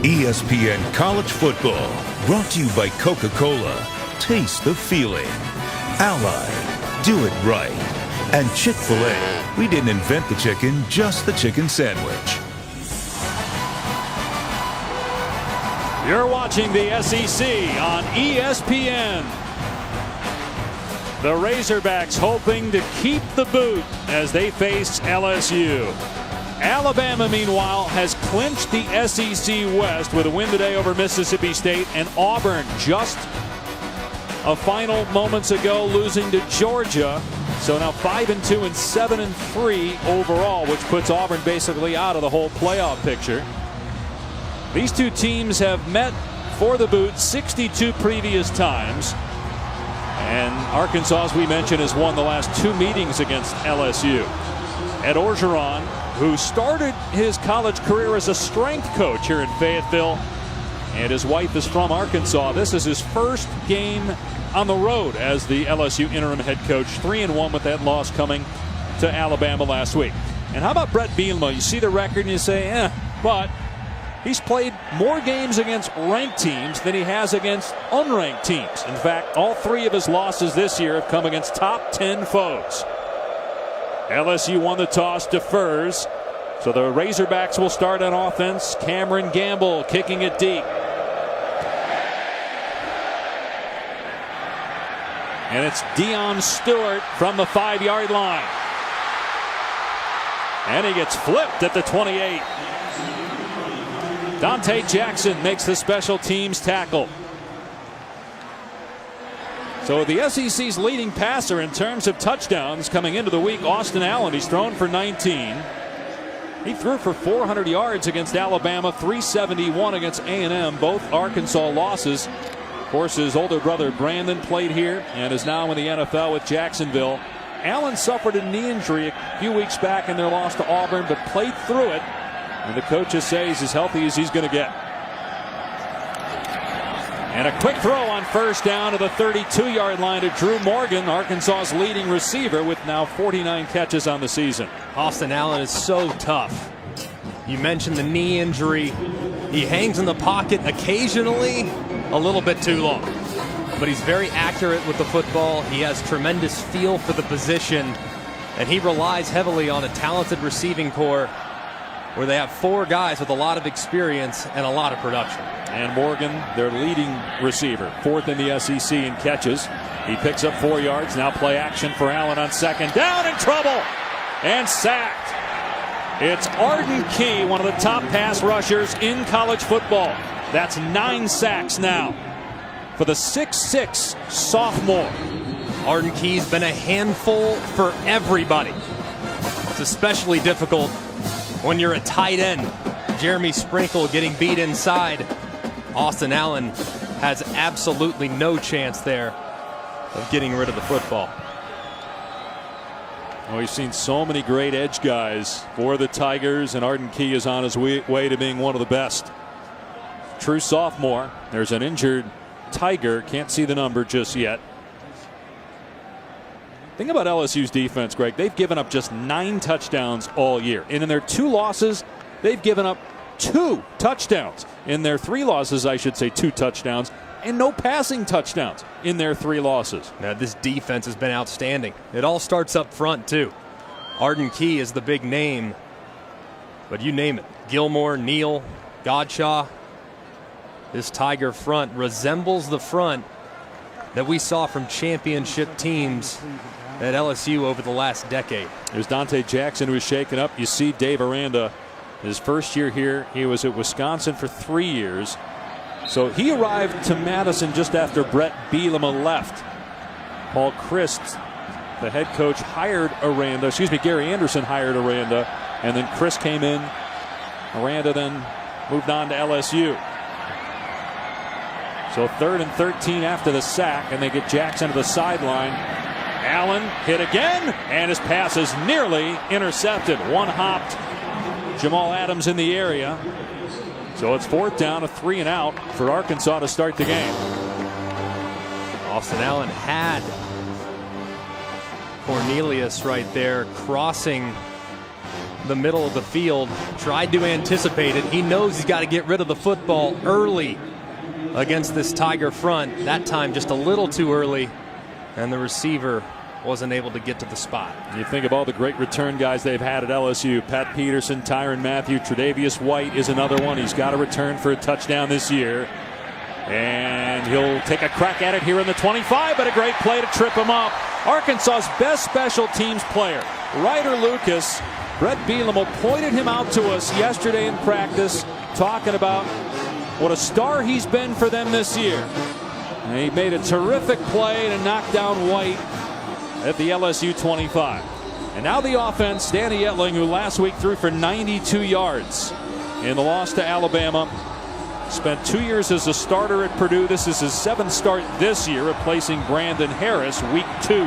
ESPN College Football, brought to you by Coca-Cola. Taste the feeling. Ally, do it right. And Chick-fil-A, we didn't invent the chicken, just the chicken sandwich. You're watching the SEC on ESPN. The Razorbacks hoping to keep the boot as they face LSU. Alabama, meanwhile, has clinched the SEC West with a win today over Mississippi State, and Auburn just a final moments ago losing to Georgia. So now 5-2 and 7-3 overall, which puts Auburn basically out of the whole playoff picture. These two teams have met for the boot 62 previous times. And Arkansas, as we mentioned, has won the last two meetings against LSU. Ed Orgeron, who started his college career as a strength coach here in Fayetteville, and his wife is from Arkansas. This is his first game on the road as the LSU interim head coach. 3-1 with that loss coming to Alabama last week. And how about Brett Bielema? You see the record and you say, but he's played more games against ranked teams than he has against unranked teams. In fact, all three of his losses this year have come against top 10 foes. LSU won the toss, defers. So the Razorbacks will start on offense. Cameron Gamble kicking it deep. And it's Deion Stewart from the 5-yard line. And he gets flipped at the 28. Dante Jackson makes the special teams tackle. So the SEC's leading passer in terms of touchdowns coming into the week, Austin Allen. He's thrown for 19. He threw for 400 yards against Alabama, 371 against A&M, both Arkansas losses. Of course, his older brother Brandon played here and is now in the NFL with Jacksonville. Allen suffered a knee injury a few weeks back in their loss to Auburn, but played through it. And the coaches say he's as healthy as he's going to get. And a quick throw on first down to the 32-yard line to Drew Morgan, Arkansas's leading receiver, with now 49 catches on the season. Austin Allen is so tough. You mentioned the knee injury. He hangs in the pocket occasionally, a little bit too long. But he's very accurate with the football. He has tremendous feel for the position. And he relies heavily on a talented receiving corps where they have four guys with a lot of experience and a lot of production. And Morgan, their leading receiver, fourth in the SEC in catches. He picks up 4 yards. Now play action for Allen on second down, in trouble and sacked. It's Arden Key, one of the top pass rushers in college football. That's 9 sacks now for the 6'6" sophomore. Arden Key's been a handful for everybody. It's especially difficult when you're a tight end. Jeremy Sprinkle getting beat inside. Austin Allen has absolutely no chance there of getting rid of the football. Well, we've seen so many great edge guys for the Tigers, and Arden Key is on his way to being one of the best. True sophomore. There's an injured Tiger. Can't see the number just yet. Think about LSU's defense, Greg. They've given up just 9 touchdowns all year. And in their 2 losses, they've given up 2 touchdowns. In their 3 losses, I should say 2 touchdowns, and no passing touchdowns in their 3 losses. Now, this defense has been outstanding. It all starts up front, too. Arden Key is the big name, but you name it. Gilmore, Neal, Godshaw. This Tiger front resembles the front that we saw from championship teams at LSU over the last decade. There's Dante Jackson, who was shaken up. You see Dave Aranda, his first year here. He was at Wisconsin for 3 years. So he arrived to Madison just after Brett Bielema left. Paul Christ, the head coach, hired Aranda. Gary Anderson hired Aranda. And then Chris came in. Aranda then moved on to LSU. So 3rd and 13 after the sack, and they get Jackson to the sideline. Allen hit again, and his pass is nearly intercepted. One-hopped Jamal Adams in the area. So it's 4th down, a 3 and out for Arkansas to start the game. Austin Allen had Cornelius right there crossing the middle of the field, tried to anticipate it. He knows he's got to get rid of the football early against this Tiger front. That time just a little too early, and the receiver wasn't able to get to the spot. You think of all the great return guys they've had at LSU. Pat Peterson, Tyrann Mathieu, Tre'Davious White is another one. He's got a return for a touchdown this year. And he'll take a crack at it here in the 25, but a great play to trip him up. Arkansas's best special teams player, Ryder Lucas. Brett Bielema pointed him out to us yesterday in practice, talking about what a star he's been for them this year. And he made a terrific play to knock down White at the LSU 25. And now the offense, Danny Etling, who last week threw for 92 yards in the loss to Alabama. Spent 2 years as a starter at Purdue. This is his 7th start this year, replacing Brandon Harris week 2.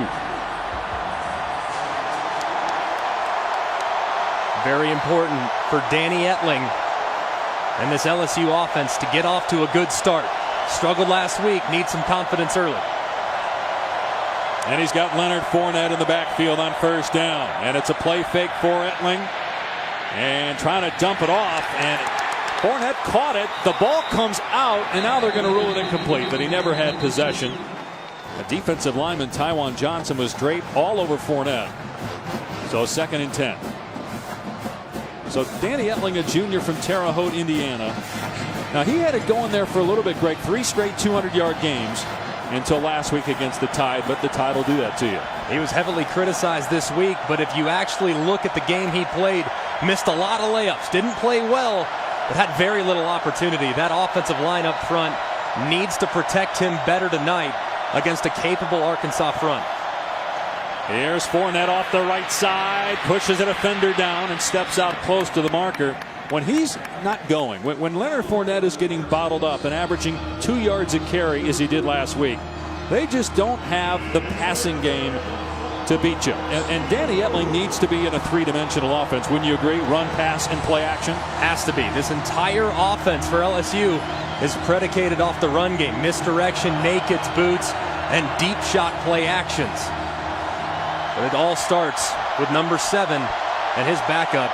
Very important for Danny Etling and this LSU offense to get off to a good start. Struggled last week, needs some confidence early. And he's got Leonard Fournette in the backfield on first down. And it's a play fake for Etling. And trying to dump it off. And Fournette caught it. The ball comes out. And now they're going to rule it incomplete. But he never had possession. A defensive lineman, Tywan Johnson, was draped all over Fournette. So 2nd and 10. So Danny Etling, a junior from Terre Haute, Indiana. Now he had it going there for a little bit, Greg. 3 straight 200-yard games until last week against the Tide, but the Tide will do that to you. He was heavily criticized this week, but if you actually look at the game he played, missed a lot of layups, didn't play well, but had very little opportunity. That offensive line up front needs to protect him better tonight against a capable Arkansas front. Here's Fournette off the right side, pushes a defender down and steps out close to the marker. When he's not going, when Leonard Fournette is getting bottled up and averaging 2 yards a carry as he did last week, they just don't have the passing game to beat you. And Danny Etling needs to be in a 3-dimensional offense. Wouldn't you agree? Run, pass, and play action? Has to be. This entire offense for LSU is predicated off the run game. Misdirection, nakeds, boots, and deep shot play actions. But it all starts with number 7 and his backup,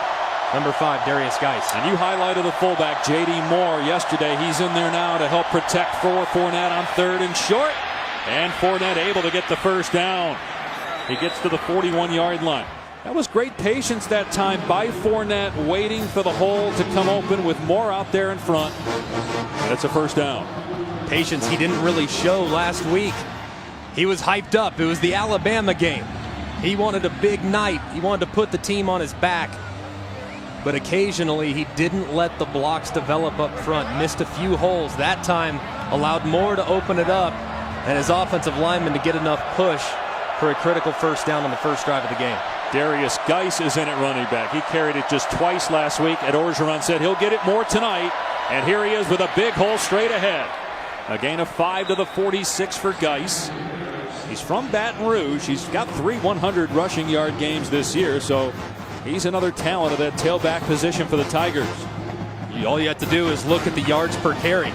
number 5, Darius Geis. And you highlighted the fullback, J.D. Moore, yesterday. He's in there now to help protect for Fournette on 3rd and short. And Fournette able to get the first down. He gets to the 41-yard line. That was great patience that time by Fournette, waiting for the hole to come open with Moore out there in front. And it's a first down. Patience he didn't really show last week. He was hyped up. It was the Alabama game. He wanted a big night. He wanted to put the team on his back. But occasionally he didn't let the blocks develop up front. Missed a few holes. That time allowed Moore to open it up and his offensive lineman to get enough push for a critical first down on the first drive of the game. Darius Geis is in at running back. He carried it just twice last week. Ed Orgeron said he'll get it more tonight. And here he is with a big hole straight ahead. A gain of 5 to the 46 for Geis. He's from Baton Rouge. He's got 3 100 rushing yard games this year, so he's another talent of that tailback position for the Tigers. All you have to do is look at the yards per carry.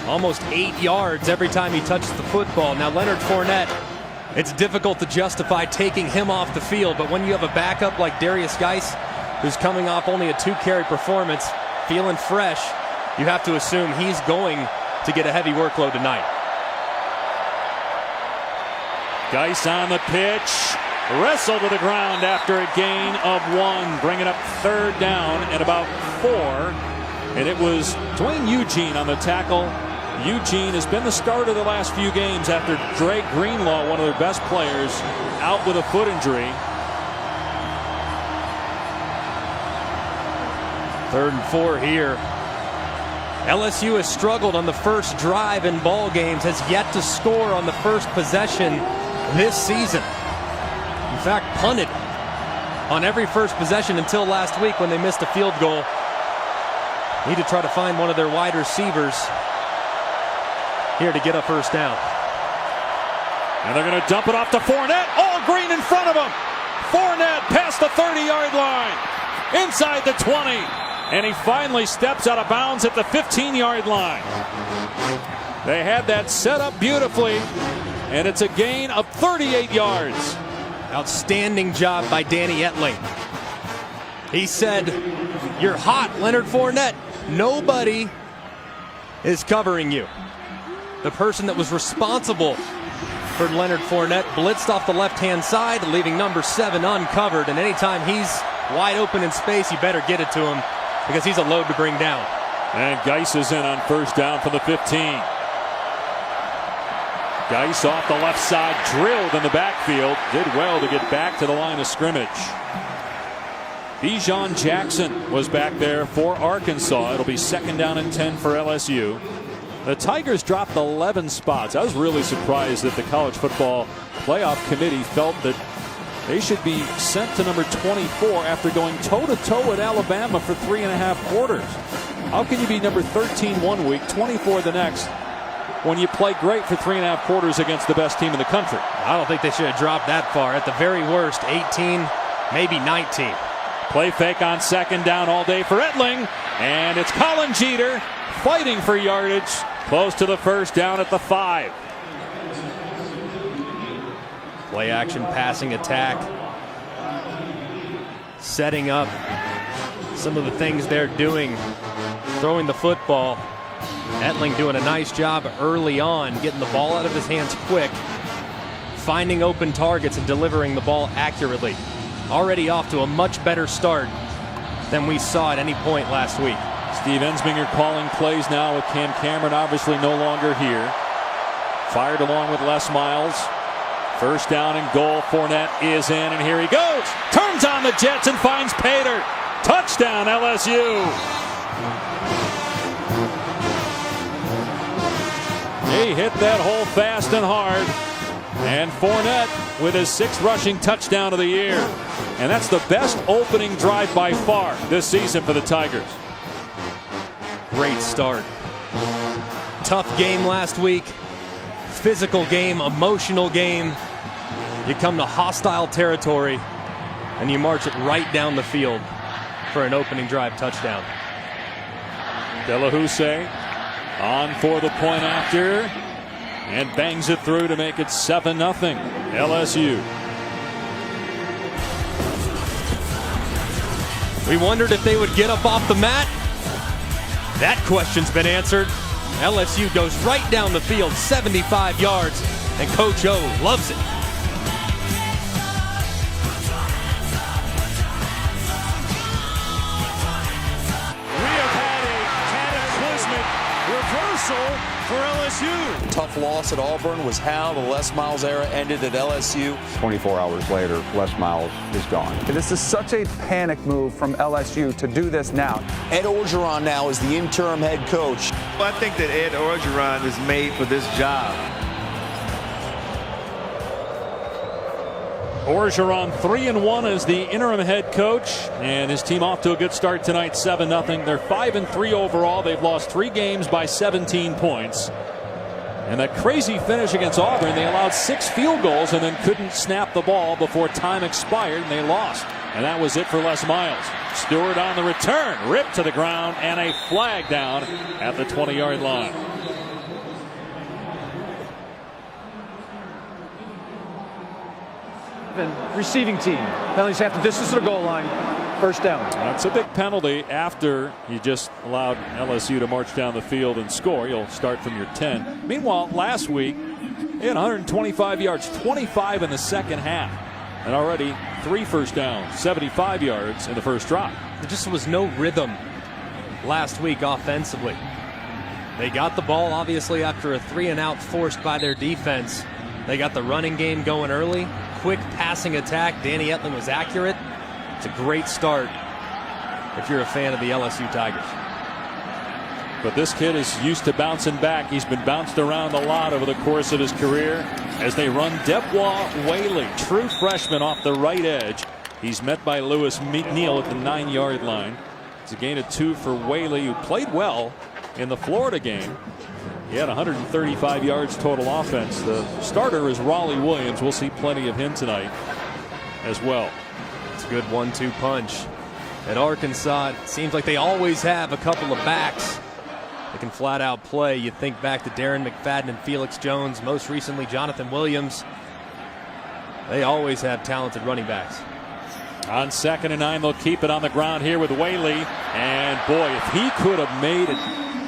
Almost 8 yards every time he touches the football. Now Leonard Fournette, it's difficult to justify taking him off the field, but when you have a backup like Darius Geis, who's coming off only a 2-carry performance, feeling fresh, you have to assume he's going to get a heavy workload tonight. Geis on the pitch, wrestled to the ground after a gain of 1, bringing up 3rd down and about 4. And it was Dwayne Eugene on the tackle. Eugene has been the starter the last few games after Dre Greenlaw, one of their best players, out with a foot injury. 3rd and 4 here. LSU has struggled on the first drive in ball games, has yet to score on the first possession this season. In fact, punted on every first possession until last week when they missed a field goal. Need to try to find one of their wide receivers here to get a first down. And they're going to dump it off to Fournette. All green in front of him. Fournette past the 30-yard line. Inside the 20. And he finally steps out of bounds at the 15-yard line. They had that set up beautifully. And it's a gain of 38 yards. Outstanding job by Danny Etling. He said, "You're hot, Leonard Fournette. Nobody is covering you." The person that was responsible for Leonard Fournette blitzed off the left-hand side, leaving number 7 uncovered. And anytime he's wide open in space, you better get it to him because he's a load to bring down. And Geis is in on first down from the 15. Geis off the left side, drilled in the backfield. Did well to get back to the line of scrimmage. Bijan Jackson was back there for Arkansas. It'll be 2nd down and 10 for LSU. The Tigers dropped 11 spots. I was really surprised that the College Football Playoff Committee felt that they should be sent to number 24 after going toe-to-toe with Alabama for 3.5 quarters. How can you be number 13 one week, 24 the next, when you play great for 3.5 quarters against the best team in the country? I don't think they should have dropped that far. At the very worst, 18, maybe 19. Play fake on 2nd down all day for Etling. And it's Colin Jeter fighting for yardage close to the 1st down at the 5. Play action passing attack. Setting up some of the things they're doing. Throwing the football. Etling doing a nice job early on, getting the ball out of his hands quick, finding open targets and delivering the ball accurately. Already off to a much better start than we saw at any point last week. Steve Ensminger calling plays now with Cam Cameron obviously no longer here. Fired along with Les Miles. 1st down and goal. Fournette is in, and here he goes. Turns on the Jets and finds Pater. Touchdown LSU. He hit that hole fast and hard. And Fournette with his 6th rushing touchdown of the year. And that's the best opening drive by far this season for the Tigers. Great start. Tough game last week. Physical game, emotional game. You come to hostile territory and you march it right down the field for an opening drive touchdown. Delahousse on for the point after and bangs it through to make it 7-0 LSU. We wondered if they would get up off the mat. That question's been answered. LSU goes right down the field, 75 yards, and Coach O loves it. We have had a cataclysmic reversal for LSU. Tough loss at Auburn was how the Les Miles era ended at LSU. 24 hours later, Les Miles is gone. This is such a panic move from LSU to do this now. Ed Orgeron now is the interim head coach. I think that Ed Orgeron is made for this job. Orgeron 3-1 as the interim head coach, and his team off to a good start tonight, 7-0. They're 5-3 overall. They've lost 3 games by 17 points. And that crazy finish against Auburn, they allowed 6 field goals and then couldn't snap the ball before time expired, and they lost. And that was it for Les Miles. Stewart on the return, ripped to the ground, and a flag down at the 20-yard line. Receiving team. Penalties half the distance to the goal line. 1st down. That's a big penalty after you just allowed LSU to march down the field and score. You'll start from your 10. Meanwhile, last week, they had 125 yards, 25 in the 2nd half. And already 3 first downs, 75 yards in the first drive. There just was no rhythm last week offensively. They got the ball, obviously, after a 3-and-out forced by their defense. They got the running game going early. Quick passing attack. Danny Etling was accurate. It's a great start if you're a fan of the LSU Tigers. But this kid is used to bouncing back. He's been bounced around a lot over the course of his career as they run Depois Whaley, true freshman, off the right edge. He's met by Lewis Neal at the 9-yard line. It's a gain of 2 for Whaley, who played well in the Florida game. He had 135 yards total offense. The starter is Raleigh Williams. We'll see plenty of him tonight as well. It's a good 1-2 punch. At Arkansas, it seems like they always have a couple of backs that can flat out play. You think back to Darren McFadden and Felix Jones, most recently Jonathan Williams. They always have talented running backs. On 2nd and 9, they'll keep it on the ground here with Whaley. And boy, if he could have made it,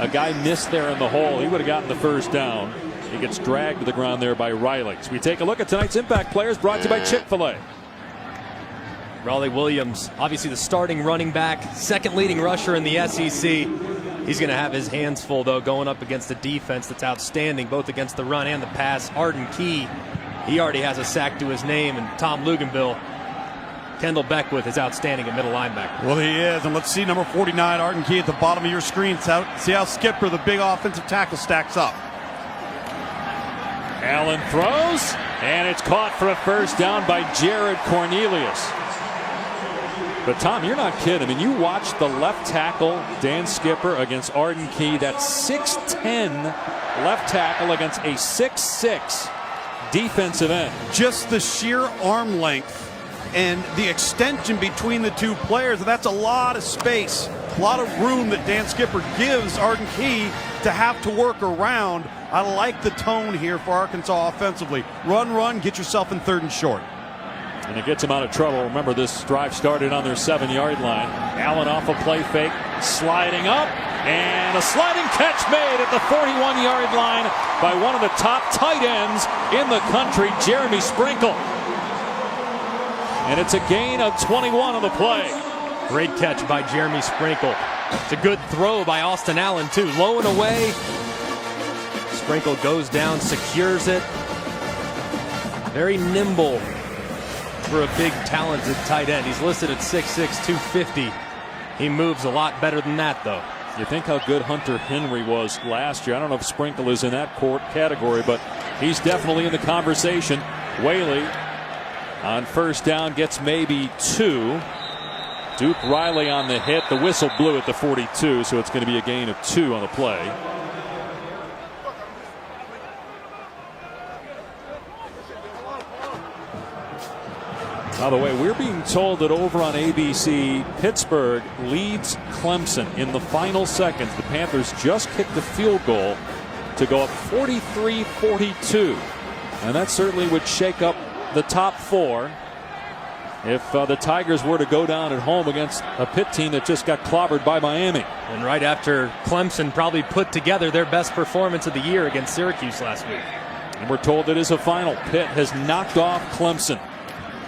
a guy missed there in the hole, he would have gotten the first down. He gets dragged to the ground there by Riley. So we take a look at tonight's Impact Players, brought to you by Chick-fil-A. Raleigh Williams, obviously the starting running back, second leading rusher in the SEC. He's going to have his hands full, though, going up against a defense that's outstanding, both against the run and the pass. Arden Key, he already has a sack to his name, and Tom Luganville, Kendall Beckwith is outstanding at middle linebacker. Well, he is, and let's see number 49, Arden Key, at the bottom of your screen. See how Skipper, the big offensive tackle, stacks up. Allen throws, and it's caught for a first down by Jared Cornelius. But Tom, you're not kidding. I mean, you watch the left tackle, Dan Skipper, against Arden Key. That 6'10" left tackle against a 6'6" defensive end. Just the sheer arm length and the extension between the two players, that's a lot of space, a lot of room that Dan Skipper gives Arden Key to have to work around. I like the tone here for Arkansas offensively. Run, get yourself in 3rd and short. And it gets him out of trouble. Remember, this drive started on their 7-yard line. Allen off a play fake, sliding up, and a sliding catch made at the 41-yard line by one of the top tight ends in the country, Jeremy Sprinkle. And it's a gain of 21 on the play. Great catch by Jeremy Sprinkle. It's a good throw by Austin Allen, too. Low and away. Sprinkle goes down, secures it. Very nimble for a big, talented tight end. He's listed at 6'6", 250. He moves a lot better than that, though. You think how good Hunter Henry was last year. I don't know if Sprinkle is in that category, but he's definitely in the conversation. Whaley on first down gets maybe 2. Duke Riley on the hit. The whistle blew at the 42, so it's going to be a gain of 2 on the play. By the way, we're being told that over on ABC, Pittsburgh leads Clemson in the final seconds. The Panthers just kicked the field goal to go up 43-42. And that certainly would shake up the top 4 if the Tigers were to go down at home against a Pitt team that just got clobbered by Miami. And right after Clemson probably put together their best performance of the year against Syracuse last week. And we're told it is a final. Pitt has knocked off Clemson.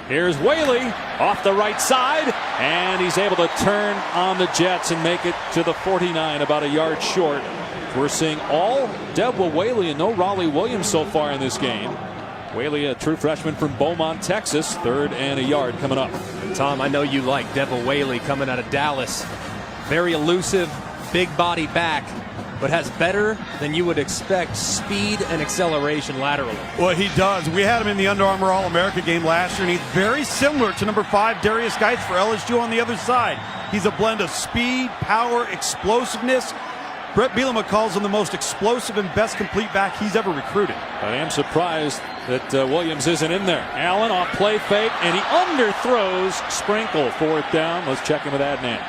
Here's Whaley off the right side, and he's able to turn on the Jets and make it to the 49, about a yard short. We're seeing all Devwah Whaley and no Raleigh Williams so far in this game. Whaley, a true freshman from Beaumont, Texas, 3rd and a yard coming up. And Tom, I know you like Devwah Whaley coming out of Dallas. Very elusive, big body back, but has better than you would expect speed and acceleration laterally. Well, he does. We had him in the Under Armour All-America game last year, and he's very similar to number 5, Darius Geitz for LSU on the other side. He's a blend of speed, power, explosiveness. Brett Bielema calls him the most explosive and best complete back he's ever recruited. I am surprised that Williams isn't in there. Allen off play fake, and he underthrows Sprinkle. 4th down. Let's check in with Adnan.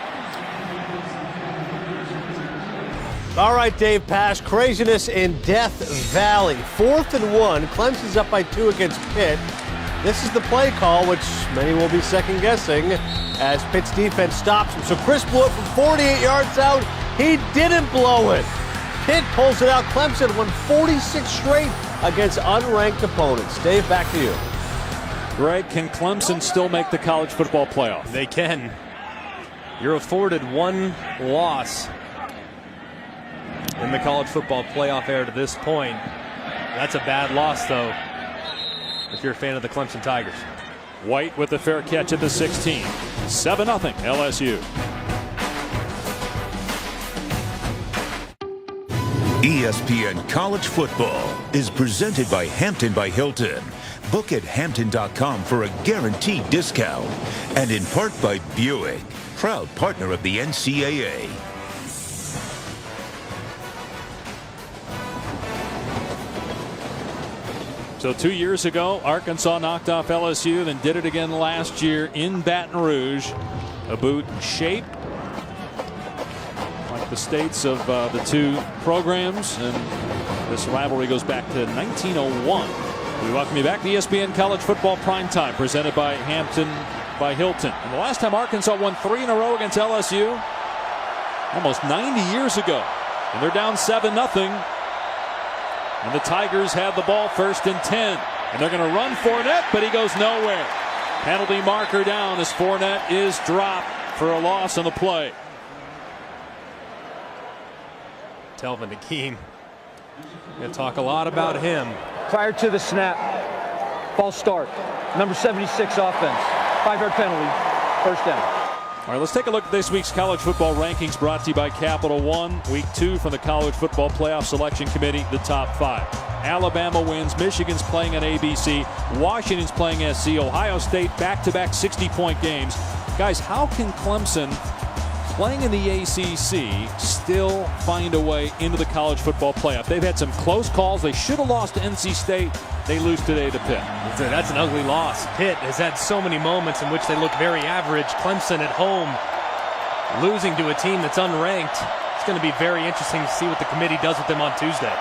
All right, Dave Pasch, craziness in Death Valley. 4th and 1. Clemson's up by 2 against Pitt. This is the play call, which many will be second-guessing as Pitt's defense stops him. So Chris blew it from 48 yards out. He didn't blow it. Pitt pulls it out. Clemson won 46 straight against unranked opponents. Dave, back to you. Greg, can Clemson still make the college football playoff? They can. You're afforded one loss in the college football playoff era to this point. That's a bad loss, though, if you're a fan of the Clemson Tigers. White with the fair catch at the 16. 7-0 LSU. ESPN College Football is presented by Hampton by Hilton. Book at Hampton.com for a guaranteed discount. And in part by Buick, proud partner of the NCAA. So 2 years ago, Arkansas knocked off LSU, then did it again last year in Baton Rouge. A boot shaped like the states of the two programs, and this rivalry goes back to 1901. We welcome you back to ESPN College Football Primetime, presented by Hampton by Hilton. And the last time Arkansas won 3 in a row against LSU, almost 90 years ago. And they're down 7-0. And the Tigers have the ball 1st and 10. And they're going to run Fournette, but he goes nowhere. Penalty marker down as Fournette is dropped for a loss on the play. Telvin Akeem. Going to talk a lot about him. Prior to the snap, false start. Number 76 offense. 5-yard penalty. 1st down. All right, let's take a look at this week's college football rankings brought to you by Capital One. Week 2 from the College Football Playoff Selection Committee, the top 5. Alabama wins. Michigan's playing on ABC. Washington's playing SC. Ohio State back-to-back 60-point games. Guys, how can Clemson, playing in the ACC, still find a way into the college football playoff? They've had some close calls. They should have lost to NC State. They lose today to Pitt. That's an ugly loss. Pitt has had so many moments in which they look very average. Clemson at home losing to a team that's unranked. It's going to be very interesting to see what the committee does with them on Tuesday.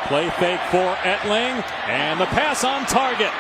Play fake for Etling, and the pass on target.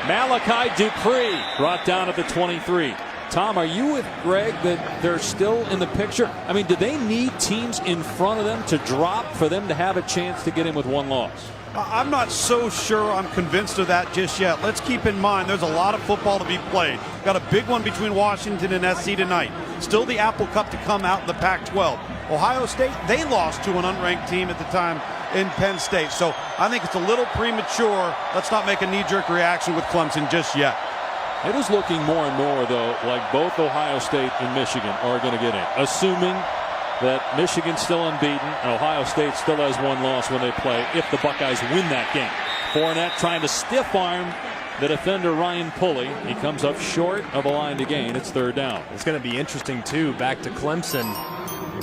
Malachi Dupree brought down at the 23. Tom, are you with Greg that they're still in the picture? I mean, do they need teams in front of them to drop for them to have a chance to get in with one loss? I'm not so sure I'm convinced of that just yet. Let's keep in mind there's a lot of football to be played. Got a big one between Washington and SC tonight. Still the Apple Cup to come out in the Pac-12. Ohio State, they lost to an unranked team at the time in Penn State. So I think it's a little premature. Let's not make a knee-jerk reaction with Clemson just yet. It is looking more and more, though, like both Ohio State and Michigan are going to get in, assuming that Michigan's still unbeaten and Ohio State still has one loss when they play if the Buckeyes win that game. Fournette trying to stiff arm the defender Ryan Pulley. He comes up short of a line to gain. It's 3rd down. It's going to be interesting, too, back to Clemson.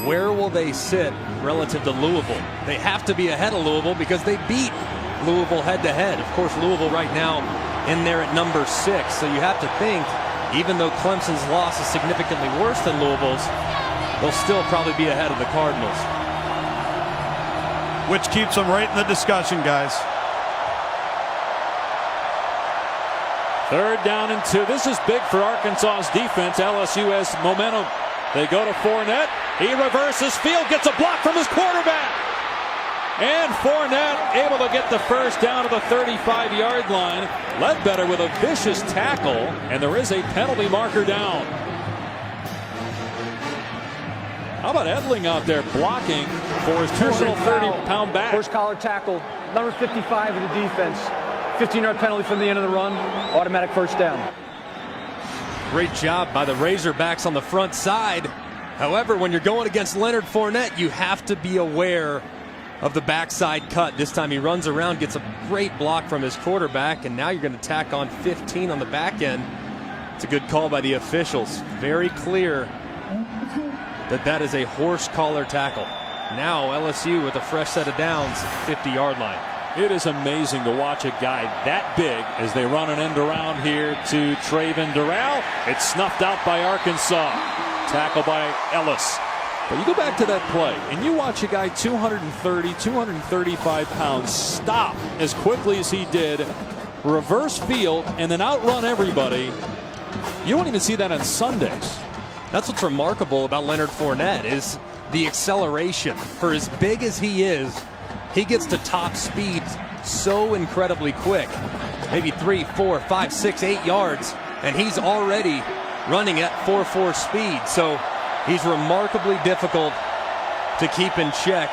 Where will they sit relative to Louisville? They have to be ahead of Louisville because they beat Louisville head-to-head. Of course, Louisville right now in there at number 6. So you have to think, even though Clemson's loss is significantly worse than Louisville's, they'll still probably be ahead of the Cardinals. Which keeps them right in the discussion, guys. 3rd down and 2. This is big for Arkansas's defense. LSU has momentum. They go to Fournette. He reverses field, gets a block from his quarterback. And Fournette able to get the 1st down to the 35-yard line. Ledbetter with a vicious tackle, and there is a penalty marker down. How about Etling out there blocking for his personal 30-pound back? First collar tackle, number 55 of the defense. 15-yard penalty from the end of the run. Automatic 1st down. Great job by the Razorbacks on the front side. However, when you're going against Leonard Fournette, you have to be aware of the backside cut. This time he runs around, gets a great block from his quarterback, and now you're going to tack on 15 on the back end. It's a good call by the officials. Very clear that is a horse collar tackle. Now LSU with a fresh set of downs, 50-yard line. It is amazing to watch a guy that big as they run an end around here to Traven Durrell. It's snuffed out by Arkansas. Tackle by Ellis. But you go back to that play and you watch a guy 230, 235 pounds stop as quickly as he did, reverse field, and then outrun everybody. You don't even see that on Sundays. That's what's remarkable about Leonard Fournette is the acceleration. For as big as he is, he gets to top speed so incredibly quick. Maybe 3, 4, 5, 6, 8 yards, and he's already running at 4.4 speed. So he's remarkably difficult to keep in check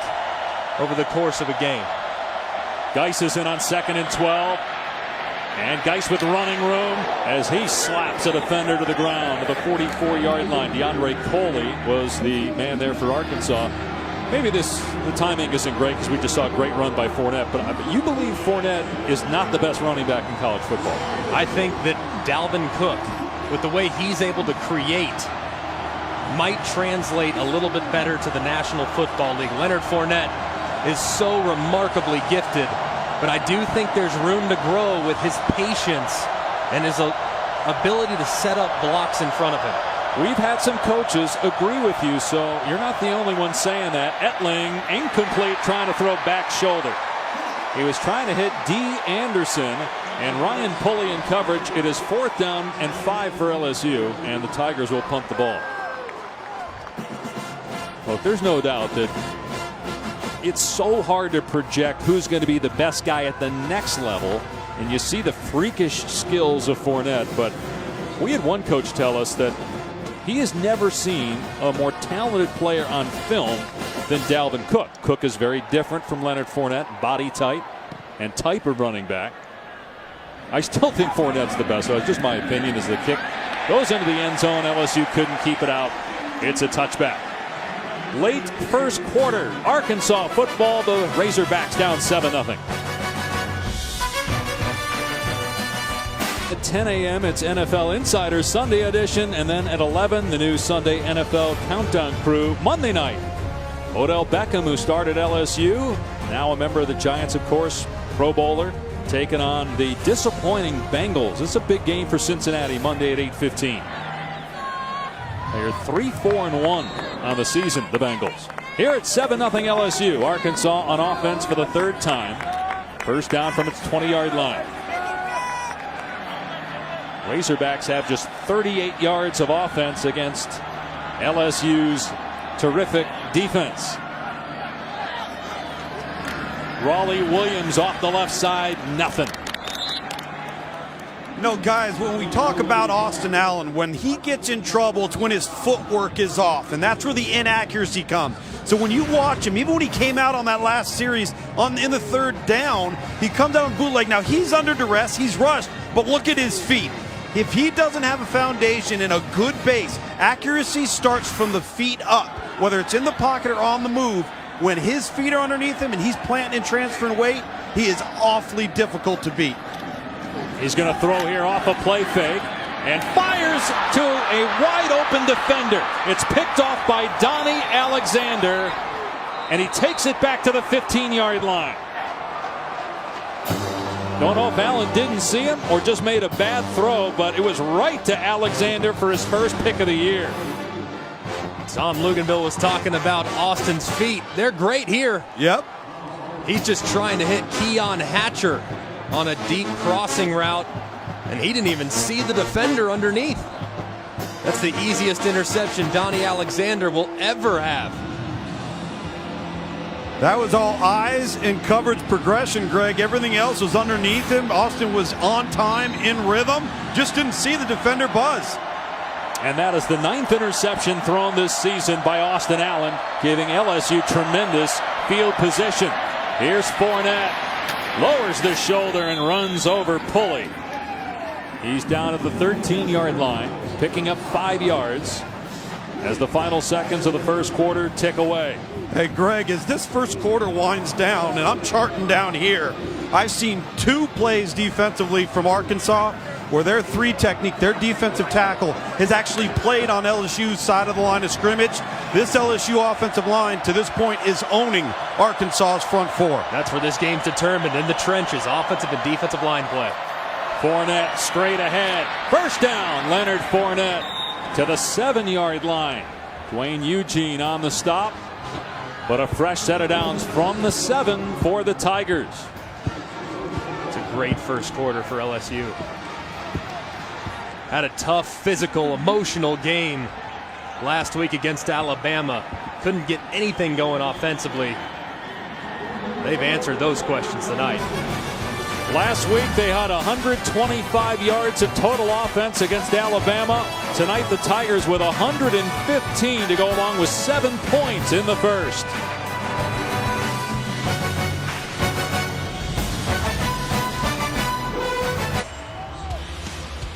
over the course of a game. Geis is in on 2nd and 12. And Geis with running room as he slaps a defender to the ground to the 44-yard line. DeAndre Coley was the man there for Arkansas. Maybe the timing isn't great because we just saw a great run by Fournette, but you believe Fournette is not the best running back in college football? I think that Dalvin Cook, with the way he's able to create, might translate a little bit better to the National Football League. Leonard Fournette is so remarkably gifted, but I do think there's room to grow with his patience and his ability to set up blocks in front of him. We've had some coaches agree with you, so you're not the only one saying that. Etling, incomplete, trying to throw back shoulder. He was trying to hit D. Anderson, And Ryan Pulley in coverage. It is 4th down and 5 for LSU, and the Tigers will punt the ball. Look, there's no doubt that it's so hard to project who's going to be the best guy at the next level, and you see the freakish skills of Fournette, but we had one coach tell us that he has never seen a more talented player on film than Dalvin Cook. Cook is very different from Leonard Fournette, body type and type of running back. I still think Fournette's the best, so it's just my opinion. As the kick goes into the end zone, LSU couldn't keep it out. It's a touchback. Late first quarter, Arkansas football, the Razorbacks down 7-0. At 10 a.m. it's NFL Insider Sunday edition, and then at 11 the new Sunday NFL Countdown Crew. Monday night, Odell Beckham, who started LSU, now a member of the Giants, of course, Pro Bowler, taking on the disappointing Bengals. It's a big game for Cincinnati Monday at 8:15. They're 3-4-1 on the season, the Bengals. Here at 7-0 LSU. Arkansas on offense for the 3rd time. First down from its 20-yard line. Razorbacks have just 38 yards of offense against LSU's terrific defense. Raleigh Williams off the left side, nothing. No, guys, when we talk about Austin Allen, when he gets in trouble, it's when his footwork is off, and that's where the inaccuracy comes. So when you watch him, even when he came out on that last series in the 3rd down, he comes out on bootleg. Now, he's under duress, he's rushed, but look at his feet. If he doesn't have a foundation and a good base, accuracy starts from the feet up, whether it's in the pocket or on the move. When his feet are underneath him and he's planting and transferring weight, he is awfully difficult to beat. He's going to throw here off a play fake and fires to a wide open defender. It's picked off by Donnie Alexander, and he takes it back to the 15-yard line. Don't know if Allen didn't see him or just made a bad throw, but it was right to Alexander for his first pick of the year. Tom Luganville was talking about Austin's feet. They're great here. Yep. He's just trying to hit Keon Hatcher on a deep crossing route, and he didn't even see the defender underneath. That's the easiest interception Donnie Alexander will ever have. That was all eyes and coverage progression, Greg. Everything else was underneath him. Austin was on time, in rhythm, just didn't see the defender buzz. And that is the 9th interception thrown this season by Austin Allen, giving LSU tremendous field position. Here's Fournette, lowers the shoulder and runs over Pulley. He's down at the 13-yard line, picking up 5 yards as the final seconds of the first quarter tick away. Hey, Greg, as this first quarter winds down, and I'm charting down here, I've seen 2 plays defensively from Arkansas where their 3 technique, their defensive tackle, has actually played on LSU's side of the line of scrimmage. This LSU offensive line, to this point, is owning Arkansas's front 4. That's where this game's determined, in the trenches, offensive and defensive line play. Fournette straight ahead. First down, Leonard Fournette to the 7-yard line. Dwayne Eugene on the stop, but a fresh set of downs from the 7 for the Tigers. It's a great first quarter for LSU. Had a tough, physical, emotional game last week against Alabama. Couldn't get anything going offensively. They've answered those questions tonight. Last week they had 125 yards of total offense against Alabama. Tonight the Tigers with 115 to go along with 7 points in the first.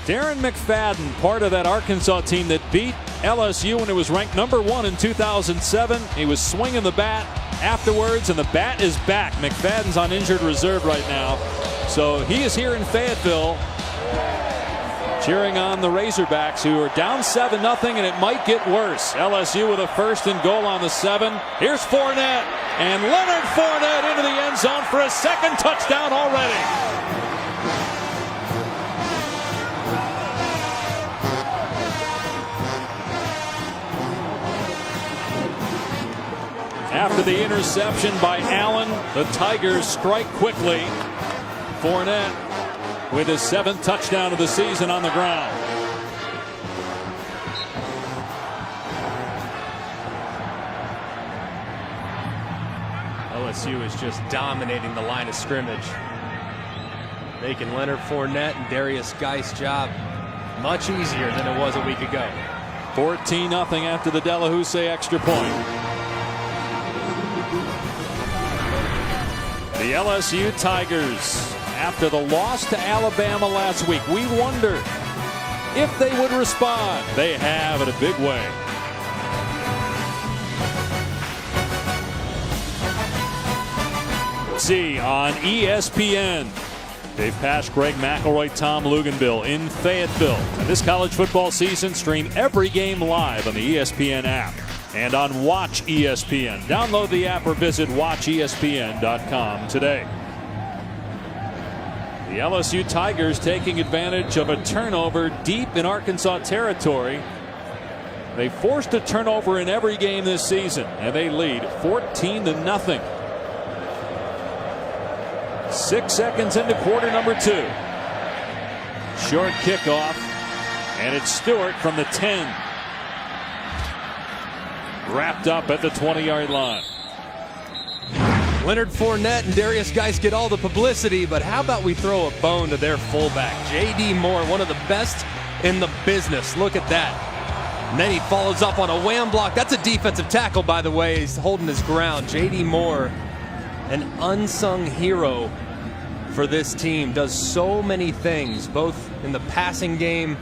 Darren McFadden, part of that Arkansas team that beat LSU when it was ranked number 1 in 2007. He was swinging the bat afterwards, and the bat is back. McFadden's on injured reserve right now. So he is here in Fayetteville cheering on the Razorbacks, who are down 7-0, and it might get worse. LSU with a 1st and goal on the 7. Here's Fournette, and Leonard Fournette into the end zone for a 2nd touchdown already. After the interception by Allen, the Tigers strike quickly. Fournette with his 7th touchdown of the season on the ground. LSU is just dominating the line of scrimmage, making Leonard Fournette and Darius Geist's job much easier than it was a week ago. 14-0 after the Delahousie extra point. The LSU Tigers, after the loss to Alabama last week, we wondered if they would respond. They have in a big way. See on ESPN. Dave Pasch, Greg McElroy, Tom Luganbill in Fayetteville. And this college football season, stream every game live on the ESPN app and on Watch ESPN. Download the app or visit watchespn.com today. The LSU Tigers taking advantage of a turnover deep in Arkansas territory. They forced a turnover in every game this season, and they lead 14-0. 6 seconds into quarter number 2. Short kickoff, and it's Stewart from the 10. Wrapped up at the 20-yard line. Leonard Fournette and Darius Geist get all the publicity, but how about we throw a bone to their fullback, J.D. Moore, one of the best in the business. Look at that. And then he follows up on a wham block. That's a defensive tackle, by the way. He's holding his ground. J.D. Moore, an unsung hero for this team, does so many things, both in the passing game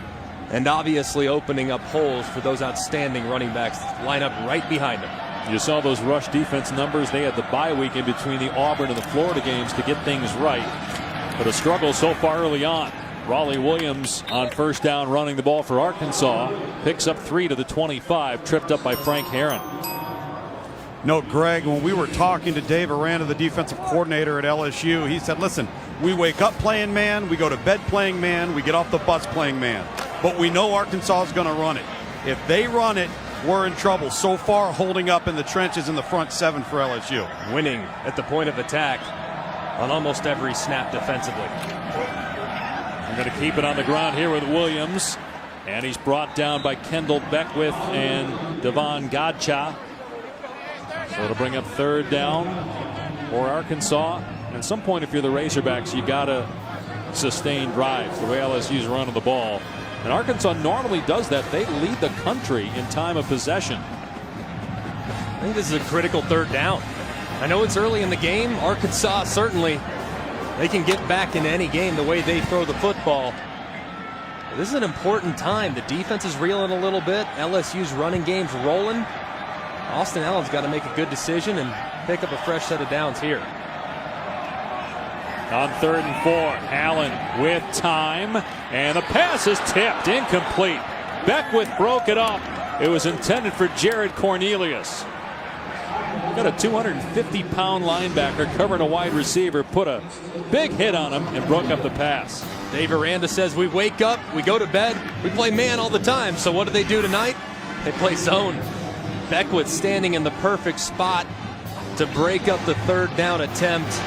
and obviously opening up holes for those outstanding running backs that line up right behind him. You saw those rush defense numbers. They had the bye week in between the Auburn and the Florida games to get things right, but a struggle so far early on. Raleigh Williams on first down running the ball for Arkansas, picks up 3 to the 25, tripped up by Frank Herron. No, Greg, when we were talking to Dave Aranda, the defensive coordinator at LSU, he said, listen, we wake up playing man, we go to bed playing man, we get off the bus playing man. But we know Arkansas is going to run it. If they run it, we're in trouble. So far, holding up in the trenches in the front 7 for LSU. Winning at the point of attack on almost every snap defensively. I'm going to keep it on the ground here with Williams. And he's brought down by Kendall Beckwith and Devon Godcha. So it'll bring up 3rd down for Arkansas. And at some point, if you're the Razorbacks, you got to sustain drives the way LSU's running the ball. And Arkansas normally does that. They lead the country in time of possession. I think this is a critical 3rd down. I know it's early in the game. Arkansas, certainly, they can get back in any game the way they throw the football. But this is an important time. The defense is reeling a little bit. LSU's running game's rolling. Austin Allen's got to make a good decision and pick up a fresh set of downs here. On 3rd and 4, Allen with time, and the pass is tipped, incomplete. Beckwith broke it up. It was intended for Jared Cornelius. Got a 250-pound linebacker covering a wide receiver, put a big hit on him and broke up the pass. Dave Aranda says we wake up, we go to bed, we play man all the time. So what do they do tonight? They play zone. Beckwith standing in the perfect spot to break up the 3rd down attempt.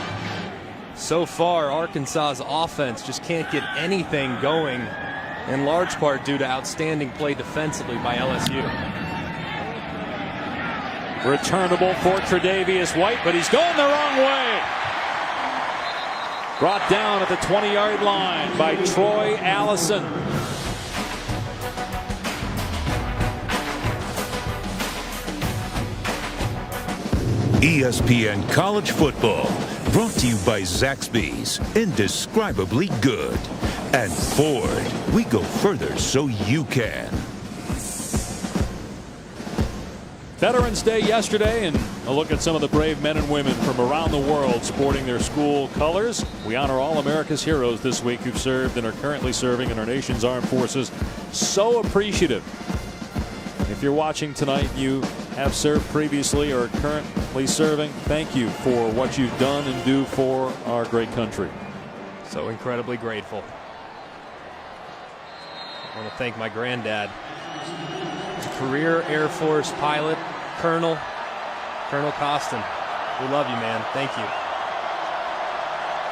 So far, Arkansas's offense just can't get anything going, in large part due to outstanding play defensively by LSU. Returnable for Tre'Davious White, but he's going the wrong way. Brought down at the 20-yard line by Troy Allison. ESPN College Football, brought to you by Zaxby's, indescribably good. And Ford, we go further so you can. Veterans Day yesterday, and a look at some of the brave men and women from around the world sporting their school colors. We honor all America's heroes this week who've served and are currently serving in our nation's armed forces. So appreciative. If you're watching tonight, you have served previously or are currently serving, thank you for what you've done and do for our great country. So incredibly grateful. I want to thank my granddad, career Air Force pilot, Colonel Costin. We love you, man. Thank you.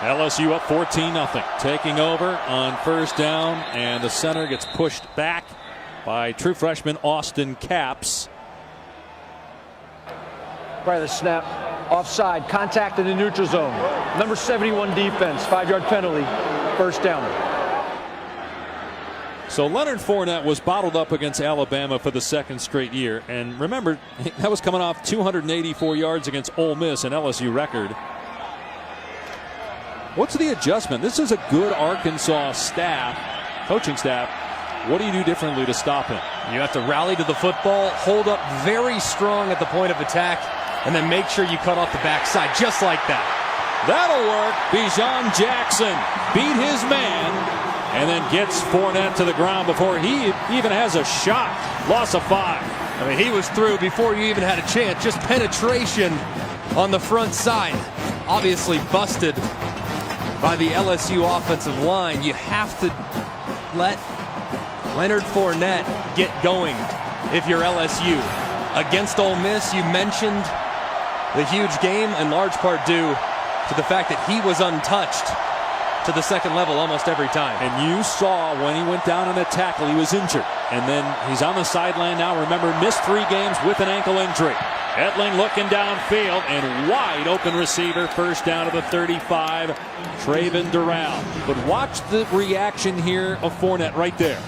LSU up 14-0. Taking over on first down, and the center gets pushed back by true freshman Austin Capps. Prior to the snap, offside, contact in the neutral zone. Number 71 defense, 5-yard penalty, first down. So Leonard Fournette was bottled up against Alabama for the second straight year. And remember, that was coming off 284 yards against Ole Miss, an LSU record. What's the adjustment? This is a good Arkansas staff, coaching staff. What do you do differently to stop him? You have to rally to the football, hold up very strong at the point of attack, and then make sure you cut off the backside just like that. That'll work. Bijan Jackson beat his man and then gets Fournette to the ground before he even has a shot. Loss of 5. I mean, he was through before you even had a chance. Just penetration on the front side. Obviously busted by the LSU offensive line. You have to let Leonard Fournette get going if you're LSU. Against Ole Miss, you mentioned the huge game, in large part due to the fact that he was untouched to the second level almost every time. And you saw when he went down in a tackle, he was injured. And then he's on the sideline now. Remember, missed 3 games with an ankle injury. Etling looking downfield, and wide open receiver, first down to the 35, Traven Durrell. But watch the reaction here of Fournette right there.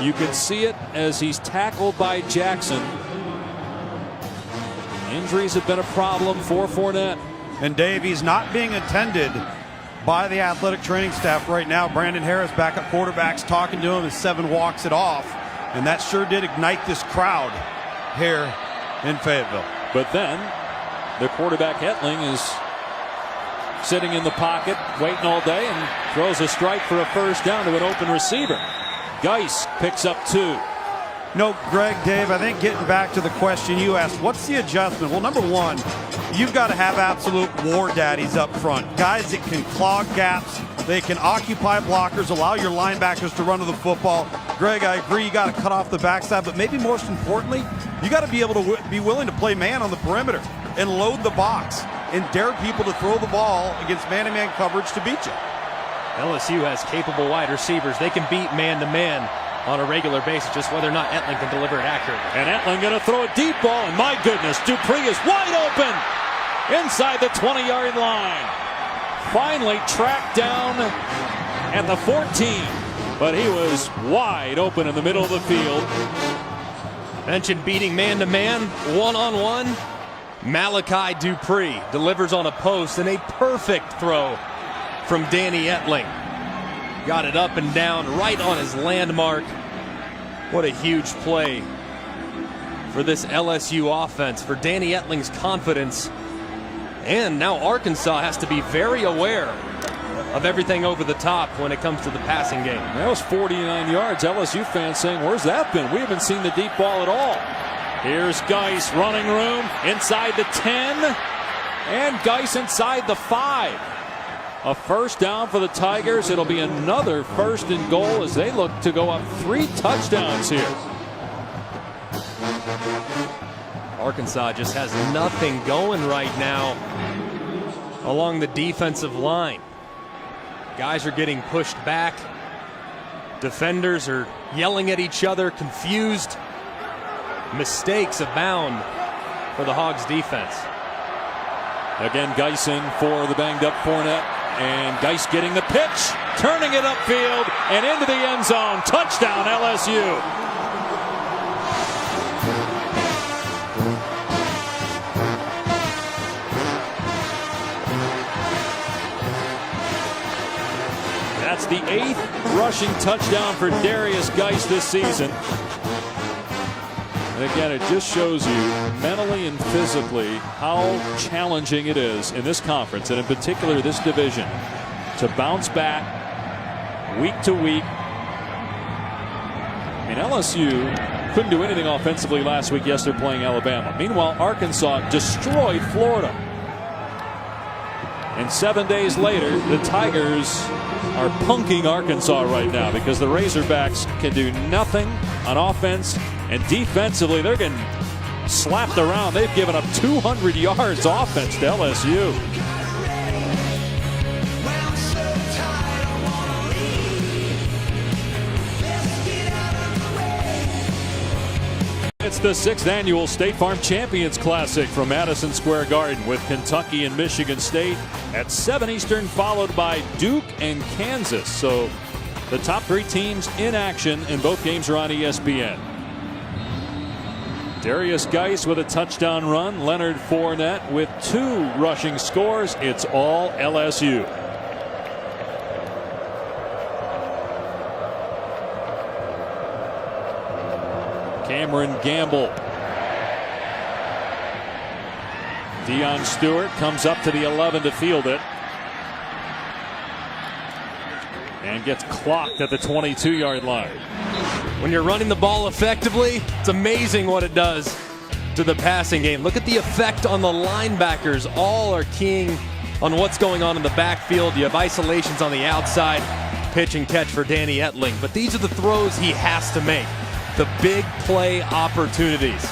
You can see it as he's tackled by Jackson. Injuries have been a problem for Fournette. And Dave, he's not being attended by the athletic training staff right now. Brandon Harris, backup quarterback's talking to him as Seven walks it off. And that sure did ignite this crowd here in Fayetteville. But then the quarterback Etling is sitting in the pocket, waiting all day, and throws a strike for a first down to an open receiver. Geis picks up 2. No, Greg, Dave, I think getting back to the question you asked, what's the adjustment? Well, number one, you've got to have absolute war daddies up front. Guys that can clog gaps, they can occupy blockers, allow your linebackers to run to the football. Greg, I agree, you got to cut off the backside, but maybe most importantly, you got to be able to be willing to play man on the perimeter and load the box and dare people to throw the ball against man-to-man coverage to beat you. LSU has capable wide receivers. They can beat man-to-man on a regular basis, just whether or not Etling can deliver it accurately. And Etling going to throw a deep ball, and my goodness, Dupree is wide open inside the 20-yard line. Finally tracked down at the 14, but he was wide open in the middle of the field. Mentioned beating man-to-man, one-on-one. Malachi Dupree delivers on a post, and a perfect throw from Danny Etling. Got it up and down right on his landmark. What a huge play for this LSU offense, for Danny Etling's confidence. And now Arkansas has to be very aware of everything over the top when it comes to the passing game. That was 49 yards. LSU fans saying, where's that been? We haven't seen the deep ball at all. Here's Geis, running room inside the 10, and Geis inside the 5. A first down for the Tigers. It'll be another first and goal as they look to go up 3 touchdowns here. Arkansas just has nothing going right now along the defensive line. Guys are getting pushed back. Defenders are yelling at each other, confused. Mistakes abound for the Hogs defense. Again, Geis in for the banged up Fournette. And Geis getting the pitch, turning it upfield and into the end zone. Touchdown, LSU. That's the 8th rushing touchdown for Darius Geis this season. And again, it just shows you mentally and physically how challenging it is in this conference, and in particular this division, to bounce back week to week. I mean, LSU couldn't do anything offensively last week. Yes, they're playing Alabama. Meanwhile, Arkansas destroyed Florida. And 7 days later, the Tigers are punking Arkansas right now because the Razorbacks can do nothing on offense. And defensively, they're getting slapped around. They've given up 200 yards offense to LSU. It's the 6th annual State Farm Champions Classic from Madison Square Garden with Kentucky and Michigan State at 7 Eastern, followed by Duke and Kansas. So the top 3 teams in action, and both games are on ESPN. Darius Geis with a touchdown run. Leonard Fournette with 2 rushing scores. It's all LSU. Cameron Gamble. Deion Stewart comes up to the 11 to field it. And gets clocked at the 22-yard line. When you're running the ball effectively, it's amazing what it does to the passing game. Look at the effect on the linebackers. All are keying on what's going on in the backfield. You have isolations on the outside, pitch and catch for Danny Etling. But these are the throws he has to make. The big play opportunities.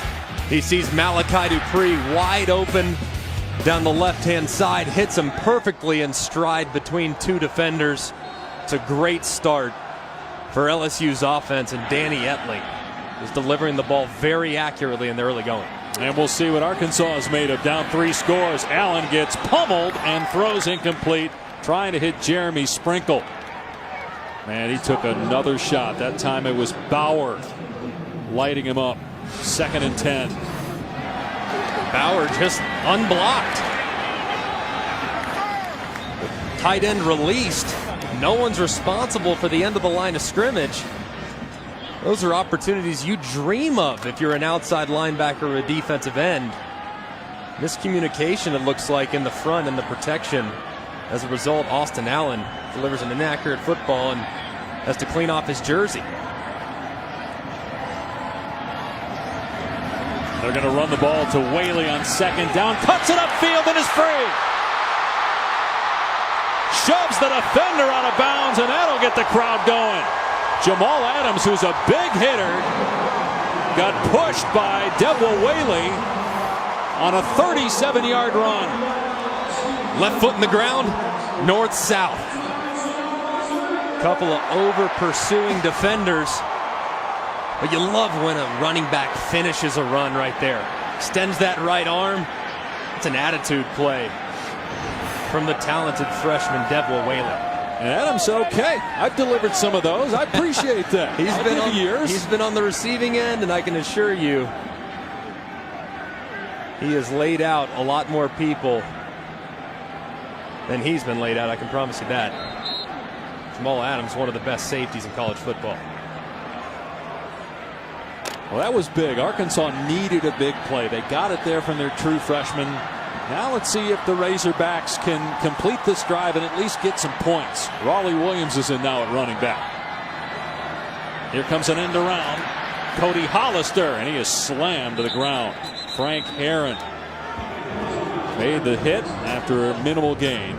He sees Malachi Dupree wide open down the left-hand side, hits him perfectly in stride between 2 defenders. It's a great start for LSU's offense, and Danny Etling is delivering the ball very accurately in the early going. And we'll see what Arkansas is made of. Down 3 scores. Allen gets pummeled and throws incomplete, trying to hit Jeremy Sprinkle. Man, he took another shot. That time it was Bauer lighting him up. 2nd and 10. Bauer just unblocked. Tight end released. No one's responsible for the end of the line of scrimmage. Those are opportunities you dream of if you're an outside linebacker or a defensive end. Miscommunication, it looks like, in the front and the protection. As a result, Austin Allen delivers an inaccurate football and has to clean off his jersey. They're going to run the ball to Whaley on 2nd down. Cuts it upfield and is free. Shoves the defender out of bounds, and that'll get the crowd going. Jamal Adams, who's a big hitter, got pushed by Devil Whaley on a 37-yard run. Left foot in the ground, north-south. Couple of over-pursuing defenders. But you love when a running back finishes a run right there. Extends that right arm. It's an attitude play from the talented freshman Devil Whaley. And Adams, okay. I've delivered some of those. I appreciate that. He's been on the receiving end, and I can assure you he has laid out a lot more people than he's been laid out. I can promise you that. Jamal Adams, one of the best safeties in college football. Well, that was big. Arkansas needed a big play. They got it there from their true freshman. Now let's see if the Razorbacks can complete this drive and at least get some points. Raleigh Williams is in now at running back. Here comes an end around. Cody Hollister, and he is slammed to the ground. Frank Herron made the hit after a minimal gain.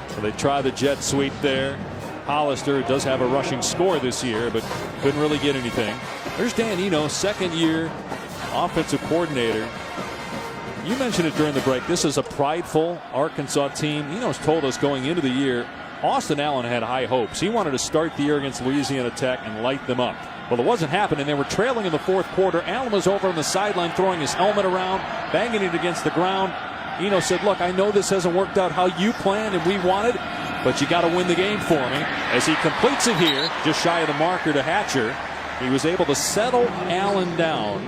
So they try the jet sweep there. Hollister does have a rushing score this year, but couldn't really get anything. There's Dan Eno, 2nd-year offensive coordinator. You mentioned it during the break. This is a prideful Arkansas team. Eno's told us going into the year, Austin Allen had high hopes. He wanted to start the year against Louisiana Tech and light them up. Well, it wasn't happening. They were trailing in the 4th quarter. Allen was over on the sideline throwing his helmet around, banging it against the ground. Eno said, look, I know this hasn't worked out how you planned and we wanted, but you got to win the game for me. As he completes it here, just shy of the marker to Hatcher, he was able to settle Allen down,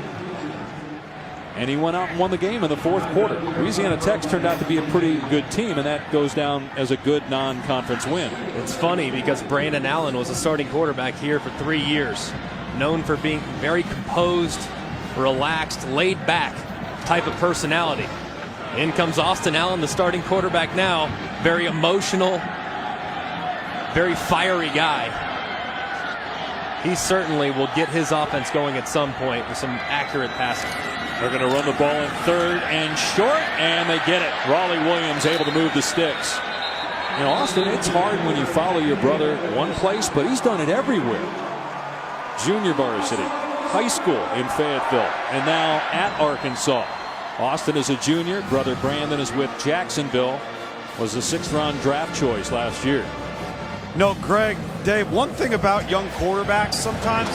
and he went out and won the game in the 4th quarter. Louisiana Tech turned out to be a pretty good team, and that goes down as a good non-conference win. It's funny because Brandon Allen was a starting quarterback here for 3 years, known for being very composed, relaxed, laid back type of personality. In comes Austin Allen, the starting quarterback now. Very emotional, very fiery guy. He certainly will get his offense going at some point with some accurate passing. They're going to run the ball in 3rd and short, and they get it. Raleigh Williams able to move the sticks. You know, Austin, it's hard when you follow your brother one place, but he's done it everywhere. Junior varsity, high school in Fayetteville, and now at Arkansas. Austin is a junior. Brother Brandon is with Jacksonville. Was a 6th-round draft choice last year. No, Greg, Dave, one thing about young quarterbacks, sometimes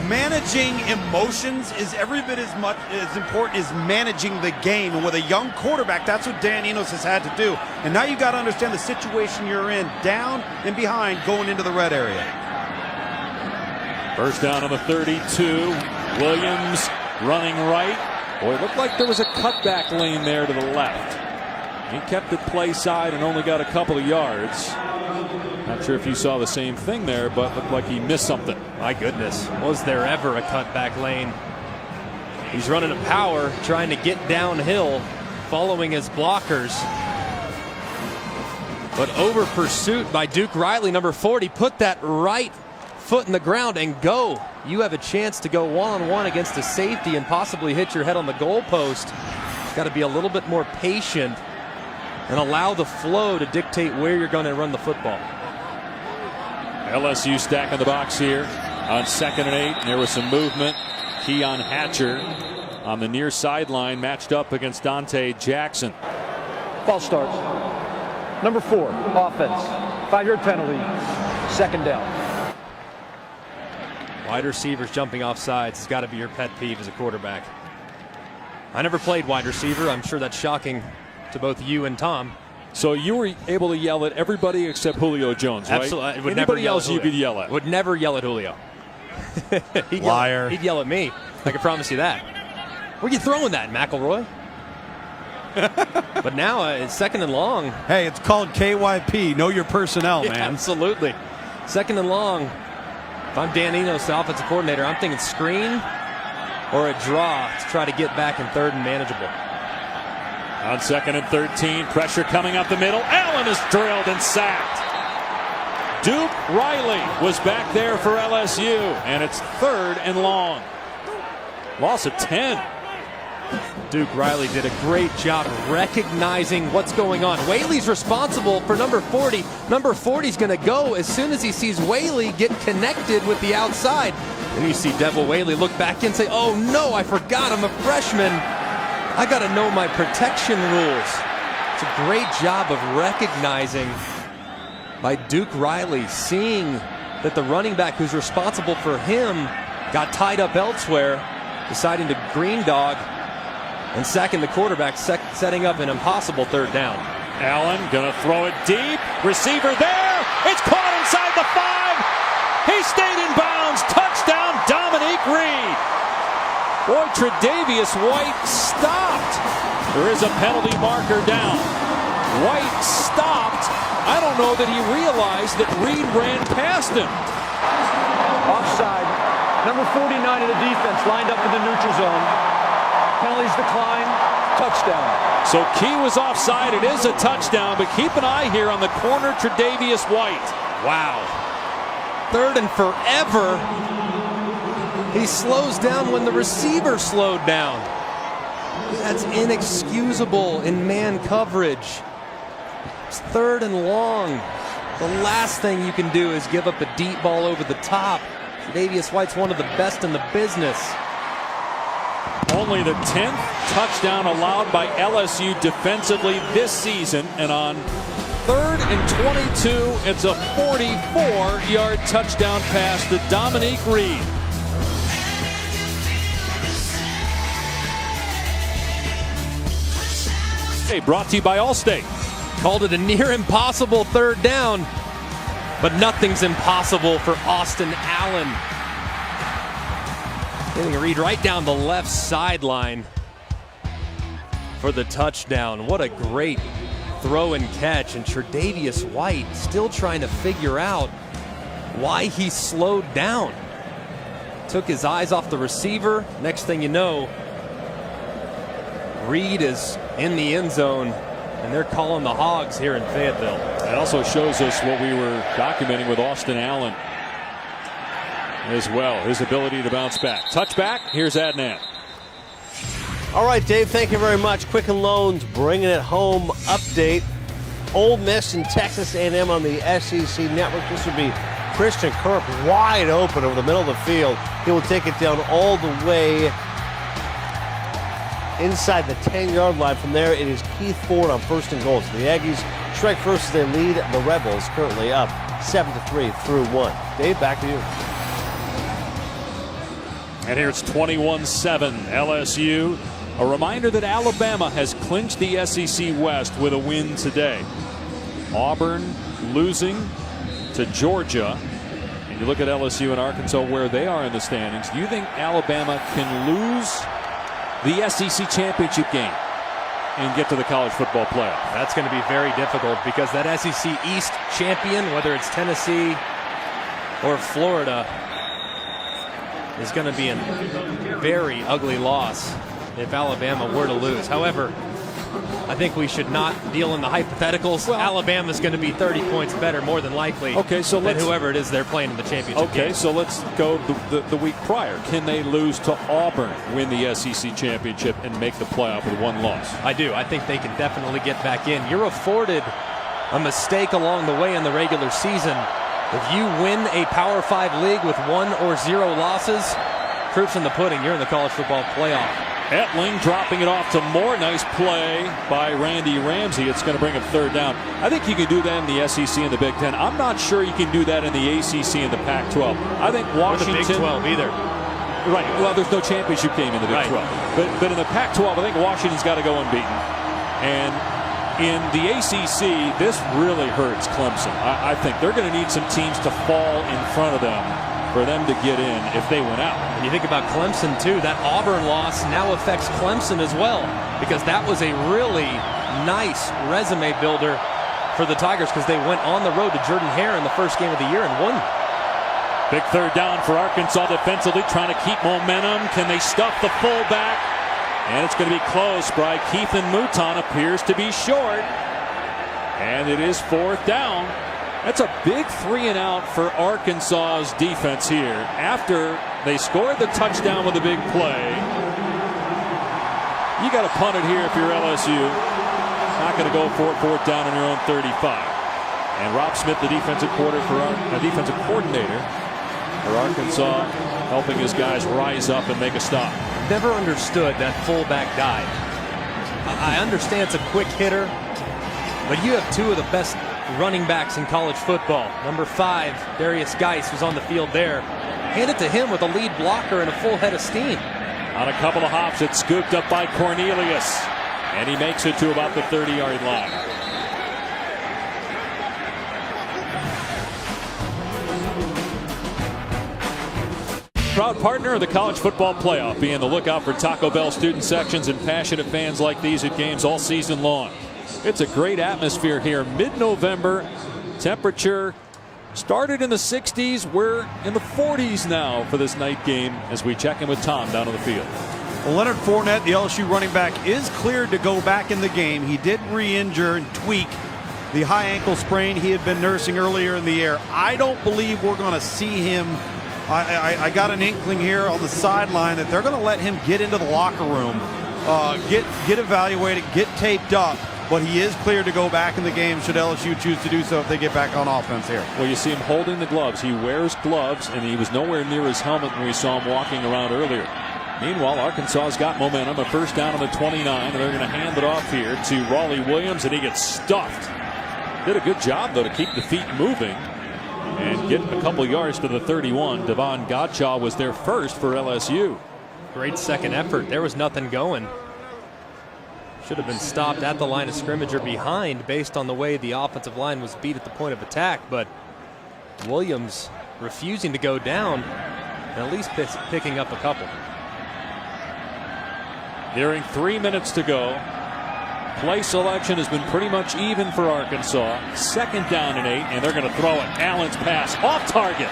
managing emotions is every bit as much as important as managing the game. And with a young quarterback, that's what Dan Enos has had to do. And now you've got to understand the situation you're in, down and behind, going into the red area. First down on the 32. Williams running right. Boy, it looked like there was a cutback lane there to the left. He kept it play side and only got a couple of yards. Not sure if you saw the same thing there, but looked like he missed something. My goodness, was there ever a cutback lane? He's running a power, trying to get downhill, following his blockers. But over pursuit by Duke Riley, number 40, put that right foot in the ground and go. You have a chance to go one-on-one against a safety and possibly hit your head on the goalpost. Got to be a little bit more patient and allow the flow to dictate where you're going to run the football. LSU stacking the box here on 2nd and 8. And there was some movement. Keon Hatcher on the near sideline matched up against Dante Jackson. False start. Number 4, offense. 5-yard penalty. 2nd down. Wide receivers jumping off sides has got to be your pet peeve as a quarterback. I never played wide receiver. I'm sure that's shocking to both you and Tom. So you were able to yell at everybody except Julio Jones, right? Absolutely. Would Anybody never else you could yell at? Would never yell at Julio. Liar. He'd yell at me. I can promise you that. Where are you throwing that, McElroy? But now it's 2nd and long. Hey, it's called KYP. Know your personnel, Yeah, man. absolutely. 2nd and long. If I'm Dan Enos, the offensive coordinator, I'm thinking screen or a draw to try to get back in 3rd and manageable. On 2nd and 13, pressure coming up the middle. Allen is drilled and sacked. Duke Riley was back there for LSU, and it's 3rd and long. Loss of 10. Duke Riley did a great job recognizing what's going on. Whaley's responsible for number 40. Number 40's going to go as soon as he sees Whaley get connected with the outside. And you see Devil Whaley look back and say, oh no, I forgot I'm a freshman. I got to know my protection rules. It's a great job of recognizing by Duke Riley, seeing that the running back who's responsible for him got tied up elsewhere, deciding to green dog and sacking the quarterback, setting up an impossible 3rd down. Allen gonna throw it deep. Receiver there. It's caught inside the 5. He stayed in bounds. Touchdown, Dominique Reed. Boy, Tre'Davious White stopped. There is a penalty marker down. White stopped. I don't know that he realized that Reed ran past him. Offside. Number 49 of the defense lined up in the neutral zone. Penalties decline. Touchdown. So Key was offside. It is a touchdown, but keep an eye here on the corner, Tre'Davious White. Wow. 3rd and forever. He slows down when the receiver slowed down. That's inexcusable in man coverage. It's 3rd and long. The last thing you can do is give up a deep ball over the top. Tre'Davious White's one of the best in the business. Only the 10th touchdown allowed by LSU defensively this season, and on 3rd and 22, it's a 44-yard touchdown pass to Dominique Reed. Hey, brought to you by Allstate. Called it a near impossible 3rd down, but nothing's impossible for Austin Allen. Getting Reed right down the left sideline for the touchdown. What a great throw and catch. And Tre'Davious White still trying to figure out why he slowed down. Took his eyes off the receiver. Next thing you know, Reed is in the end zone, and they're calling the Hogs here in Fayetteville. It also shows us what we were documenting with Austin Allen as well, his ability to bounce back. Touchback, here's Adnan. All right, Dave, thank you very much. Quicken Loans bringing it home update. Ole Miss and Texas A&M on the SEC Network. This would be Christian Kirk wide open over the middle of the field. He will take it down all the way inside the 10-yard line. From there, it is Keith Ford on 1st and goal. So the Aggies strike first as they lead the Rebels, currently up 7-3 through 1. Dave, back to you. And here it's 21-7 LSU. A reminder that Alabama has clinched the SEC West with a win today. Auburn losing to Georgia. And you look at LSU and Arkansas where they are in the standings. Do you think Alabama can lose the SEC championship game and get to the college football playoff? That's going to be very difficult because that SEC East champion, whether it's Tennessee or Florida, is going to be a very ugly loss if Alabama were to lose. However, I think we should not deal in the hypotheticals. Well, Alabama's going to be 30 points better, more than likely, than whoever it is they're playing in the championship game. So let's go the week prior. Can they lose to Auburn, win the SEC championship, and make the playoff with one loss? I do. I think they can definitely get back in. You're afforded a mistake along the way in the regular season. If you win a Power 5 league with 1 or 0 losses, proof's in the pudding. You're in the college football playoff. Etling dropping it off to Moore. Nice play by Randy Ramsey. It's going to bring up third down. I think you can do that in the SEC and the Big Ten. I'm not sure you can do that in the ACC and the Pac-12. I think Washington. Or the Big 12 either. Right. Well, there's no championship game in the Big 12. But in the Pac-12, I think Washington's got to go unbeaten. And in the ACC, this really hurts Clemson. I think they're going to need some teams to fall in front of them for them to get in if they went out. And you think about Clemson too, that Auburn loss now affects Clemson as well, because that was a really nice resume builder for the Tigers because they went on the road to Jordan-Hare in the first game of the year and won. Big third down for Arkansas defensively, trying to keep momentum. Can they stuff the fullback? And it's going to be close. Keithan Mouton appears to be short. And it is fourth down. That's a big 3-and-out for Arkansas's defense here. After they scored the touchdown with a big play, you got to punt it here if you're LSU. Not going to go for it. Fourth down on your own 35. And Rob Smith, the defensive coordinator for Arkansas, helping his guys rise up and make a stop. Never understood that fullback dive. I understand it's a quick hitter, but you have two of the best running backs in college football. Number 5, Darius Geis, was on the field there. Hand it to him with a lead blocker and a full head of steam. On a couple of hops, it's scooped up by Cornelius, and he makes it to about the 30-yard line. Proud partner of the College Football Playoff. Be on the lookout for Taco Bell student sections and passionate fans like these at games all season long. It's a great atmosphere here. Mid-November, temperature started in the 60s. We're in the 40s now for this night game as we check in with Tom down on the field. Well, Leonard Fournette, the LSU running back, is cleared to go back in the game. He did re-injure and tweak the high ankle sprain he had been nursing earlier in the year. I don't believe we're going to see him. I got an inkling here on the sideline that they're going to let him get into the locker room, get evaluated, get taped up. But he is cleared to go back in the game should LSU choose to do so if they get back on offense here. Well, you see him holding the gloves. He wears gloves, and he was nowhere near his helmet when we saw him walking around earlier. Meanwhile, Arkansas's got momentum. A first down on the 29, and they're going to hand it off here to Raleigh Williams, and he gets stuffed. Did a good job, though, to keep the feet moving and get a couple yards to the 31. Devon Gottschall was there first for LSU. Great second effort. There was nothing going. Should have been stopped at the line of scrimmage or behind based on the way the offensive line was beat at the point of attack, but Williams refusing to go down and at least picking up a couple. Nearing 3 minutes to go. Play selection has been pretty much even for Arkansas. Second down and 8, and they're going to throw it. Allen's pass off target.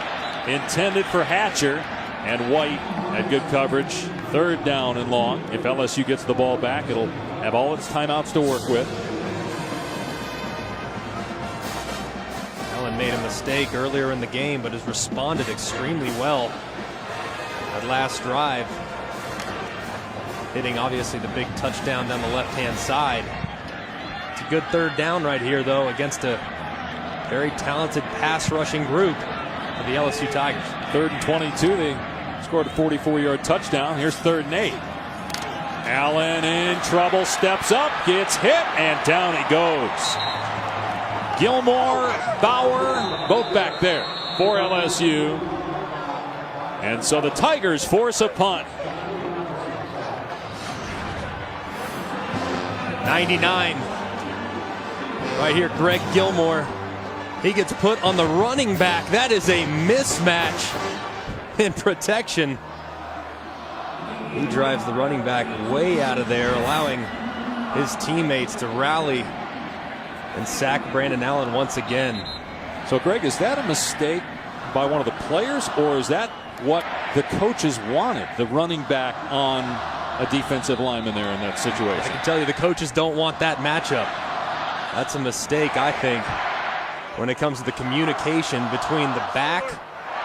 Intended for Hatcher, and White had good coverage. Third down and long. If LSU gets the ball back, it'll have all its timeouts to work with. Allen made a mistake earlier in the game, but has responded extremely well. That last drive, hitting obviously the big touchdown down the left-hand side. It's a good third down right here, though, against a very talented pass-rushing group for the LSU Tigers. 3rd and 22. They scored a 44-yard touchdown. Here's 3rd and 8. Allen in trouble, steps up, gets hit, and down he goes. Gilmore, Bauer, both back there for LSU. And so the Tigers force a punt. 99. Right here, Greg Gilmore. He gets put on the running back. That is a mismatch in protection. He drives the running back way out of there, allowing his teammates to rally and sack Brandon Allen once again. So, Greg, is that a mistake by one of the players, or is that what the coaches wanted, the running back on a defensive lineman there in that situation? I can tell you the coaches don't want that matchup. That's a mistake, I think, when it comes to the communication between the back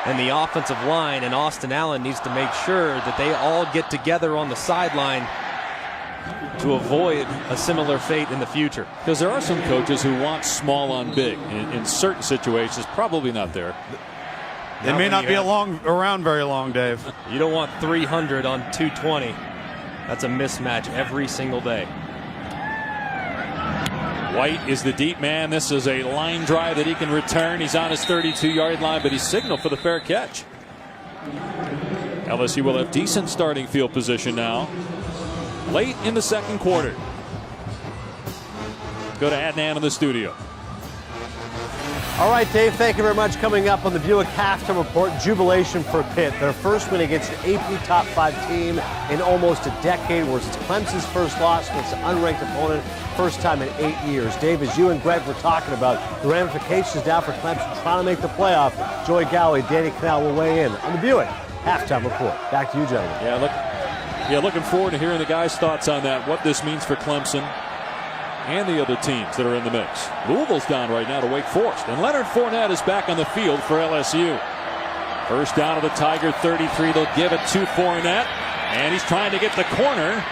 and the offensive line, and Austin Allen needs to make sure that they all get together on the sideline to avoid a similar fate in the future. Because there are some coaches who want small on big in certain situations, probably not there. They may not be around very long, Dave. You don't want 300 on 220. That's a mismatch every single day. White is the deep man. This is a line drive that he can return. He's on his 32-yard line, but he's signaled for the fair catch. LSU will have decent starting field position now. Late in the second quarter. Go to Adnan in the studio. All right, Dave, thank you very much. Coming up on the Buick Halftime Report, jubilation for Pitt. Their first win against an AP Top 5 team in almost a decade, where it's Clemson's first loss against an unranked opponent, first time in 8 years. Dave, as you and Greg were talking about the ramifications now for Clemson trying to make the playoff, Joey Galloway, Danny Canal will weigh in on the Buick Halftime Report. Back to you, gentlemen. Looking forward to hearing the guys' thoughts on that, what this means for Clemson and the other teams that are in the mix. Louisville's down right now to Wake Forest, and Leonard Fournette is back on the field for LSU. First down of the Tiger 33. They'll give it to Fournette, and he's trying to get the corner,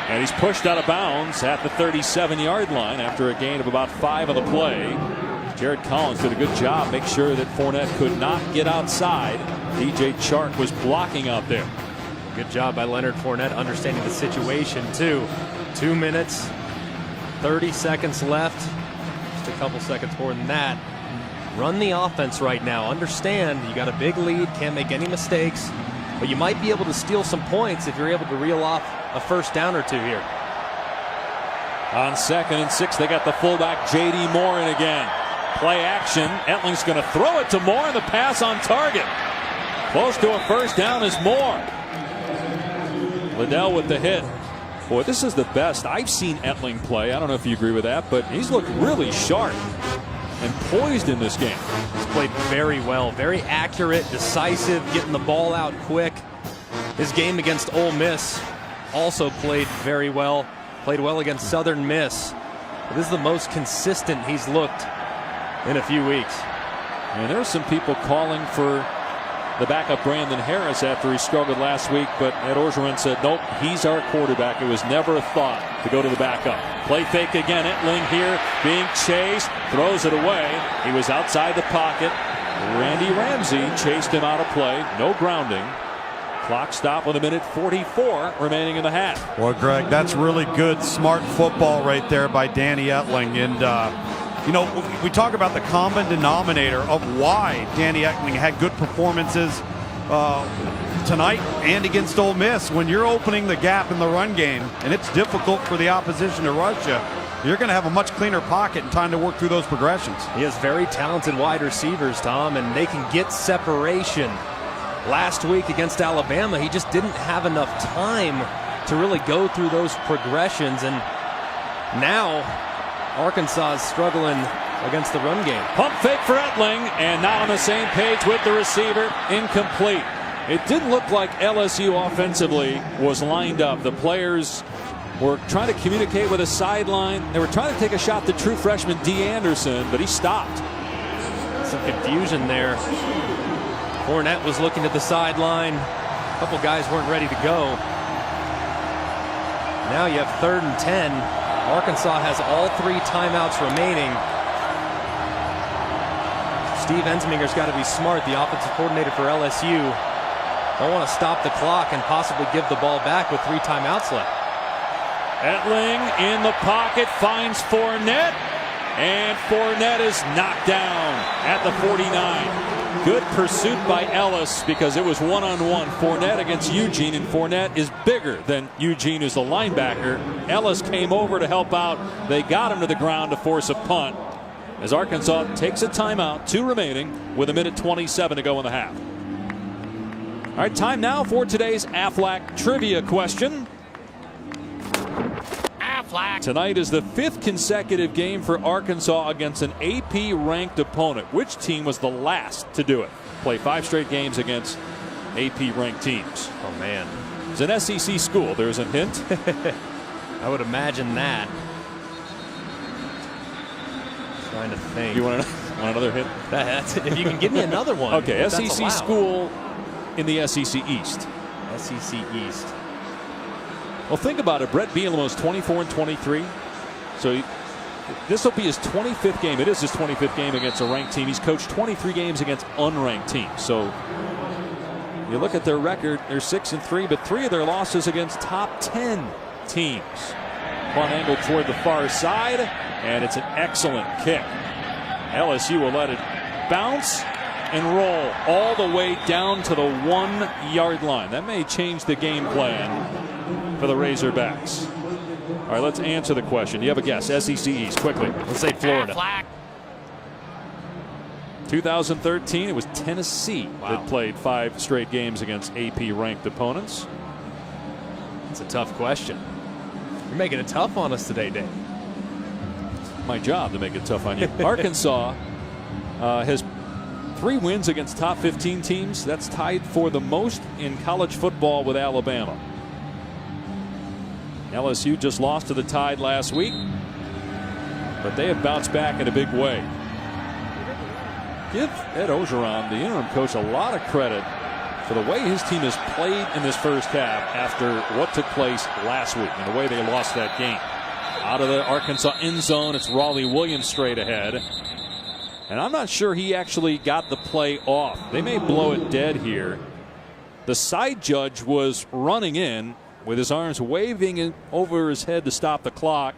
and he's pushed out of bounds at the 37-yard line after a gain of about 5 on the play. Jared Collins did a good job, make sure that Fournette could not get outside. DJ Chark was blocking out there. Good job by Leonard Fournette understanding the situation, too. 2 minutes, 30 seconds left. Just a couple seconds more than that. Run the offense right now. Understand you got a big lead, can't make any mistakes, but you might be able to steal some points if you're able to reel off a first down or two here. On 2nd and 6, they got the fullback J.D. Moore in again. Play action. Etling's going to throw it to Moore, and the pass on target. Close to a first down is Moore. Liddell with the hit. Boy, this is the best I've seen Etling play. I don't know if you agree with that, but he's looked really sharp and poised in this game. He's played very well, very accurate, decisive, getting the ball out quick. His game against Ole Miss also played very well. Played well against Southern Miss. But this is the most consistent he's looked in a few weeks. And there are some people calling for the backup Brandon Harris after he struggled last week, but Ed Orgeron said, nope, he's our quarterback. It was never a thought to go to the backup. Play fake again. Etling here being chased, throws it away. He was outside the pocket. Randy Ramsey chased him out of play. No grounding. Clock stop with 1:44 remaining in the half. Well, Greg, that's really good, smart football right there by Danny Etling. And, you know, we talk about the common denominator of why Danny Etling had good performances tonight and against Ole Miss. When you're opening the gap in the run game and it's difficult for the opposition to rush you, you're going to have a much cleaner pocket and time to work through those progressions. He has very talented wide receivers, Tom, and they can get separation. Last week against Alabama, he just didn't have enough time to really go through those progressions, and now Arkansas is struggling against the run game. Pump fake for Etling, and not on the same page with the receiver. Incomplete. It didn't look like LSU offensively was lined up. The players were trying to communicate with a sideline. They were trying to take a shot to true freshman D. Anderson, but he stopped. Some confusion there. Fournette was looking at the sideline. A couple guys weren't ready to go. Now you have 3rd and 10. Arkansas has all 3 timeouts remaining. Steve Ensminger's got to be smart, the offensive coordinator for LSU. Don't want to stop the clock and possibly give the ball back with 3 timeouts left. Etling in the pocket finds Fournette, and Fournette is knocked down at the 49. Good pursuit by Ellis because it was one-on-one. Fournette against Eugene, and Fournette is bigger than Eugene, who's the linebacker. Ellis came over to help out. They got him to the ground to force a punt as Arkansas takes a timeout, 2 remaining, with 1:27 to go in the half. All right, time now for today's Aflac trivia question. Tonight is the 5th consecutive game for Arkansas against an AP-ranked opponent. Which team was the last to do it? Play 5 straight games against AP-ranked teams. Oh, man. It's an SEC school. There's a hint. I would imagine that. Trying to think. You want another hint? That's, if you can give me another one. Okay, SEC school in the SEC East. SEC East. Well, think about it. Brett Bielema's 24-23. So this will be his 25th game. It is his 25th game against a ranked team. He's coached 23 games against unranked teams. So you look at their record, they're 6-3, but 3 of their losses against top 10 teams. Punt angle toward the far side, and it's an excellent kick. LSU will let it bounce and roll all the way down to the 1-yard line. That may change the game plan for the Razorbacks. All right, let's answer the question. You have a guess. SEC East, quickly. Let's say Florida. 2013, it was Tennessee that played 5 straight games against AP-ranked opponents. It's a tough question. You're making it tough on us today, Dave. My job to make it tough on you. Arkansas has 3 wins against top 15 teams. That's tied for the most in college football with Alabama. LSU just lost to the Tide last week, but they have bounced back in a big way. Give Ed Orgeron, the interim coach, a lot of credit for the way his team has played in this first half after what took place last week and the way they lost that game. Out of the Arkansas end zone, it's Raleigh Williams straight ahead. And I'm not sure he actually got the play off. They may blow it dead here. The side judge was running in with his arms waving over his head to stop the clock.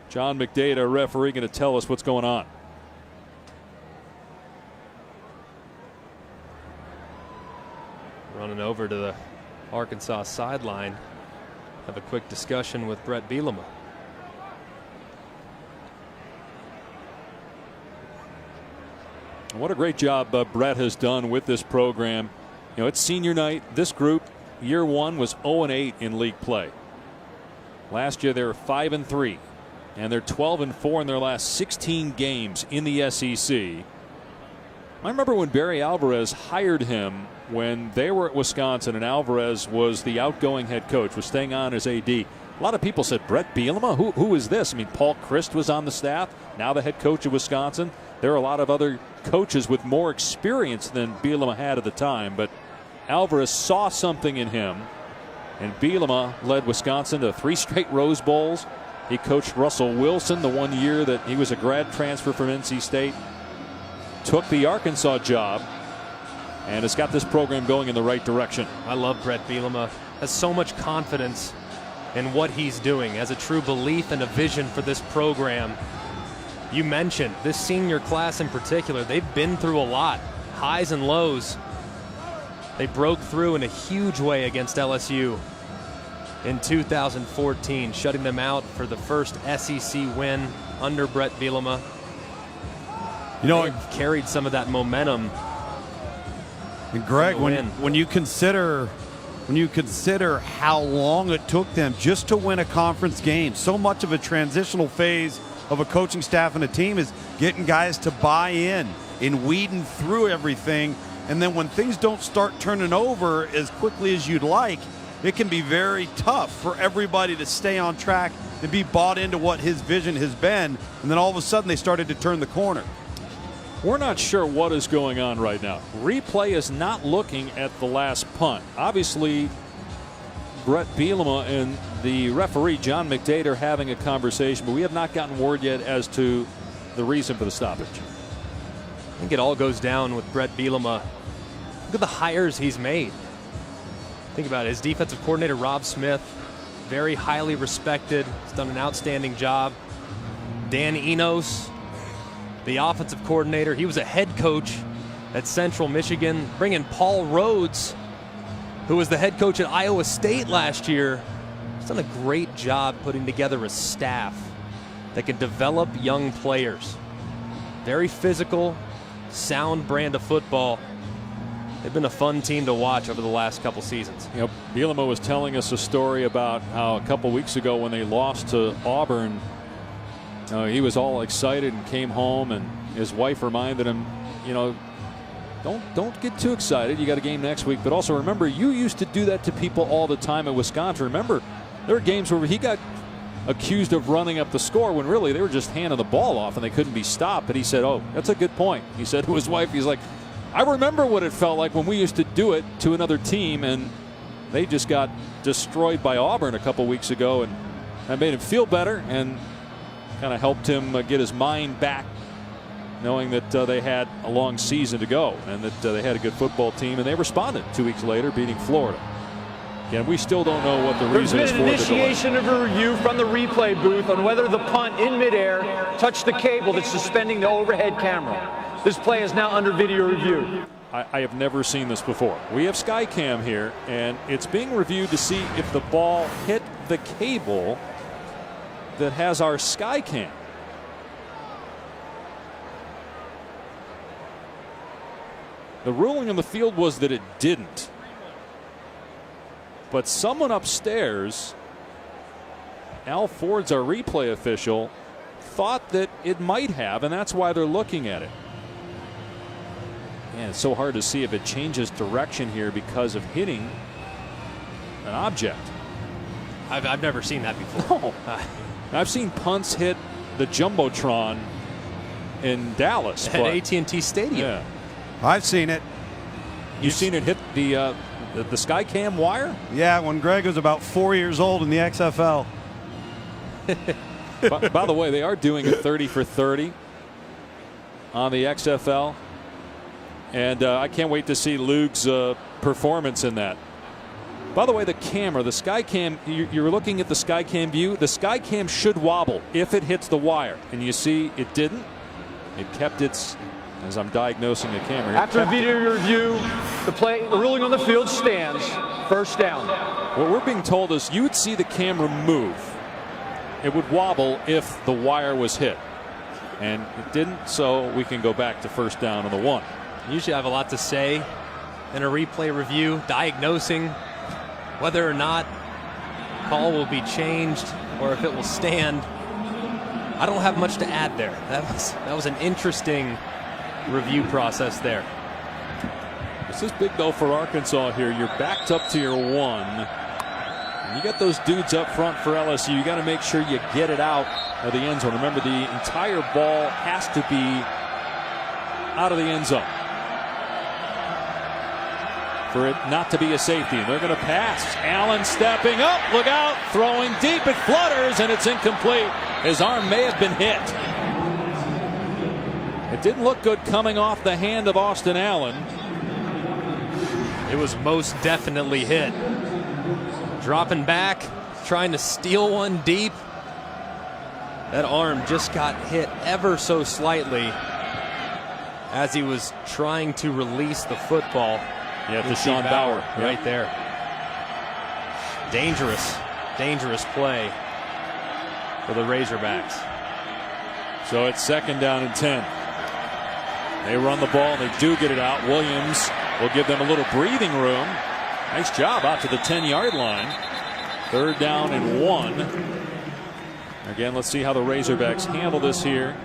John McDade, our referee, going to tell us what's going on. Running over to the Arkansas sideline. Have a quick discussion with Brett Bielema. What a great job Brett has done with this program. You know, it's senior night. This group, year 1, was 0-8 in league play. Last year they were 5-3, and they're 12-4 in their last 16 games in the SEC. I remember when Barry Alvarez hired him when they were at Wisconsin, and Alvarez was the outgoing head coach, was staying on as AD. A lot of people said, Brett Bielema? Who is this? I mean, Paul Christ was on the staff, now the head coach of Wisconsin. There are a lot of other coaches with more experience than Bielema had at the time, but Alvarez saw something in him, and Bielema led Wisconsin to 3 straight Rose Bowls. He coached Russell Wilson the one year that he was a grad transfer from NC State. Took the Arkansas job and has got this program going in the right direction. I love Brett Bielema. Has so much confidence in what he's doing, has a true belief and a vision for this program. You mentioned this senior class in particular. They've been through a lot, highs and lows. They broke through in a huge way against LSU in 2014, shutting them out for the first SEC win under Brett Bielema. You know, they've carried some of that momentum. And Greg, when you consider how long it took them just to win a conference game, so much of a transitional phase of a coaching staff and a team is getting guys to buy in and weeding through everything. And then when things don't start turning over as quickly as you'd like, it can be very tough for everybody to stay on track and be bought into what his vision has been. And then all of a sudden they started to turn the corner. We're not sure what is going on right now. Replay is not looking at the last punt. Obviously, Brett Bielema and the referee, John McDade, are having a conversation, but we have not gotten word yet as to the reason for the stoppage. I think it all goes down with Brett Bielema. Look at the hires he's made. Think about it. His defensive coordinator, Rob Smith, very highly respected. He's done an outstanding job. Dan Enos, the offensive coordinator. He was a head coach at Central Michigan, bringing Paul Rhodes, who was the head coach at Iowa State last year. He's done a great job putting together a staff that can develop young players. Very physical, sound brand of football. They've been a fun team to watch over the last couple seasons. You know, Bielema was telling us a story about how a couple weeks ago when they lost to Auburn, he was all excited and came home, and his wife reminded him, you know, don't get too excited. You got a game next week, but also remember, you used to do that to people all the time at Wisconsin. Remember, there were games where he got accused of running up the score when really they were just handing the ball off and they couldn't be stopped. But he said, oh, that's a good point. He said to his wife, he's like, I remember what it felt like when we used to do it to another team, and they just got destroyed by Auburn a couple weeks ago, and that made him feel better and kind of helped him get his mind back, knowing that they had a long season to go and that they had a good football team, and they responded 2 weeks later, beating Florida. Again, we still don't know what the reason is for the delay. There's been an initiation of a review from the replay booth on whether the punt in midair touched the cable that's suspending the overhead camera. This play is now under video review. I have never seen this before. We have Skycam here, and it's being reviewed to see if the ball hit the cable that has our Skycam. The ruling on the field was that it didn't. But someone upstairs, Al Ford's our replay official, thought that it might have, and that's why they're looking at it. Man, it's so hard to see if it changes direction here because of hitting an object. I've never seen that before. No. I've seen punts hit the Jumbotron in Dallas. At AT&T Stadium. Yeah. I've seen it. You've seen it hit the Skycam wire? Yeah, when Greg was about 4 years old in the XFL. By the way, they are doing a 30 for 30 on the XFL. And I can't wait to see Luke's performance in that. By the way, the camera, the Skycam, you're looking at the Skycam view. The Skycam should wobble if it hits the wire. And you see it didn't. It kept its, as I'm diagnosing the camera. After video review, the ruling on the field stands. First down. What we're being told is you would see the camera move. It would wobble if the wire was hit. And it didn't, so we can go back to first down on the 1. Usually I have a lot to say in a replay review, diagnosing whether or not call will be changed or if it will stand. I don't have much to add there. That was an interesting review process there. This is big though for Arkansas here. You're backed up to your 1. And you got those dudes up front for LSU. You got to make sure you get it out of the end zone. Remember, the entire ball has to be out of the end zone for it not to be a safety. And they're going to pass. Allen stepping up. Look out. Throwing deep. It flutters and it's incomplete. His arm may have been hit. It didn't look good coming off the hand of Austin Allen. It was most definitely hit. Dropping back, trying to steal one deep. That arm just got hit ever so slightly as he was trying to release the football. Yeah, to Sean Bauer. Right there. Dangerous play for the Razorbacks. So it's second down and 10. They run the ball. They do get it out. Williams will give them a little breathing room. Nice job out to the 10-yard line. Third down and 1. Again, let's see how the Razorbacks handle this here.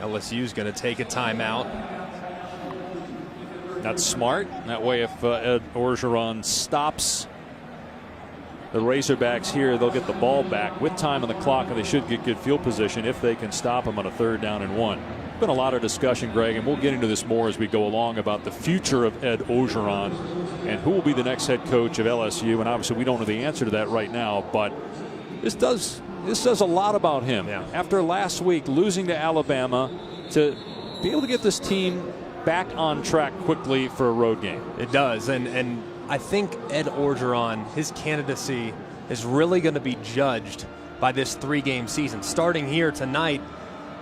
LSU's going to take a timeout. That's smart. That way, if Ed Orgeron stops the Razorbacks here, they'll get the ball back with time on the clock, and they should get good field position if they can stop them on a third down and 1. Been a lot of discussion, Greg, and we'll get into this more as we go along about the future of Ed Orgeron and who will be the next head coach of LSU. And obviously, we don't know the answer to that right now, but this says a lot about him. Yeah. After last week losing to Alabama, to be able to get this team back on track quickly for a road game. It does, and I think Ed Orgeron, his candidacy is really going to be judged by this 3-game season. Starting here tonight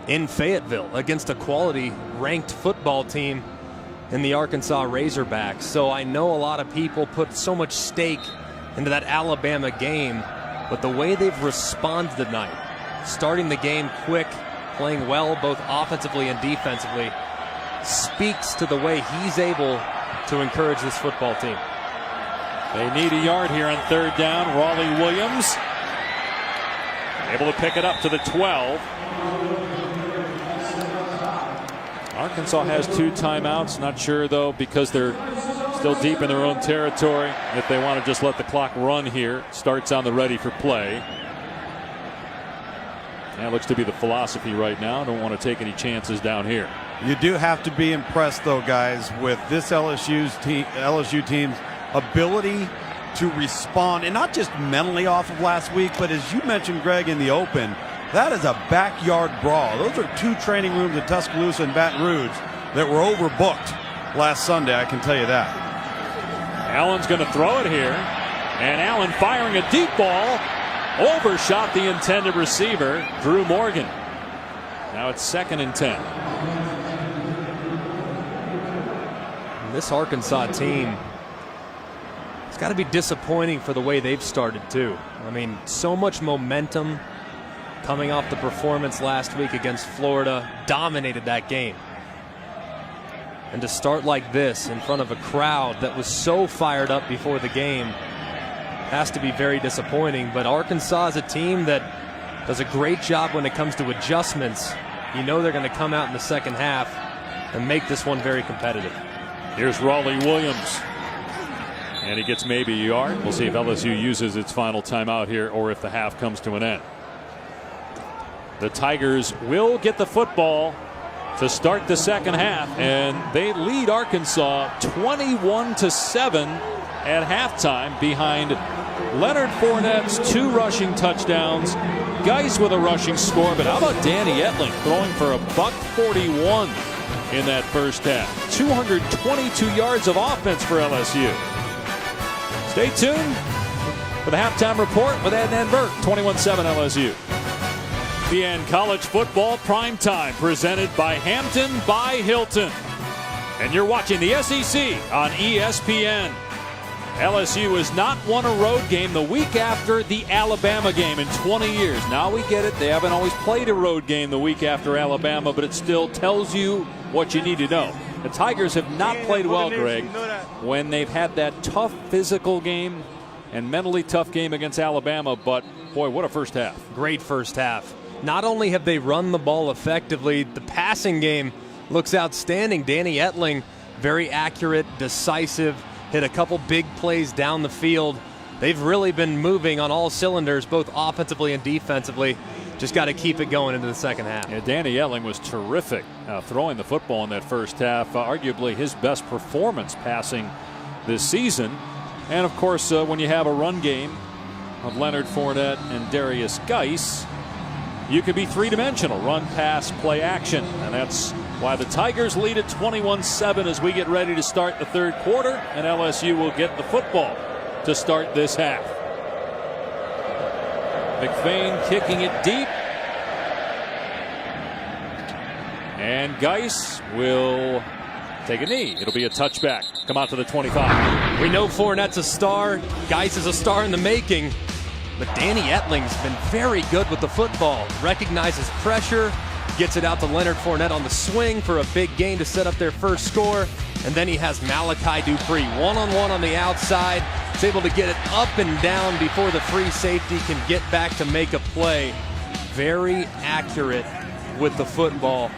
in Fayetteville against a quality ranked football team in the Arkansas Razorbacks. So I know a lot of people put so much stake into that Alabama game, but the way they've responded tonight, starting the game quick, playing well both offensively and defensively, speaks to the way he's able to encourage this football team. They need a yard here on 3rd down. Raleigh Williams able to pick it up to the 12. Arkansas has 2 timeouts. Not sure, though, because they're still deep in their own territory, if they want to just let the clock run here. Starts on the ready for play. That looks to be the philosophy right now. Don't want to take any chances down here. You do have to be impressed, though, guys, with this LSU team's ability to respond, and not just mentally off of last week, but as you mentioned, Greg, in the open, that is a backyard brawl. Those are 2 training rooms in Tuscaloosa and Baton Rouge that were overbooked last Sunday, I can tell you that. Allen's going to throw it here, and Allen firing a deep ball, overshot the intended receiver, Drew Morgan. Now it's 2nd and 10. And this Arkansas team, it's got to be disappointing for the way they've started too. I mean, so much momentum coming off the performance last week against Florida, dominated that game. And to start like this in front of a crowd that was so fired up before the game has to be very disappointing. But Arkansas is a team that does a great job when it comes to adjustments. You know they're going to come out in the second half and make this one very competitive. Here's Raleigh Williams. And he gets maybe a yard. We'll see if LSU uses its final timeout here or if the half comes to an end. The Tigers will get the football to start the second half, and they lead Arkansas 21-7 at halftime behind Leonard Fournette's 2 rushing touchdowns. Geis with a rushing score, but how about Danny Etling throwing for $141 in that first half? 222 yards of offense for LSU. Stay tuned for the halftime report with Adnan Burke. 21-7 LSU. ESPN College Football Primetime, presented by Hampton by Hilton. And you're watching the SEC on ESPN. LSU has not won a road game the week after the Alabama game in 20 years. Now we get it. They haven't always played a road game the week after Alabama, but it still tells you what you need to know. The Tigers have not played well, Greg, when they've had that tough physical game and mentally tough game against Alabama. But, boy, what a first half. Great first half. Not only have they run the ball effectively, the passing game looks outstanding. Danny Etling, very accurate, decisive, hit a couple big plays down the field. They've really been moving on all cylinders, both offensively and defensively. Just got to keep it going into the second half. Yeah, Danny Etling was terrific throwing the football in that first half. Arguably his best performance passing this season. And, of course, when you have a run game of Leonard Fournette and Darius Geis, you can be three-dimensional: run, pass, play, action. And that's why the Tigers lead at 21-7 as we get ready to start the third quarter, and LSU will get the football to start this half. McFain kicking it deep. And Geis will take a knee. It'll be a touchback. Come out to the 25. We know Fournette's a star. Geis is a star in the making. But Danny Etling's been very good with the football. Recognizes pressure, gets it out to Leonard Fournette on the swing for a big gain to set up their first score. And then he has Malachi Dupree one-on-one on the outside. He's able to get it up and down before the free safety can get back to make a play. Very accurate with the football.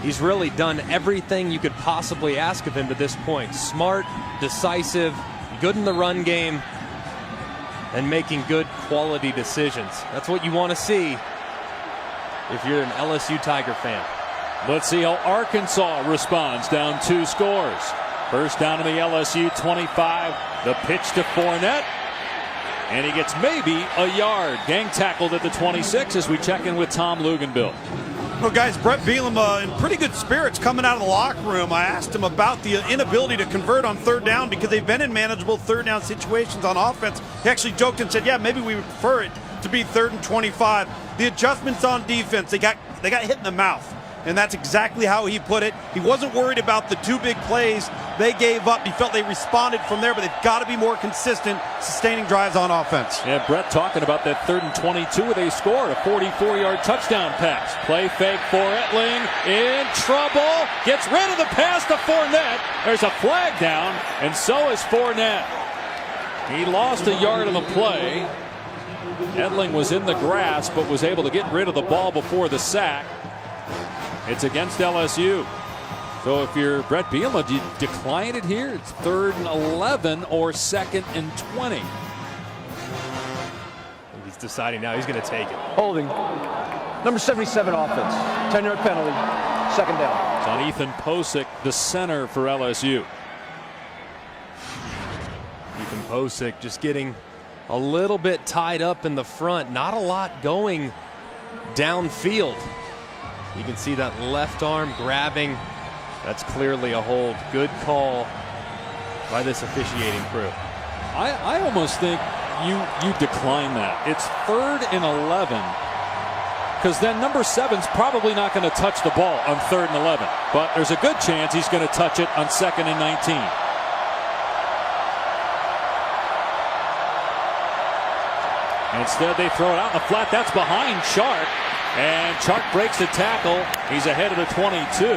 He's really done everything you could possibly ask of him to this point. Smart, decisive, good in the run game, and making good quality decisions. That's what you want to see if you're an LSU Tiger fan. Let's see how Arkansas responds, down 2 scores. First down to the LSU 25. The pitch to Fournette. And he gets maybe a yard. Gang tackled at the 26 as we check in with Tom Luganbill. Well, guys, Brett Bielema in pretty good spirits coming out of the locker room. I asked him about the inability to convert on third down because they've been in manageable third down situations on offense. He actually joked and said, yeah, maybe we would prefer it to be 3rd and 25. The adjustments on defense, they got They got hit in the mouth. And that's exactly how he put it. He wasn't worried about the 2 big plays they gave up. He felt they responded from there, but they've got to be more consistent sustaining drives on offense. Yeah, Brett talking about that 3rd and 22 where they scored a 44-yard touchdown pass. Play fake for Etling. In trouble. Gets rid of the pass to Fournette. There's a flag down, and so is Fournette. He lost a yard on the play. Etling was in the grass, but was able to get rid of the ball before the sack. It's against LSU. So if you're Brett Bielema, do you decline it here? It's 3rd and 11 or 2nd and 20. He's deciding now he's going to take it. Holding. Number 77 offense. 10-yard penalty. 2nd down. It's on Ethan Posick, the center for LSU. Ethan Posick just getting a little bit tied up in the front. Not a lot going downfield. You can see that left arm grabbing. That's clearly a hold. Good call by this officiating crew. I almost think you decline that. It's 3rd and 11. Because then number 7's probably not going to touch the ball on 3rd and 11. But there's a good chance he's going to touch it on 2nd and 19. Instead, they throw it out in the flat. That's behind Chark. And Chark breaks the tackle. He's ahead of the 22.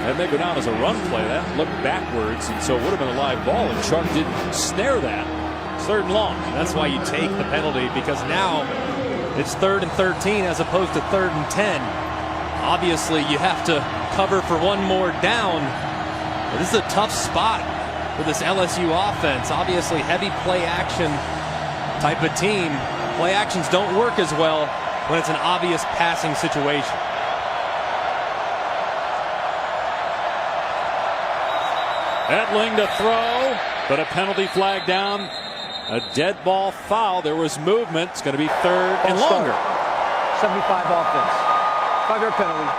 That may go down as a run play. That looked backwards, and so it would have been a live ball if Chark didn't snare that. 3rd and long. That's why you take the penalty, because now it's 3rd and 13 as opposed to 3rd and 10. Obviously, you have to cover for one more down. But this is a tough spot for this LSU offense. Obviously, heavy play action type of team. Play actions don't work as well when it's an obvious passing situation. Etling to throw, but a penalty flag down. A dead ball foul. There was movement. It's going to be 3rd and longer. 75 offense. 5-yard penalty.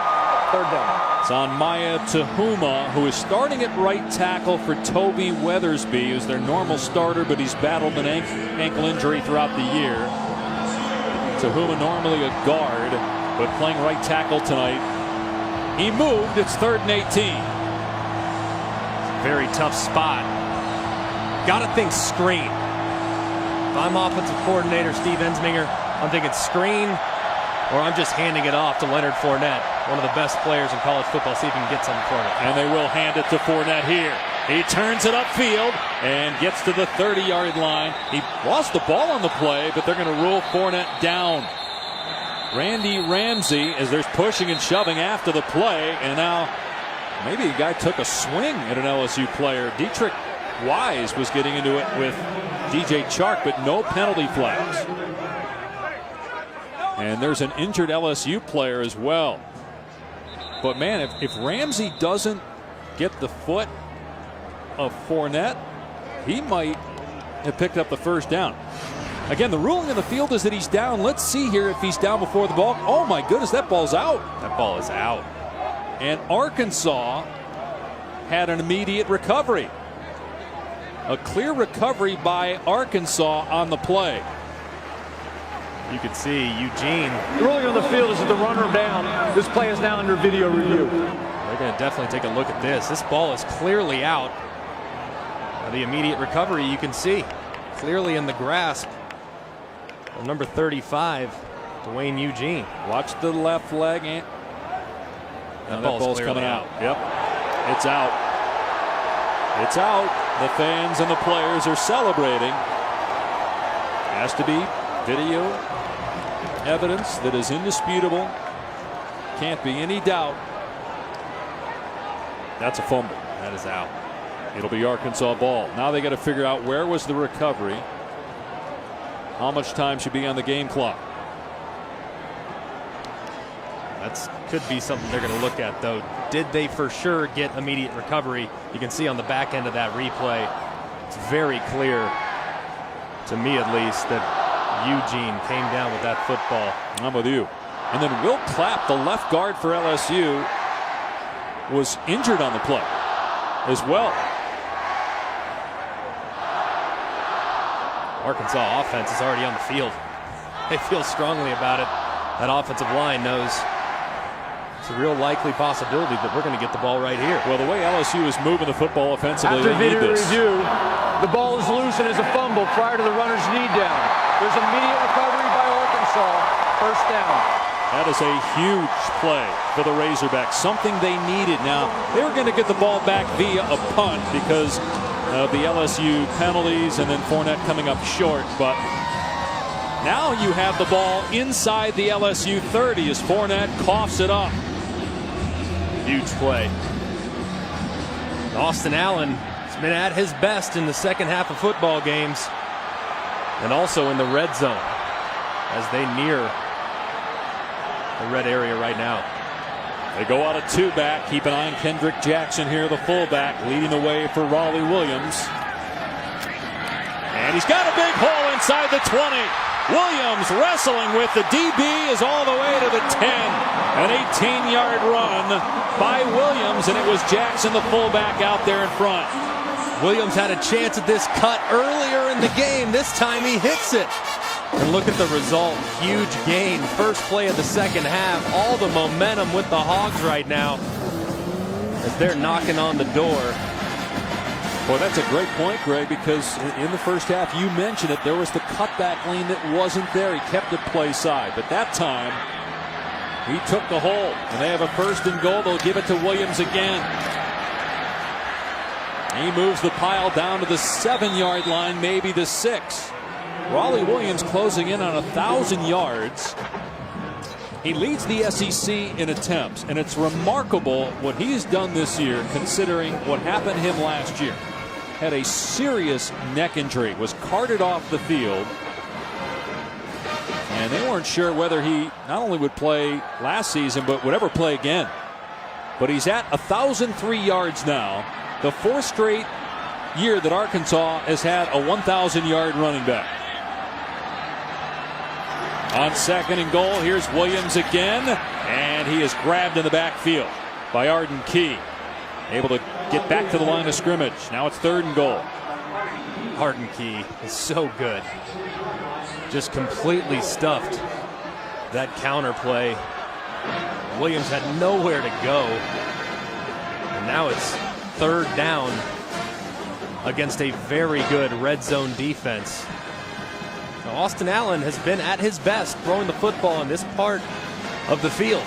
3rd down. It's on Maya Tahuma, who is starting at right tackle for Toby Weathersby, who's their normal starter, but he's battled an ankle injury throughout the year. Tahuma normally a guard, but playing right tackle tonight. He moved. It's 3rd and 18. Very tough spot. Got to think screen. If I'm offensive coordinator Steve Ensminger, I'm thinking screen, or I'm just handing it off to Leonard Fournette, one of the best players in college football. See if he can get something for it. And they will hand it to Fournette here. He turns it upfield and gets to the 30-yard line. He lost the ball on the play, but they're going to rule Fournette down. Randy Ramsey, as there's pushing and shoving after the play, and now maybe the guy took a swing at an LSU player. Dietrich Wise was getting into it with DJ Chark, but no penalty flags. And there's an injured LSU player as well. But man, if Ramsey doesn't get the foot of Fournette, he might have picked up the 1st down. Again, the ruling on the field is that he's down. Let's see here if he's down before the ball. Oh my goodness, that ball's out. That ball is out. And Arkansas had an immediate recovery. A clear recovery by Arkansas on the play. You can see Eugene. The ruling on the field is that the runner down. This play is now under video review. They're going to definitely take a look at this. This ball is clearly out. The immediate recovery you can see clearly in the grasp of number 35, Dwayne Eugene. Watch the left leg. And that ball's coming out. Yep. It's out. It's out. The fans and the players are celebrating. Has to be video evidence that is indisputable. Can't be any doubt. That's a fumble. That is out. It'll be Arkansas ball. Now they got to figure out where was the recovery. How much time should be on the game clock. That could be something they're going to look at, though. Did they for sure get immediate recovery? You can see on the back end of that replay, it's very clear, to me at least, that Eugene came down with that football. I'm with you. And then Will Clapp, the left guard for LSU, was injured on the play as well. Arkansas offense is already on the field. They feel strongly about it. That offensive line knows It's a real likely possibility that we're going to get the ball right here. Well, the way LSU is moving the football offensively, After they need video this. review, the ball is loose and is a fumble prior to the runner's knee down. There's immediate recovery by Arkansas. First down. That is a huge play for the Razorbacks, something they needed. Now, they were going to get the ball back via a punt because of the LSU penalties and then Fournette coming up short. But now you have the ball inside the LSU 30 as Fournette coughs it up. Huge play. Austin Allen has been at his best in the second half of football games and also in the red zone as they near the red area right now. They go out of two-back. Keep an eye on Kendrick Jackson here, the fullback, leading the way for Raleigh Williams. And he's got a big hole inside the 20. Williams wrestling with the DB is all the way to the 10. An 18-yard run by Williams, and it was Jackson, the fullback, out there in front. Williams had a chance at this cut earlier in the game. This time he hits it. And look at the result. Huge gain. First play of the second half. All the momentum with the Hogs right now as they're knocking on the door. Well, that's a great point, Greg, because in the first half, you mentioned it, there was the cutback lane that wasn't there. He kept it play side. But that time, he took the hole. And they have a first and goal. They'll give it to Williams again. He moves the pile down to the 7-yard line, maybe the 6. Raleigh Williams closing in on 1,000 yards. He leads the SEC in attempts, and it's remarkable what he's done this year considering what happened to him last year. Had a serious neck injury, was carted off the field, and they weren't sure whether he not only would play last season but would ever play again. But he's at 1,003 yards now, the 4th straight year that Arkansas has had a 1,000-yard running back. On second and goal, here's Williams again, and he is grabbed in the backfield by Arden Key. Able to get back to the line of scrimmage. Now it's 3rd and goal. Arden Key is so good. Just completely stuffed that counter play. Williams had nowhere to go. And now it's 3rd down against a very good red zone defense. Now, Austin Allen has been at his best throwing the football in this part of the field.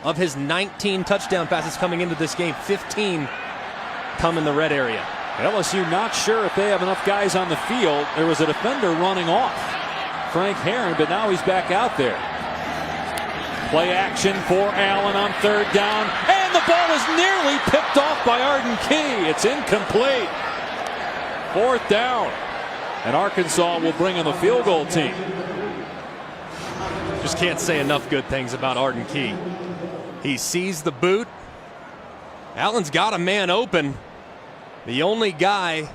Of his 19 touchdown passes coming into this game, 15 come in the red area. LSU not sure if they have enough guys on the field. There was a defender running off, Frank Herron, but now he's back out there. Play action for Allen on 3rd down, and the ball is nearly picked off by Arden Key. It's incomplete. 4th down. And Arkansas will bring in the field goal team. Just can't say enough good things about Arden Key. He sees the boot. Allen's got a man open. The only guy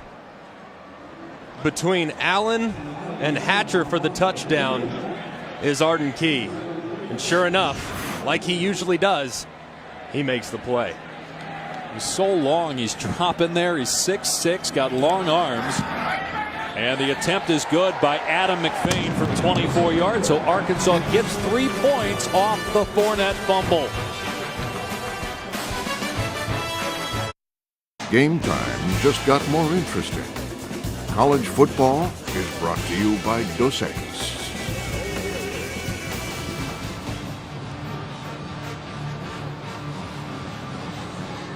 between Allen and Hatcher for the touchdown is Arden Key. And sure enough, like he usually does, he makes the play. He's so long, he's dropping there. He's 6'6", got long arms. And the attempt is good by Adam McFain from 24 yards. So Arkansas gets 3 points off the Fournette fumble. Game time just got more interesting. College football is brought to you by Dos Equis.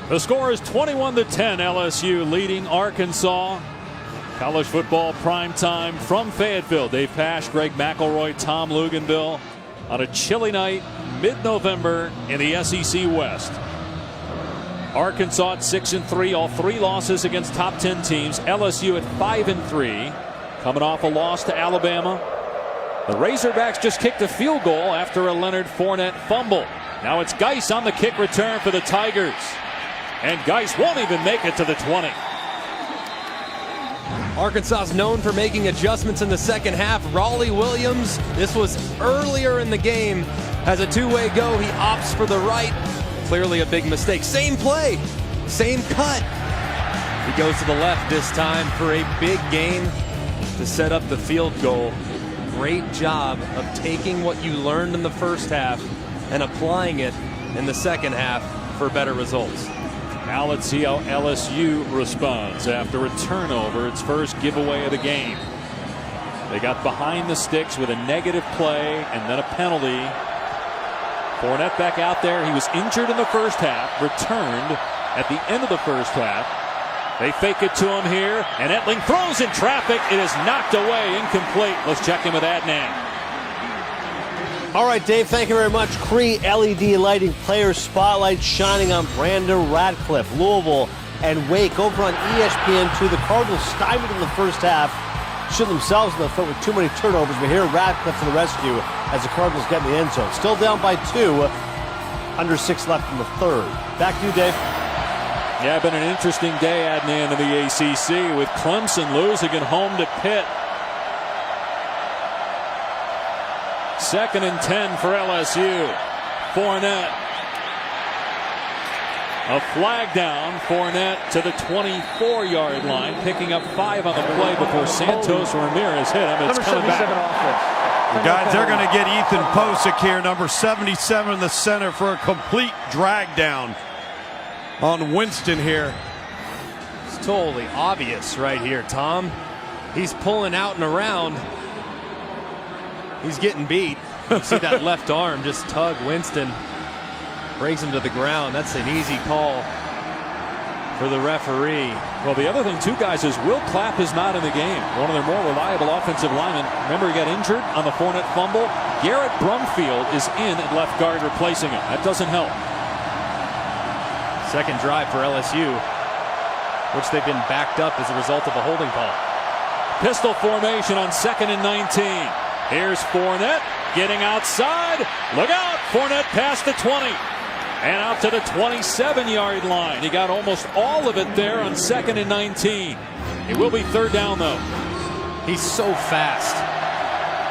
The score is 21-10. LSU leading Arkansas. College football prime time from Fayetteville. Dave Pasch, Greg McElroy, Tom Luganville on a chilly night, mid-November in the SEC West. Arkansas at 6-3, all 3 losses against top 10 teams. LSU at 5-3, coming off a loss to Alabama. The Razorbacks just kicked a field goal after a Leonard Fournette fumble. Now it's Geis on the kick return for the Tigers. And Geis won't even make it to the 20. Arkansas is known for making adjustments in the second half. Raleigh Williams, this was earlier in the game, has a 2-way go. He opts for the right. Clearly a big mistake. Same play, same cut. He goes to the left this time for a big gain to set up the field goal. Great job of taking what you learned in the first half and applying it in the second half for better results. Now let's see how LSU responds after a turnover, its first giveaway of the game. They got behind the sticks with a negative play and then a penalty. Fournette back out there. He was injured in the first half, returned at the end of the first half. They fake it to him here, and Etling throws in traffic. It is knocked away, incomplete. Let's check in with Adnan. All right, Dave, thank you very much. Cree LED lighting, player spotlight shining on Brandon Radcliffe, Louisville, and Wake over on ESPN2. The Cardinals stymied in the first half, shooting themselves in the foot with too many turnovers. But here, Radcliffe for the rescue as the Cardinals get in the end zone. Still down by 2, under 6 left in the third. Back to you, Dave. Yeah, been an interesting day, Adnan, in the ACC with Clemson losing at home to Pitt. 2nd and 10 for LSU. Fournette. A flag down. Fournette to the 24-yard line, picking up 5 on the play before Santos Ramirez hit him. It's coming back. Guys, they're going to get Ethan Posick here, number 77 in the center, for a complete drag down on Winston here. It's totally obvious right here, Tom. He's pulling out and around. He's getting beat. You see that left arm just tug Winston. Brings him to the ground. That's an easy call for the referee. Well, the other thing, too, guys, is Will Clapp is not in the game. One of their more reliable offensive linemen. Remember, he got injured on the Fournette fumble. Garrett Brumfield is in at left guard replacing him. That doesn't help. Second drive for LSU, which they've been backed up as a result of a holding call. Pistol formation on 2nd and 19. Here's Fournette getting outside. Look out! Fournette past the 20 and out to the 27-yard line. He got almost all of it there on 2nd and 19. It will be 3rd down, though. He's so fast.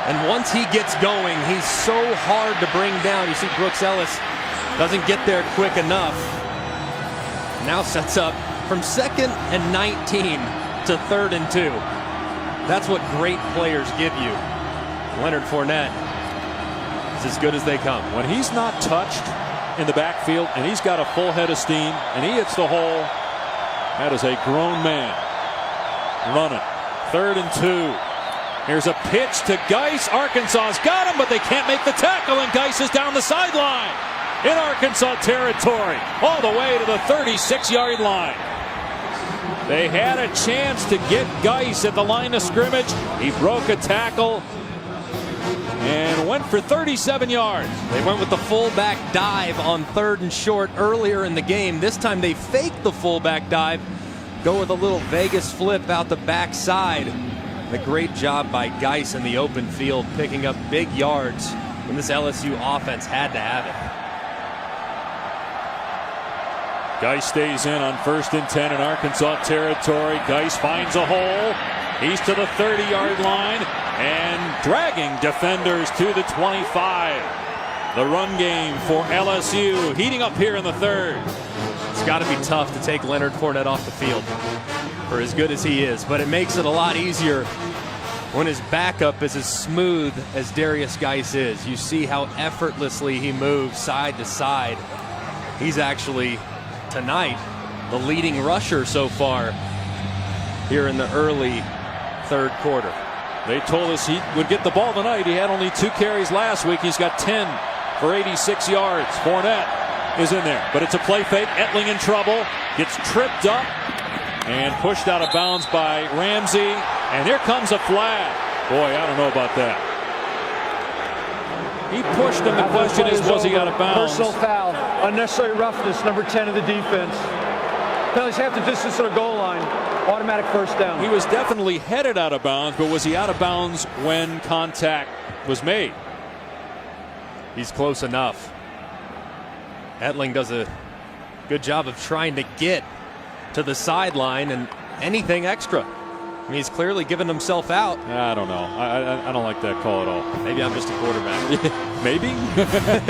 And once he gets going, he's so hard to bring down. You see Brooks Ellis doesn't get there quick enough. Now sets up from 2nd and 19 to 3rd and 2. That's what great players give you. Leonard Fournette is as good as they come. When he's not touched in the backfield and he's got a full head of steam and he hits the hole, that is a grown man running. 3rd and 2. Here's a pitch to Geis. Arkansas's got him, but they can't make the tackle, and Geis is down the sideline in Arkansas territory, all the way to the 36-yard line. They had a chance to get Geis at the line of scrimmage. He broke a tackle and went for 37 yards. They went with the fullback dive on 3rd and short earlier in the game. This time they faked the fullback dive, go with a little Vegas flip out the backside. A great job by Geis in the open field, picking up big yards when this LSU offense had to have it. Geis stays in on 1st and 10 in Arkansas territory. Geis finds a hole. He's to the 30-yard line and dragging defenders to the 25. The run game for LSU heating up here in the 3rd. It's got to be tough to take Leonard Fournette off the field for as good as he is, but it makes it a lot easier when his backup is as smooth as Darius Geis is. You see how effortlessly he moves side to side. He's actually, tonight, the leading rusher so far here in the early 3rd quarter. They told us he would get the ball tonight. He had only 2 carries last week. He's got 10 for 86 yards. Fournette is in there, but it's a play fake. Etling in trouble, gets tripped up and pushed out of bounds by Ramsey. And here comes a flag. Boy, I don't know about that. He pushed him. The question is, was he out of bounds? Personal foul. Unnecessary roughness, number 10 of the defense. Penalties half the distance to the goal line. Automatic 1st down. He was definitely headed out of bounds, but was he out of bounds when contact was made? He's close enough. Etling does a good job of trying to get to the sideline and anything extra. I mean, he's clearly given himself out. I don't know. I don't like that call at all. Maybe I'm just a quarterback. Maybe?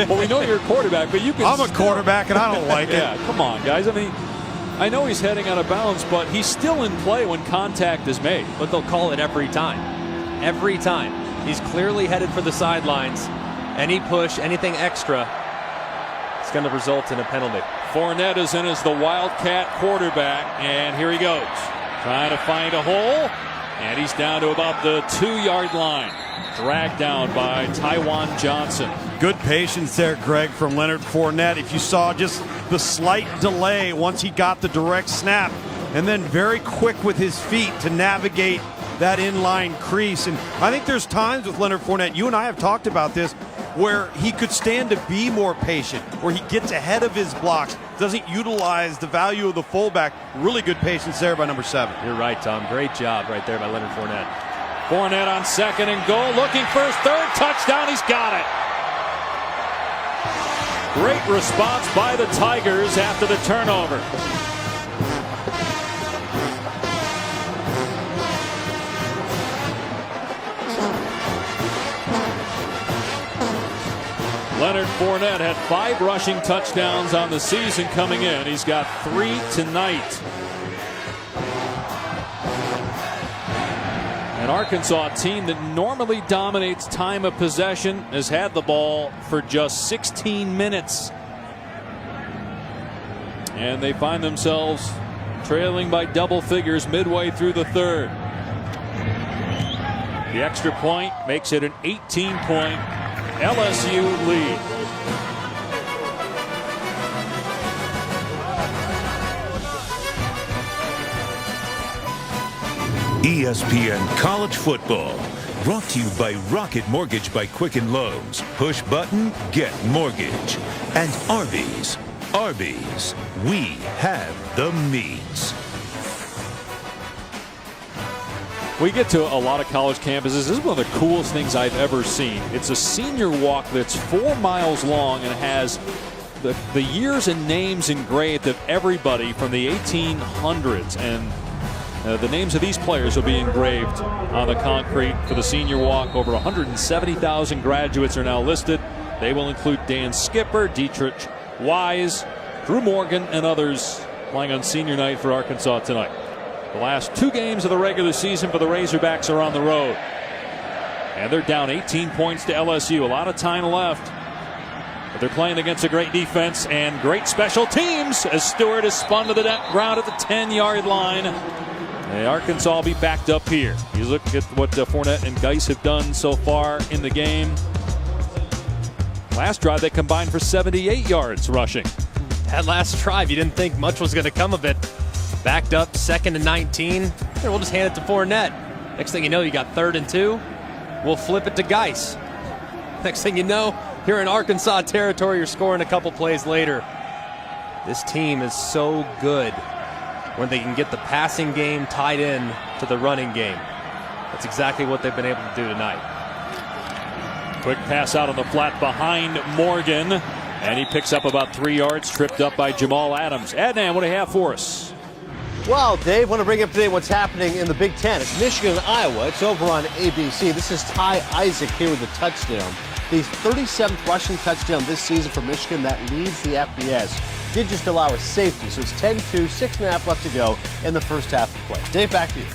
Well, we know you're a quarterback, but you can. I'm a quarterback, and I don't like it. Yeah, come on, guys. I mean, I know he's heading out of bounds, but he's still in play when contact is made. But they'll call it every time. Every time. He's clearly headed for the sidelines. Any push, anything extra, It's going to result in a penalty. Fournette is in as the Wildcat quarterback, and here he goes. Trying to find a hole, and he's down to about the 2-yard line. Dragged down by Tywan Johnson. Good patience there, Greg, from Leonard Fournette. If you saw just the slight delay once he got the direct snap, and then very quick with his feet to navigate that inline crease. And I think there's times with Leonard Fournette, you and I have talked about this, where he could stand to be more patient, where he gets ahead of his blocks, doesn't utilize the value of the fullback. Really good patience there by number 7. You're right, Tom. Great job right there by Leonard Fournette. Fournette on 2nd and goal, looking for his 3rd touchdown. He's got it. Great response by the Tigers after the turnover. Leonard Fournette had 5 rushing touchdowns on the season coming in. He's got 3 tonight. An Arkansas team that normally dominates time of possession has had the ball for just 16 minutes. And they find themselves trailing by double figures midway through the 3rd. The extra point makes it an 18-point LSU lead. ESPN College Football, brought to you by Rocket Mortgage by Quicken Loans. Push button, get mortgage. And Arby's. Arby's, we have the meats. We get to a lot of college campuses. This is one of the coolest things I've ever seen. It's a senior walk that's 4 miles long and has the years and names engraved of everybody from the 1800s. And the names of these players will be engraved on the concrete for the senior walk. Over 170,000 graduates are now listed. They will include Dan Skipper, Dietrich Wise, Drew Morgan, and others playing on senior night for Arkansas tonight. The last 2 games of the regular season for the Razorbacks are on the road. And they're down 18 points to LSU. A lot of time left. But they're playing against a great defense and great special teams as Stewart is spun to the ground at the 10-yard line. And Arkansas will be backed up here. You look at what Fournette and Geis have done so far in the game. Last drive, they combined for 78 yards rushing. That last drive, you didn't think much was going to come of it. Backed up 2nd and 19. Here, we'll just hand it to Fournette. Next thing you know, you got 3rd and 2. We'll flip it to Geis. Next thing you know, you're in Arkansas territory. You're scoring a couple plays later. This team is so good when they can get the passing game tied in to the running game. That's exactly what they've been able to do tonight. Quick pass out on the flat behind Morgan. And he picks up about 3 yards, tripped up by Jamal Adams. Adnan, what do you have for us? Well, Dave, want to bring up today what's happening in the Big Ten. It's Michigan and Iowa. It's over on ABC. This is Ty Isaac here with a touchdown. The 37th rushing touchdown this season for Michigan that leads the FBS. Did just allow a safety, so it's 10-2, 6.5 left to go in the first half of play. Dave, back to you.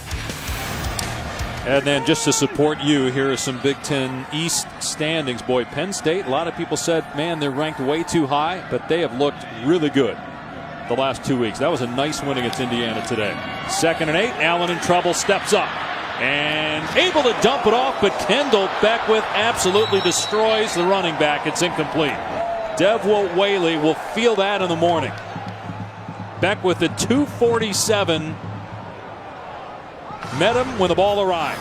And then just to support you, here are some Big Ten East standings. Boy, Penn State, a lot of people said, man, they're ranked way too high, but they have looked really good the last 2 weeks. That was a nice win against Indiana today. 2nd and 8, Allen in trouble, steps up and able to dump it off, but Kendall Beckwith absolutely destroys the running back. It's incomplete. Devwell Whaley will feel that in the morning. Beckwith at 247 met him when the ball arrived.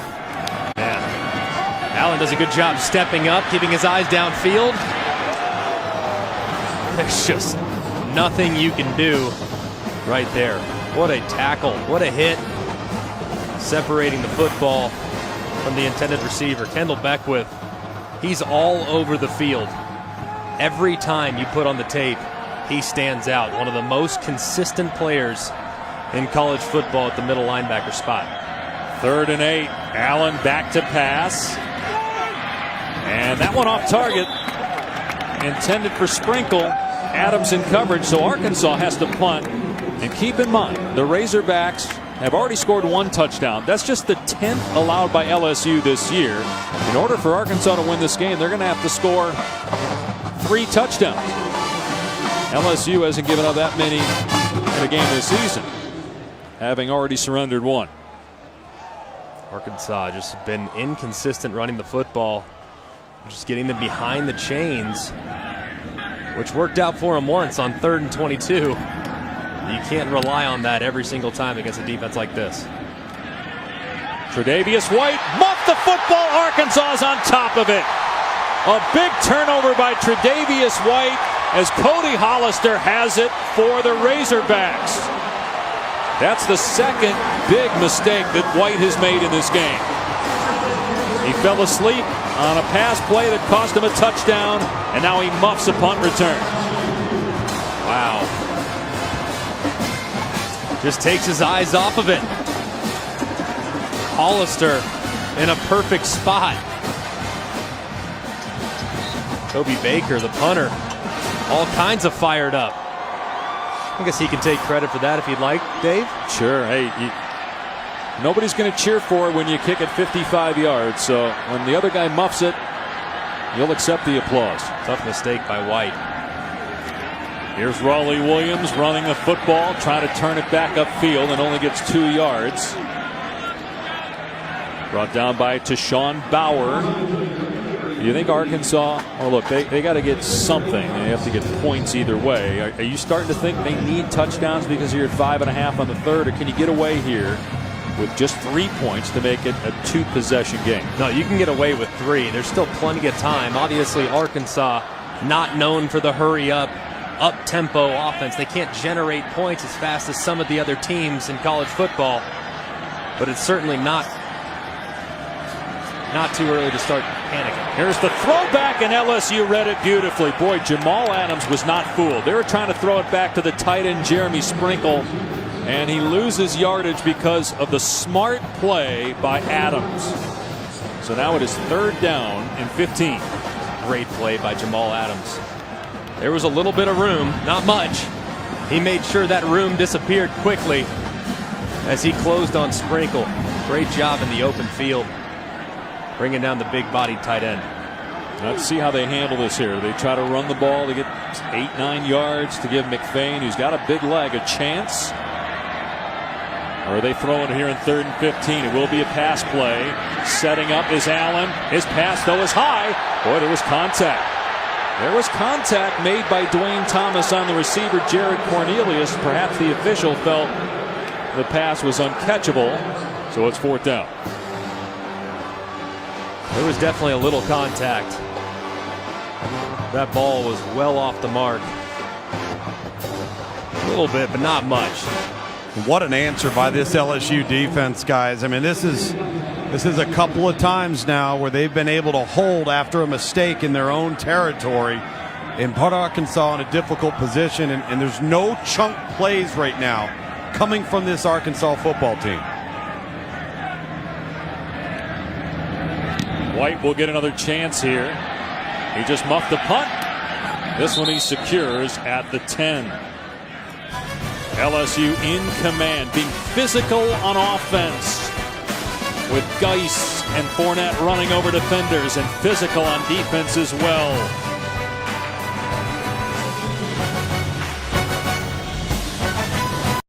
Man, Allen does a good job stepping up, keeping his eyes downfield. There's just nothing you can do right there. What a tackle, what a hit. Separating the football from the intended receiver. Kendall Beckwith, he's all over the field. Every time you put on the tape, he stands out. One of the most consistent players in college football at the middle linebacker spot. 3rd and 8, Allen back to pass. And that one off target. Intended for Sprinkle. Adams in coverage, so Arkansas has to punt. And keep in mind, the Razorbacks have already scored 1 touchdown. That's just the 10th allowed by LSU this year. In order for Arkansas to win this game, they're going to have to score 3 touchdowns. LSU hasn't given up that many in a game this season, having already surrendered one. Arkansas just been inconsistent running the football, just getting them behind the chains, which worked out for them once on 3rd and 22. You can't rely on that every single time against a defense like this. Tre'Davious White muffed the football. Arkansas is on top of it. A big turnover by Tre'Davious White as Cody Hollister has it for the Razorbacks. That's the second big mistake that White has made in this game. He fell asleep on a pass play that cost him a touchdown, and now he muffs a punt return. Wow. Just takes his eyes off of it. Hollister in a perfect spot. Toby Baker, the punter, all kinds of fired up. I guess he can take credit for that if he'd like, Dave. Sure. Hey, nobody's going to cheer for it when you kick it 55 yards. So when the other guy muffs it, you'll accept the applause. Tough mistake by White. Here's Raleigh Williams running the football, trying to turn it back upfield, and only gets 2 yards. Brought down by Tashawn Bauer. You think Arkansas, well, look, they got to get something. They have to get points either way. Are you starting to think they need touchdowns because you're at 5.5 on the third, or can you get away here with just 3 points to make it a 2-possession game? No, you can get away with 3. There's still plenty of time. Obviously, Arkansas not known for the hurry-up, up-tempo offense. They can't generate points as fast as some of the other teams in college football, but it's certainly not too early to start panicking. Here's the throwback, and LSU read it beautifully. Boy, Jamal Adams was not fooled. They were trying to throw it back to the tight end Jeremy Sprinkle, and he loses yardage because of the smart play by Adams. So now it is 3rd down and 15. Great play by Jamal Adams. There was a little bit of room, not much. He made sure that room disappeared quickly as he closed on Sprinkle. Great job in the open field, bringing down the big-bodied tight end. Let's see how they handle this here. They try to run the ball to get 8-9 yards to give McFain, who's got a big leg, a chance. Or are they throwing it here in 3rd and 15? It will be a pass play. Setting up is Allen. His pass, though, is high. Boy, there was contact. There was contact made by Dwayne Thomas on the receiver, Jared Cornelius. Perhaps the official felt the pass was uncatchable, so it's 4th down. There was definitely a little contact. That ball was well off the mark. A little bit, but not much. What an answer by this LSU defense, guys. I mean, this is a couple of times now where they've been able to hold after a mistake in their own territory and put Arkansas in a difficult position, and there's no chunk plays right now coming from this Arkansas football team. White will get another chance here. He just muffed the punt. This one he secures at the 10. LSU in command, being physical on offense, with Geis and Fournette running over defenders, and physical on defense as well.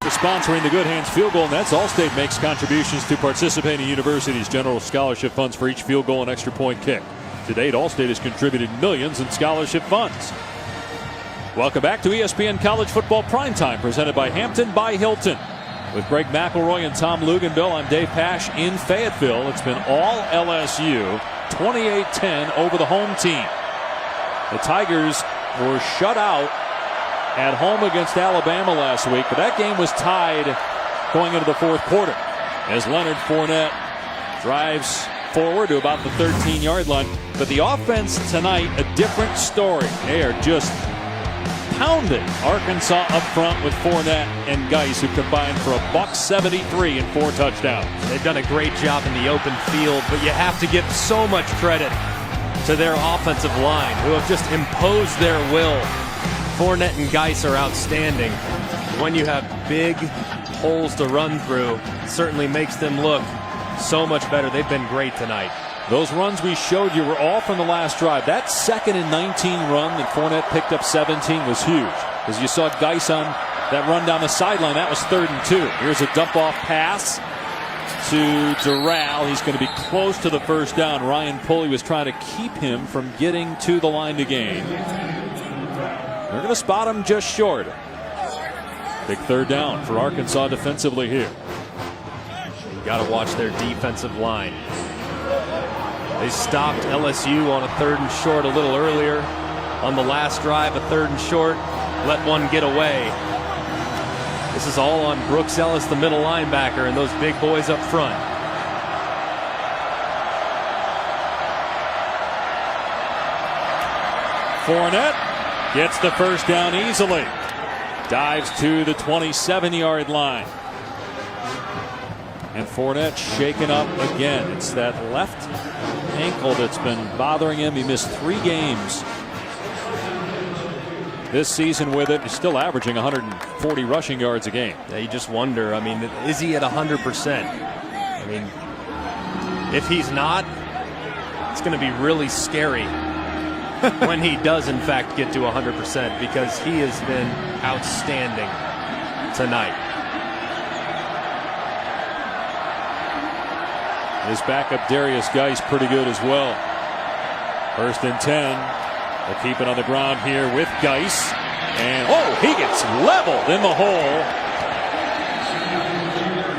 Sponsoring the Good Hands Field Goal Nets, Allstate makes contributions to participating universities' general scholarship funds for each field goal and extra point kick. To date, Allstate has contributed millions in scholarship funds. Welcome back to ESPN College Football Primetime, presented by Hampton by Hilton. With Greg McElroy and Tom Luganville, I'm Dave Pasch in Fayetteville. It's been all LSU, 28-10 over the home team. The Tigers were shut out at home against Alabama last week, but that game was tied going into the 4th quarter as Leonard Fournette drives forward to about the 13-yard line. But the offense tonight, a different story. They are just pounding Arkansas up front with Fournette and Geis, who combined for $173 and 4 touchdowns. They've done a great job in the open field, but you have to give so much credit to their offensive line, who have just imposed their will. Fournette and Geis are outstanding. When you have big holes to run through, it certainly makes them look so much better. They've been great tonight. Those runs we showed you were all from the last drive. That 2nd and 19 run that Fournette picked up 17 was huge. As you saw Geis on that run down the sideline, that was 3rd and 2. Here's a dump off pass to Doral. He's going to be close to the first down. Ryan Pulley was trying to keep him from getting to the line to gain. They're going to spot him just short. Big 3rd down for Arkansas defensively here. You got to watch their defensive line. They stopped LSU on a 3rd and short a little earlier. On the last drive, a 3rd and short. Let one get away. This is all on Brooks Ellis, the middle linebacker, and those big boys up front. Fournette gets the first down easily. Dives to the 27-yard line. And Fournette shaken up again. It's that left ankle that's been bothering him. He missed 3 games this season with it. He's still averaging 140 rushing yards a game. Yeah, you just wonder, I mean, is he at 100%? I mean, if he's not, it's going to be really scary when he does in fact get to 100%, because he has been outstanding tonight. His backup Darius Geis pretty good as well. 1st and 10. They'll keep it on the ground here with Geis. And he gets leveled in the hole.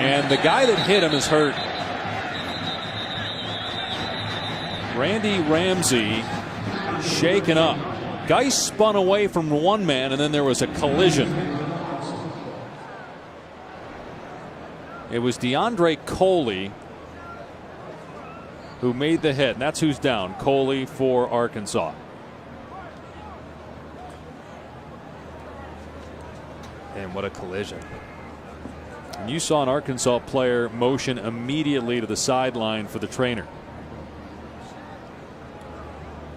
And the guy that hit him is hurt. Randy Ramsey shaken up. Geis spun away from one man, and then there was a collision. It was DeAndre Coley who made the hit, and that's who's down. Coley for Arkansas. And what a collision. And you saw an Arkansas player motion immediately to the sideline for the trainer.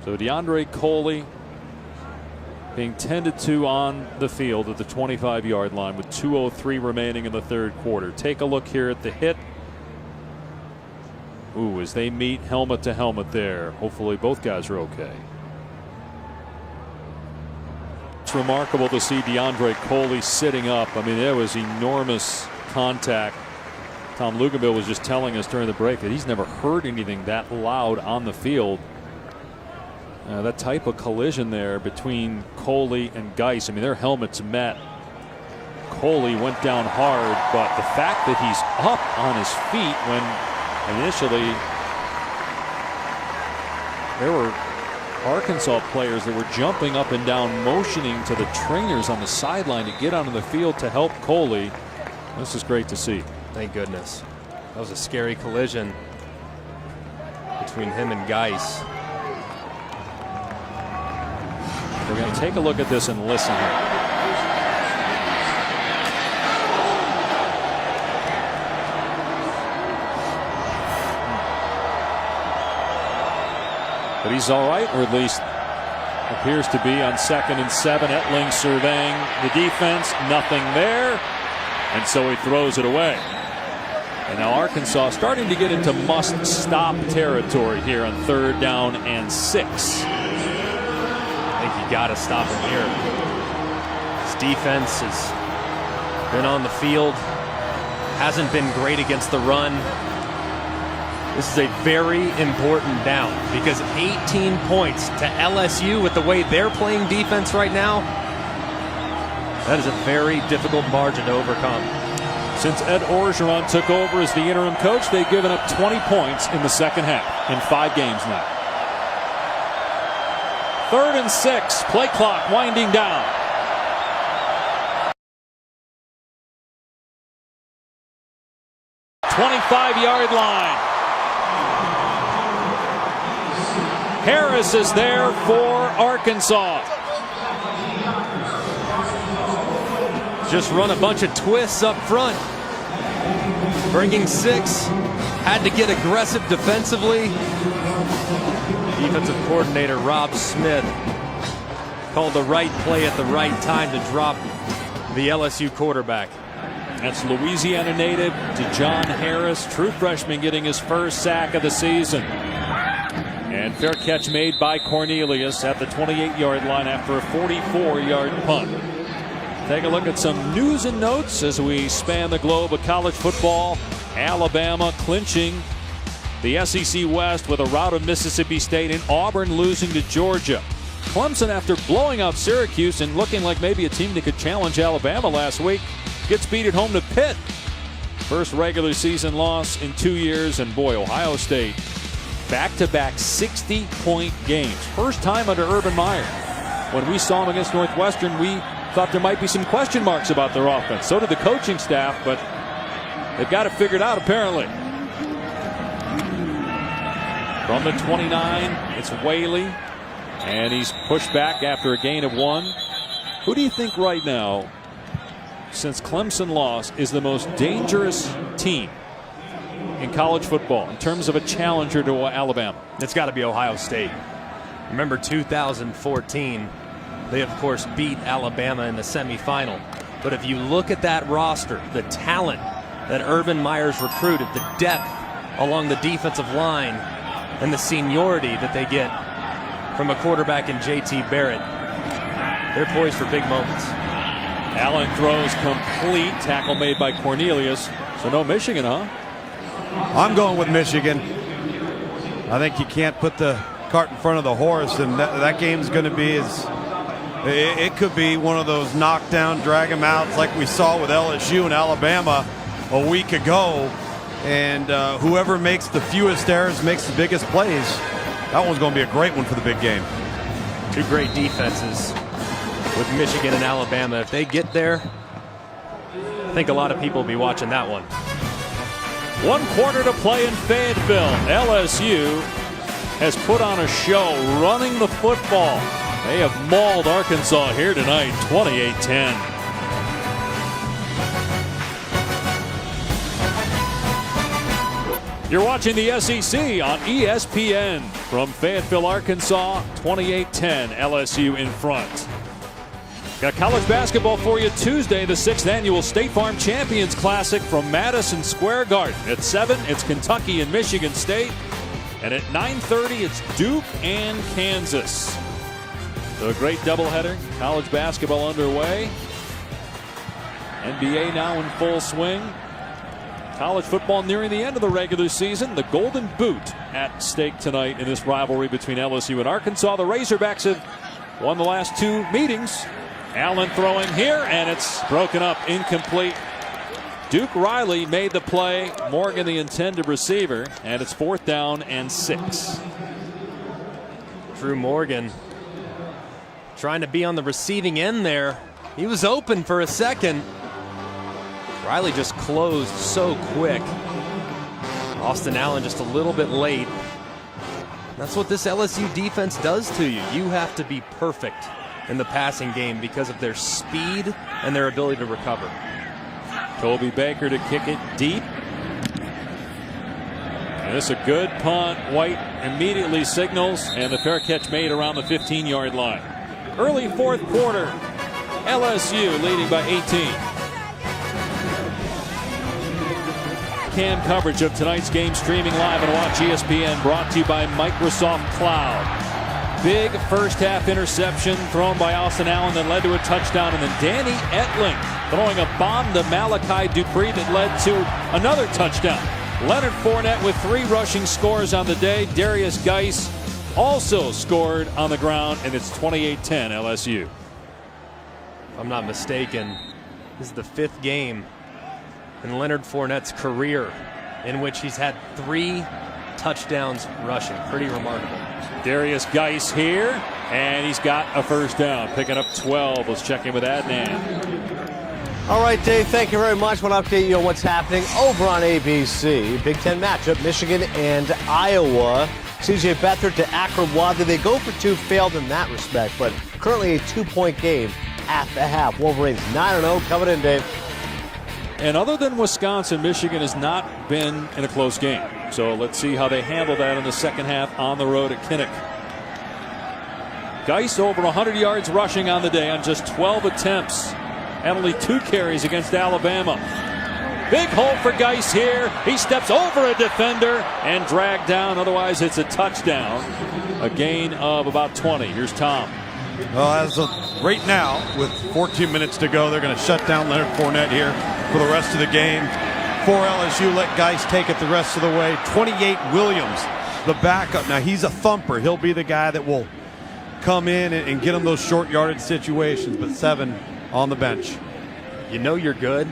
So DeAndre Coley being tended to on the field at the 25-yard line with 2:03 remaining in the 3rd quarter. Take a look here at the hit. Ooh, as they meet helmet to helmet there. Hopefully both guys are okay. It's remarkable to see DeAndre Coley sitting up. I mean, there was enormous contact. Tom Luganville was just telling us during the break that he's never heard anything that loud on the field. That type of collision there between Coley and Geis. I mean, their helmets met. Coley went down hard, but the fact that he's up on his feet when initially there were Arkansas players that were jumping up and down, motioning to the trainers on the sideline to get onto the field to help Coley. This is great to see. Thank goodness. That was a scary collision between him and Geis. We're going to take a look at this and listen here. But he's all right, or at least appears to be, on 2nd and 7. Etling surveying the defense. Nothing there. And so he throws it away. And now Arkansas starting to get into must-stop territory here on 3rd down and 6. I think you got to stop him here. His defense has been on the field. Hasn't been great against the run. This is a very important down, because 18 points to LSU with the way they're playing defense right now, that is a very difficult margin to overcome. Since Ed Orgeron took over as the interim coach, they've given up 20 points in the 2nd half in 5 games now. 3rd and 6, play clock winding down. '25-yard line. Harris is there for Arkansas. Just run a bunch of twists up front. Bringing 6. Had to get aggressive defensively. Defensive coordinator Rob Smith called the right play at the right time to drop the LSU quarterback. That's Louisiana native DeJohn Harris, true freshman, getting his first sack of the season. And fair catch made by Cornelius at the 28-yard line after a 44-yard punt. Take a look at some news and notes as we span the globe of college football. Alabama clinching the SEC West with a rout of Mississippi State, and Auburn losing to Georgia. Clemson, after blowing out Syracuse and looking like maybe a team that could challenge Alabama last week, gets beat at home to Pitt. First regular season loss in 2 years, and boy, Ohio State back-to-back 60-point games. First time under Urban Meyer. When we saw him against Northwestern, we thought there might be some question marks about their offense. So did the coaching staff, but they've got it figured out apparently. From the 29, it's Whaley, and he's pushed back after a gain of 1. Who do you think right now, since Clemson lost, is the most dangerous team in college football in terms of a challenger to Alabama? It's got to be Ohio State. Remember 2014, they of course beat Alabama in the semifinal. But if you look at that roster, the talent that Urban Meyer's recruited, the depth along the defensive line, and the seniority that they get from a quarterback in J.T. Barrett, they're poised for big moments. Allen throws complete. Tackle made by Cornelius. So no Michigan, huh? I'm going with Michigan. I think you can't put the cart in front of the horse, and that game's going to be it could be one of those knockdown, drag 'em outs like we saw with LSU and Alabama a week ago. And whoever makes the fewest errors makes the biggest plays. That one's going to be a great one for the big game. Two great defenses with Michigan and Alabama. If they get there, I think a lot of people will be watching that one. 1 quarter to play in Fayetteville. LSU has put on a show running the football. They have mauled Arkansas here tonight, 28-10. You're watching the SEC on ESPN from Fayetteville, Arkansas. 28-10, LSU in front. Got college basketball for you Tuesday, the 6th annual State Farm Champions Classic from Madison Square Garden. At 7, it's Kentucky and Michigan State. And at 9:30, it's Duke and Kansas. So a great doubleheader. College basketball underway. NBA now in full swing. College football nearing the end of the regular season. The Golden Boot at stake tonight in this rivalry between LSU and Arkansas. The Razorbacks have won the last 2 meetings. Allen throwing here, and it's broken up, incomplete. Duke Riley made the play. Morgan the intended receiver, and it's 4th down and 6. Drew Morgan trying to be on the receiving end there. He was open for a second. Riley just closed so quick. Austin Allen just a little bit late. That's what this LSU defense does to you. You have to be perfect in the passing game because of their speed and their ability to recover. Kobe Baker to kick it deep. And this is a good punt. White immediately signals, and the fair catch made around the 15-yard line. Early 4th quarter, LSU leading by 18. Cam coverage of tonight's game streaming live on Watch ESPN, brought to you by Microsoft Cloud. Big first half interception thrown by Austin Allen that led to a touchdown, and then Danny Etling throwing a bomb to Malachi Dupree that led to another touchdown. Leonard Fournette with 3 rushing scores on the day. Darius Geis also scored on the ground, and it's 28-10 LSU. If I'm not mistaken, this is the 5th game in Leonard Fournette's career in which he's had 3 touchdowns rushing. Pretty remarkable. Darius Geis here, and he's got a first down, picking up 12. Let's check in with Adnan. All right, Dave, thank you very much. I want to update you on what's happening over on ABC. Big Ten matchup, Michigan and Iowa. C.J. Beathard to Akram Wadley. They go for 2, failed in that respect, but currently a 2-point game at the half. Wolverines 9-0 coming in, Dave. And other than Wisconsin, Michigan has not been in a close game. So let's see how they handle that in the second half on the road at Kinnick. Geis over 100 yards rushing on the day on just 12 attempts. And only 2 carries against Alabama. Big hole for Geis here. He steps over a defender and dragged down. Otherwise, it's a touchdown. A gain of about 20. Here's Tom. Well, as of right now, with 14 minutes to go, they're going to shut down Leonard Fournette here for the rest of the game. For LSU, let Geis take it the rest of the way. 28 Williams, the backup. Now, he's a thumper. He'll be the guy that will come in and get him those short yardage situations, but 7 on the bench. You know you're good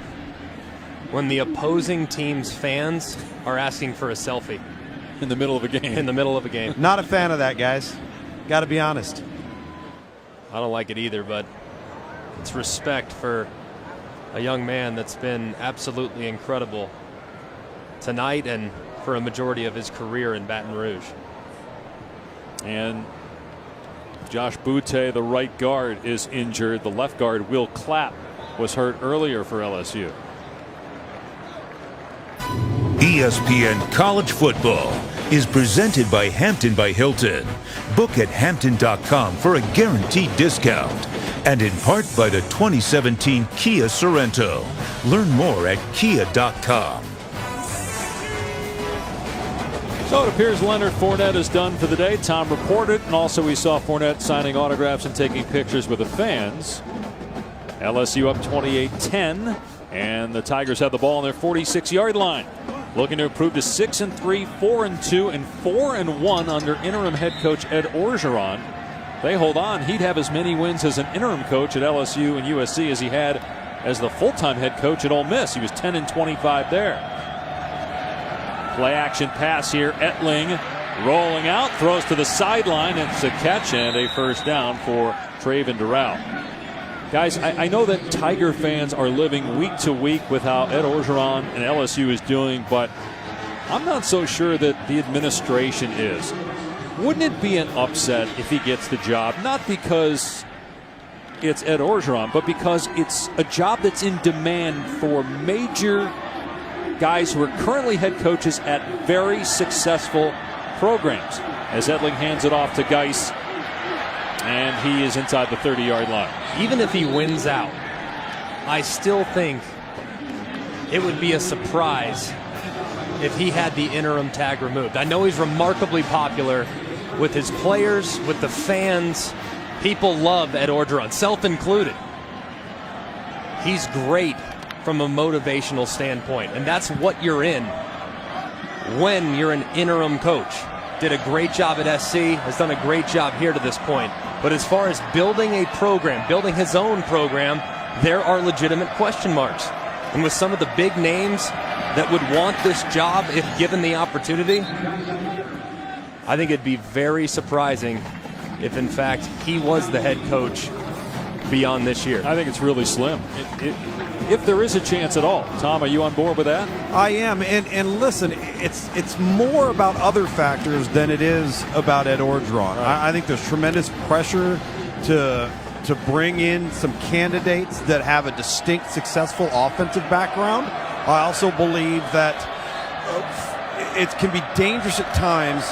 when the opposing team's fans are asking for a selfie. In the middle of a game. In the middle of a game. Not a fan of that, guys. Got to be honest. I don't like it either, but it's respect for a young man that's been absolutely incredible tonight and for a majority of his career in Baton Rouge. And Josh Butte, the right guard, is injured. The left guard, Will Clapp, was hurt earlier for LSU. ESPN College Football is presented by Hampton by Hilton. Book at Hampton.com for a guaranteed discount. And in part by the 2017 Kia Sorrento. Learn more at Kia.com. So it appears Leonard Fournette is done for the day. Tom reported, and also we saw Fournette signing autographs and taking pictures with the fans. LSU up 28-10, and the Tigers have the ball on their 46-yard line. Looking to improve to 6-3, 4-2, and 4-1 under interim head coach Ed Orgeron. They hold on. He'd have as many wins as an interim coach at LSU and USC as he had as the full-time head coach at Ole Miss. He was 10-25 there. Play action pass here. Etling rolling out, throws to the sideline. It's a catch and a first down for Traven Durrell. Guys, I know that Tiger fans are living week to week with how Ed Orgeron and LSU is doing, but I'm not so sure that the administration is. Wouldn't it be an upset if he gets the job? Not because it's Ed Orgeron, but because it's a job that's in demand for major guys who are currently head coaches at very successful programs. As Etling hands it off to Geis, and he is inside the 30-yard line. Even if he wins out, I still think it would be a surprise if he had the interim tag removed. I know he's remarkably popular with his players, with the fans. People love Ed Orgeron, self-included. He's great from a motivational standpoint, and that's what you're in when you're an interim coach. Did a great job at SC, has done a great job here to this point. But as far as building a program, building his own program, there are legitimate question marks. And with some of the big names that would want this job if given the opportunity, I think it'd be very surprising if, in fact, he was the head coach beyond this year. I think it's really slim. If there is a chance at all. Tom, are you on board with that? I am, and listen, it's more about other factors than it is about Ed Orgeron. I think there's tremendous pressure to bring in some candidates that have a distinct, successful offensive background. I also believe that it can be dangerous at times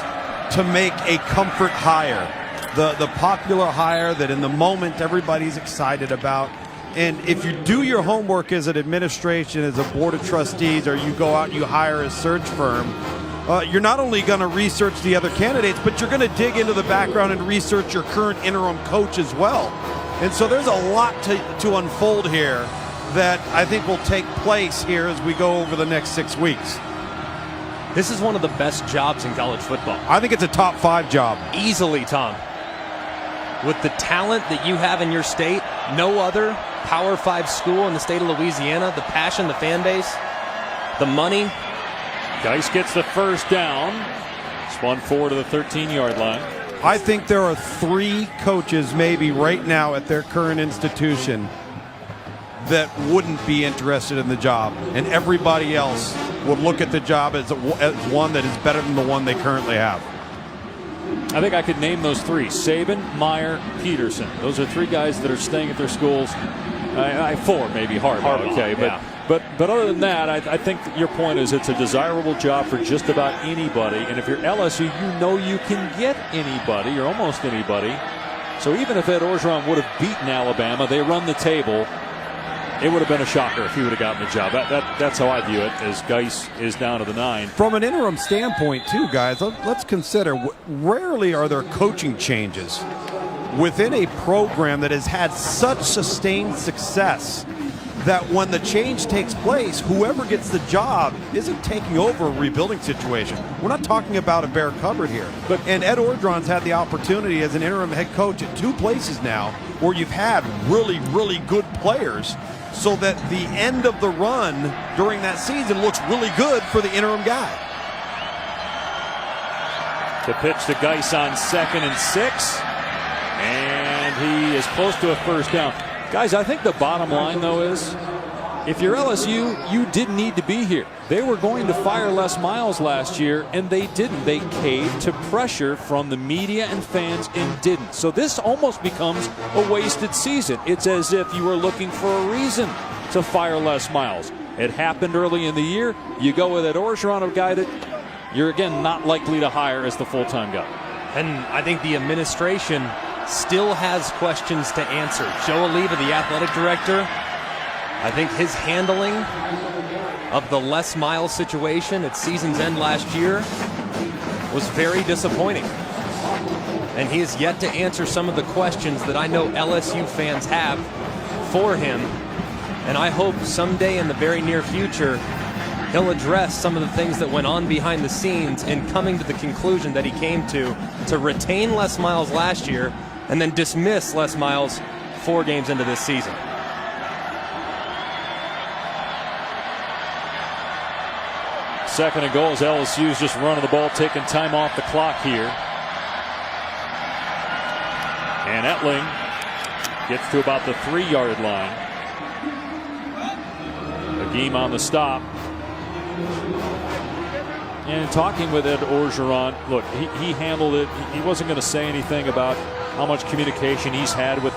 to make a comfort hire, the popular hire that in the moment everybody's excited about. And if you do your homework as an administration, as a board of trustees, or you go out and you hire a search firm, you're not only going to research the other candidates, but you're going to dig into the background and research your current interim coach as well. And so there's a lot to unfold here that I think will take place here as we go over the next 6 weeks. This is one of the best jobs in college football. I think it's a top 5 job. Easily, Tom. With the talent that you have in your state, no other Power 5 school in the state of Louisiana, the passion, the fan base, the money. Geis gets the first down. Spun forward to the 13-yard line. I think there are 3 coaches maybe right now at their current institution that wouldn't be interested in the job, and everybody else would look at the job as one that is better than the one they currently have. I think I could name those 3: Saban, Meyer, Peterson. Those are 3 guys that are staying at their schools. 4 maybe Harbaugh. Okay, yeah. but other than that, I think that your point is it's a desirable job for just about anybody. And if you're LSU, you know you can get anybody or almost anybody. So even if Ed Orgeron would have beaten Alabama, they run the table. It would have been a shocker if he would have gotten the job. That's how I view it, as Geis is down to the 9. From an interim standpoint, too, guys, let's consider, rarely are there coaching changes within a program that has had such sustained success that when the change takes place, whoever gets the job isn't taking over a rebuilding situation. We're not talking about a bare cupboard here. And Ed Orgeron's had the opportunity as an interim head coach at 2 places now where you've had really, really good players, so that the end of the run during that season looks really good for the interim guy. The pitch to Geis on 2nd and 6. And he is close to a first down. Guys, I think the bottom line, though, is if you're LSU, you didn't need to be here. They were going to fire Les Miles last year, and they didn't. They caved to pressure from the media and fans and didn't. So this almost becomes a wasted season. It's as if you were looking for a reason to fire Les Miles. It happened early in the year. You go with Ed Orgeron, a guy that you're, again, not likely to hire as the full-time guy. And I think the administration still has questions to answer. Joe Oliva, the athletic director, I think his handling of the Les Miles situation at season's end last year was very disappointing. And he has yet to answer some of the questions that I know LSU fans have for him. And I hope someday in the very near future, he'll address some of the things that went on behind the scenes in coming to the conclusion that he came to retain Les Miles last year and then dismiss Les Miles 4 games into this season. Second and goal as LSU's just running the ball, taking time off the clock here. And Etling gets to about the 3-yard line. A game on the stop. And talking with Ed Orgeron, look, he handled it. He wasn't going to say anything about how much communication he's had with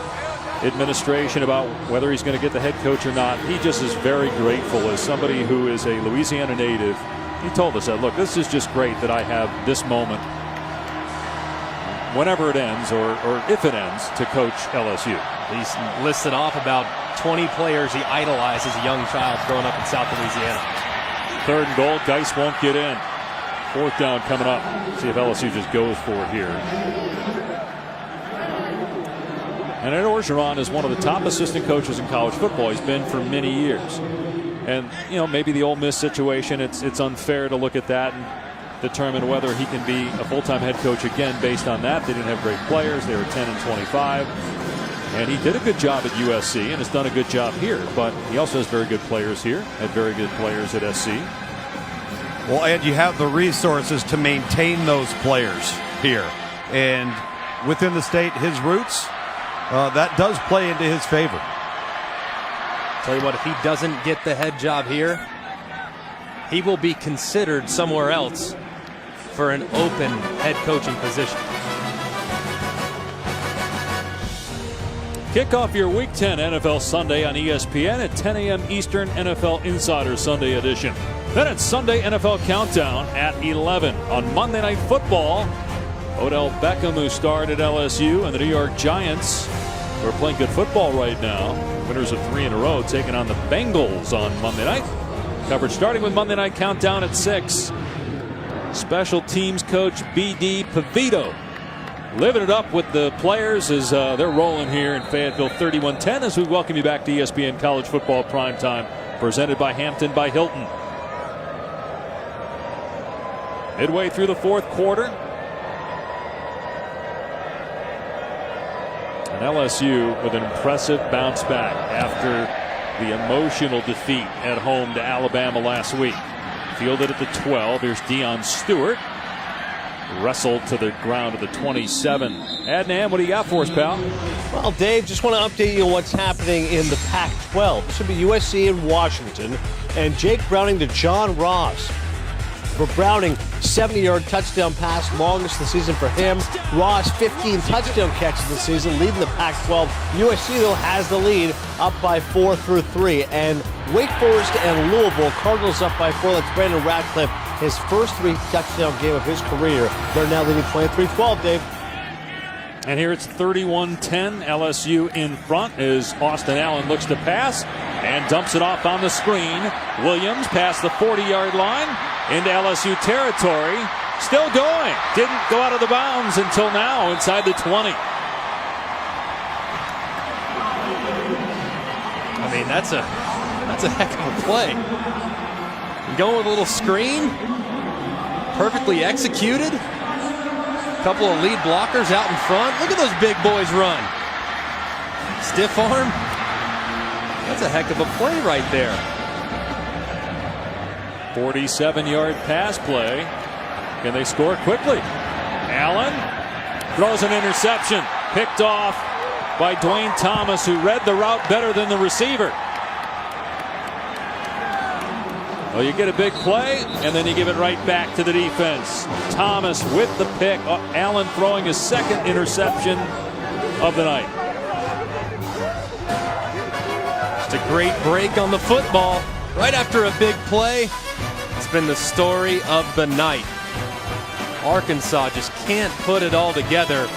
administration about whether he's going to get the head coach or not. He just is very grateful as somebody who is a Louisiana native. He told us that, look, this is just great that I have this moment, whenever it ends or if it ends, to coach LSU. He's listed off about 20 players he idolized as a young child growing up in South Louisiana. 3rd and goal, Geis won't get in. 4th down coming up. See if LSU just goes for it here. And Ed Orgeron is one of the top assistant coaches in college football. He's been for many years. And, you know, maybe the Ole Miss situation, it's unfair to look at that and determine whether he can be a full-time head coach again based on that. They didn't have great players. They were 10 and 25. And he did a good job at USC and has done a good job here. But he also has very good players here, had very good players at SC. Well, Ed, you have the resources to maintain those players here. And within the state, his roots, that does play into his favor. Tell you what, if he doesn't get the head job here, he will be considered somewhere else for an open head coaching position. Kick off your Week 10 NFL Sunday on ESPN at 10 a.m. Eastern, NFL Insider Sunday edition. Then it's Sunday NFL Countdown at 11. On Monday Night Football, Odell Beckham, who starred at LSU, and the New York Giants, who are playing good football right now. Winners of 3 in a row, taking on the Bengals on Monday night. Coverage starting with Monday Night Countdown at 6. Special teams coach B.D. Pavito living it up with the players as they're rolling here in Fayetteville 31-10 as we welcome you back to ESPN College Football Primetime, presented by Hampton by Hilton. Midway through the 4th quarter. And LSU with an impressive bounce back after the emotional defeat at home to Alabama last week. Fielded at the 12. Here's Deion Stewart. Wrestled to the ground at the 27. Adnan, what do you got for us, pal? Well, Dave, just want to update you on what's happening in the Pac-12. This would be USC and Washington. And Jake Browning to John Ross. For Browning, 70-yard touchdown pass, longest of the season for him. Ross, 15 touchdown catches this season, leading the Pac-12. USC, though, has the lead, up by 4 through 3. And Wake Forest and Louisville, Cardinals up by 4. That's Brandon Radcliffe, his first 3 touchdown game of his career. They're now leading 23-12, Dave. And here it's 31-10. LSU in front as Austin Allen looks to pass and dumps it off on the screen. Williams past the 40-yard line into LSU territory. Still going. Didn't go out of the bounds until now inside the 20. I mean, that's a heck of a play. Going with a little screen. Perfectly executed. Couple of lead blockers out in front. Look at those big boys run. Stiff arm. That's a heck of a play right there. 47-yard pass play. Can they score quickly? Allen throws an interception. Picked off by Dwayne Thomas, who read the route better than the receiver. Well, you get a big play, and then you give it right back to the defense. Thomas with the pick. Allen throwing his second interception of the night. Just a great break on the football right after a big play. It's been the story of the night. Arkansas just can't put it all together.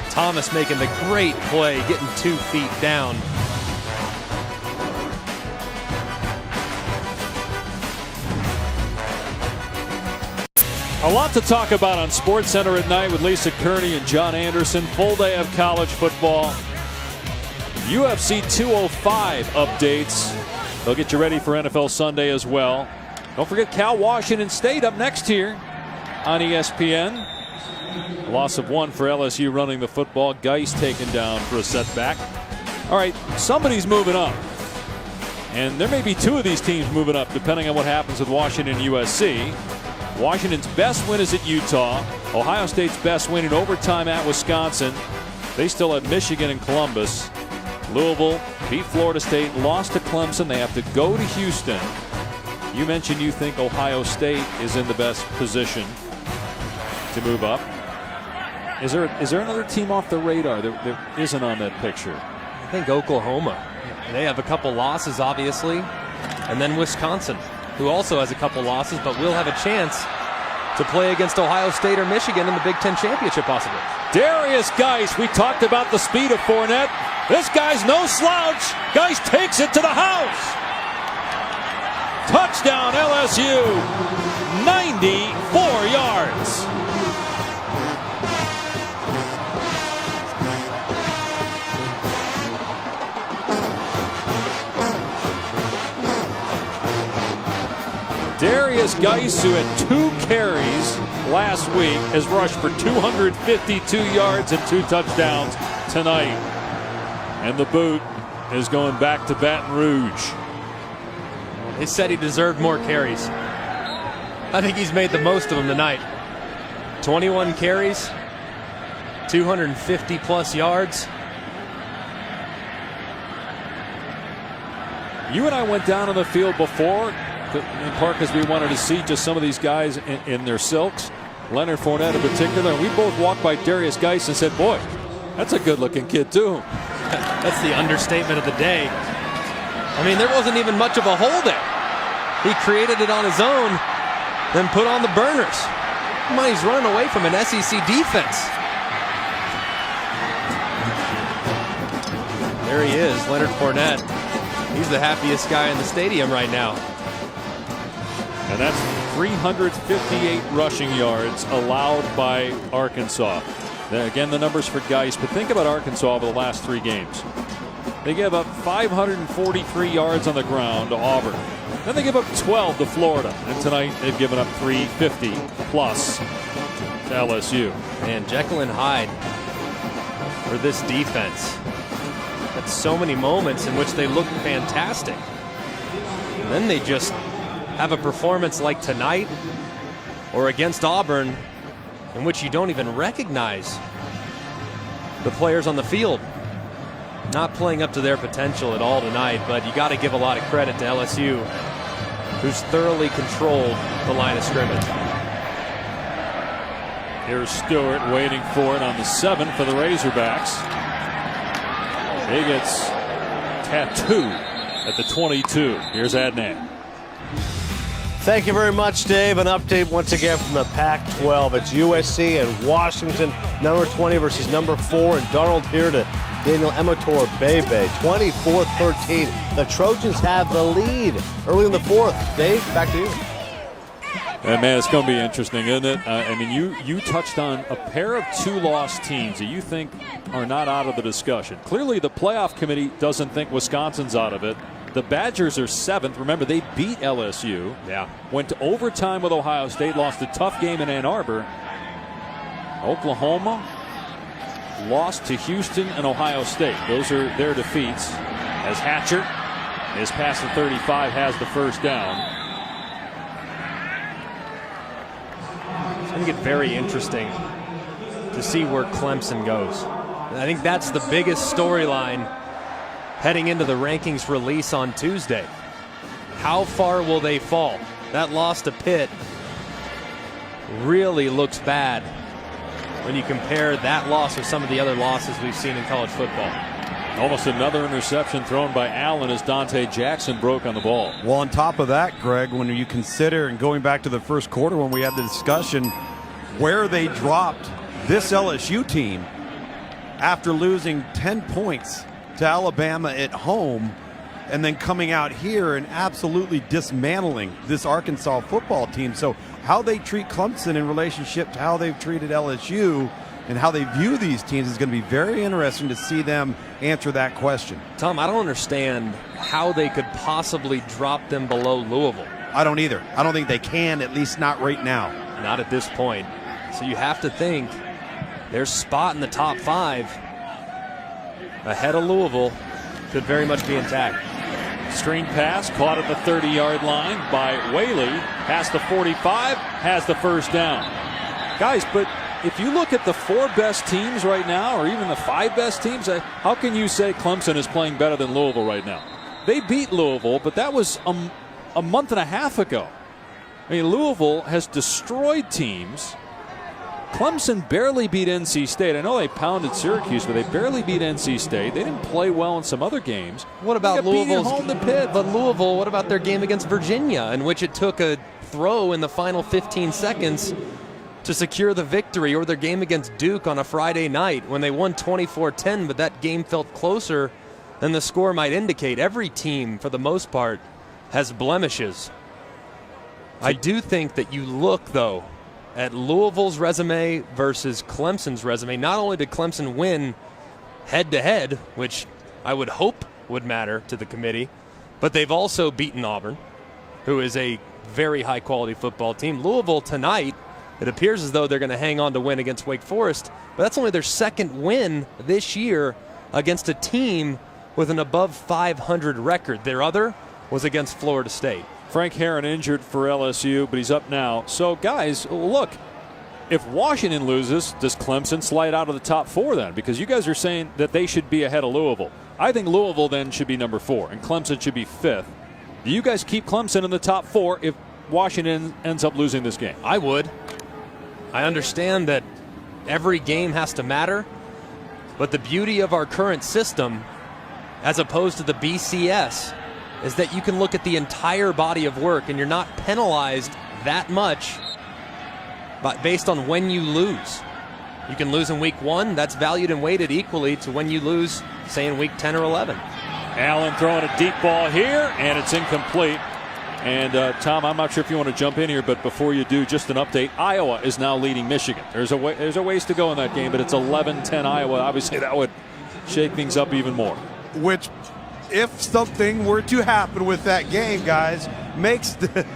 Thomas making the great play, getting 2 feet down. A lot to talk about on SportsCenter at night with Lisa Kearney and John Anderson. Full day of college football. UFC 205 updates. They'll get you ready for NFL Sunday as well. Don't forget Cal Washington State up next here on ESPN. A loss of 1 for LSU running the football. Geis taken down for a setback. All right, somebody's moving up. And there may be 2 of these teams moving up depending on what happens with Washington and USC. Washington's best win is at Utah. Ohio State's best win in overtime at Wisconsin. They still have Michigan and Columbus. Louisville beat Florida State, lost to Clemson. They have to go to Houston. You mentioned you think Ohio State is in the best position to move up. Is there another team off the radar that isn't on that picture? I think Oklahoma. They have a couple losses, obviously. And then Wisconsin, who also has a couple losses, but will have a chance to play against Ohio State or Michigan in the Big Ten Championship possibly. Darius Geis, we talked about the speed of Fournette. This guy's no slouch. Geis takes it to the house. Touchdown LSU, 94 yards. Darius Geis, who had 2 carries last week, has rushed for 252 yards and 2 touchdowns tonight. And the boot is going back to Baton Rouge. They said he deserved more carries. I think he's made the most of them tonight. 21 carries, 250 plus yards. You and I went down on the field before, in part because we wanted to see just some of these guys in their silks. Leonard Fournette in particular. And we both walked by Darius Geis and said, boy, that's a good-looking kid, too. That's the understatement of the day. I mean, there wasn't even much of a hole there. He created it on his own, then put on the burners. Come on, he's running away from an SEC defense. There he is, Leonard Fournette. He's the happiest guy in the stadium right now. And that's 358 rushing yards allowed by Arkansas. Again, the numbers for Geis, but think about Arkansas over the last 3 games. They gave up 543 yards on the ground to Auburn. Then they give up 12 to Florida. And tonight they've given up 350 plus to LSU. And Jekyll and Hyde for this defense. Had so many moments in which they looked fantastic. And then they just have a performance like tonight or against Auburn in which you don't even recognize the players on the field. Not playing up to their potential at all tonight, but you got to give a lot of credit to LSU, who's thoroughly controlled the line of scrimmage. Here's Stewart waiting for it on the 7 for the Razorbacks. He gets tattooed at the 22. Here's Adnan. Thank you very much, Dave. An update once again from the Pac-12. It's USC and Washington, number 20 versus number 4, and Darnold here to Daniel Emator Bebe, 24-13. The Trojans have the lead early in the fourth. Dave, back to you. And man, it's going to be interesting, isn't it? I mean, you touched on a pair of two-loss teams that you think are not out of the discussion. Clearly, the playoff committee doesn't think Wisconsin's out of it. The Badgers are 7th. Remember, they beat LSU. Yeah. Went to overtime with Ohio State, lost a tough game in Ann Arbor. Oklahoma lost to Houston and Ohio State. Those are their defeats. As Hatcher is past the 35, has the first down. It's going to get very interesting to see where Clemson goes. I think that's the biggest storyline heading into the rankings release on Tuesday. How far will they fall? That loss to Pitt really looks bad when you compare that loss with some of the other losses we've seen in college football. Almost another interception thrown by Allen as Dante Jackson broke on the ball. Well, on top of that, Greg, when you consider, and going back to the first quarter when we had the discussion, where they dropped this LSU team after losing 10 points to Alabama at home, and then coming out here and absolutely dismantling this Arkansas football team. So how they treat Clemson in relationship to how they've treated LSU and how they view these teams is going to be very interesting to see them answer that question. Tom, I don't understand how they could possibly drop them below Louisville. I don't either. I don't think they can, at least not right now. Not at this point. So you have to think their spot in the top 5 ahead of Louisville could very much be intact. Screen pass caught at the 30-yard line by Whaley. Past the 45, has the first down. Guys, but if you look at the 4 best teams right now, or even the 5 best teams, how can you say Clemson is playing better than Louisville right now? They beat Louisville, but that was a month and a half ago. I mean, Louisville has destroyed teams. Clemson barely beat NC State. I know they pounded Syracuse, but they barely beat NC State. They didn't play well in some other games. What about Louisville's home to Pitt? But Louisville, what about their game against Virginia, in which it took a throw in the final 15 seconds to secure the victory, or their game against Duke on a Friday night when they won 24-10, but that game felt closer than the score might indicate? Every team, for the most part, has blemishes. I do think that you look, though, at Louisville's resume versus Clemson's resume. Not only did Clemson win head-to-head, which I would hope would matter to the committee, but they've also beaten Auburn, who is a very high-quality football team. Louisville tonight, it appears as though they're going to hang on to win against Wake Forest, but that's only their second win this year against a team with an above 500 record. Their other was against Florida State. Frank Herron injured for LSU, but he's up now. So, guys, look, if Washington loses, does Clemson slide out of the top 4 then? Because you guys are saying that they should be ahead of Louisville. I think Louisville then should be number 4, and Clemson should be 5th. Do you guys keep Clemson in the top 4 if Washington ends up losing this game? I would. I understand that every game has to matter, but the beauty of our current system, as opposed to the BCS, is that you can look at the entire body of work and you're not penalized that much based on when you lose. You can lose in week 1. That's valued and weighted equally to when you lose, say, in week 10 or 11. Allen throwing a deep ball here, and it's incomplete. And, Tom, I'm not sure if you want to jump in here, but before you do, just an update. Iowa is now leading Michigan. There's a ways to go in that game, but it's 11-10 Iowa. Obviously, that would shake things up even more. Which, if something were to happen with that game, guys, makes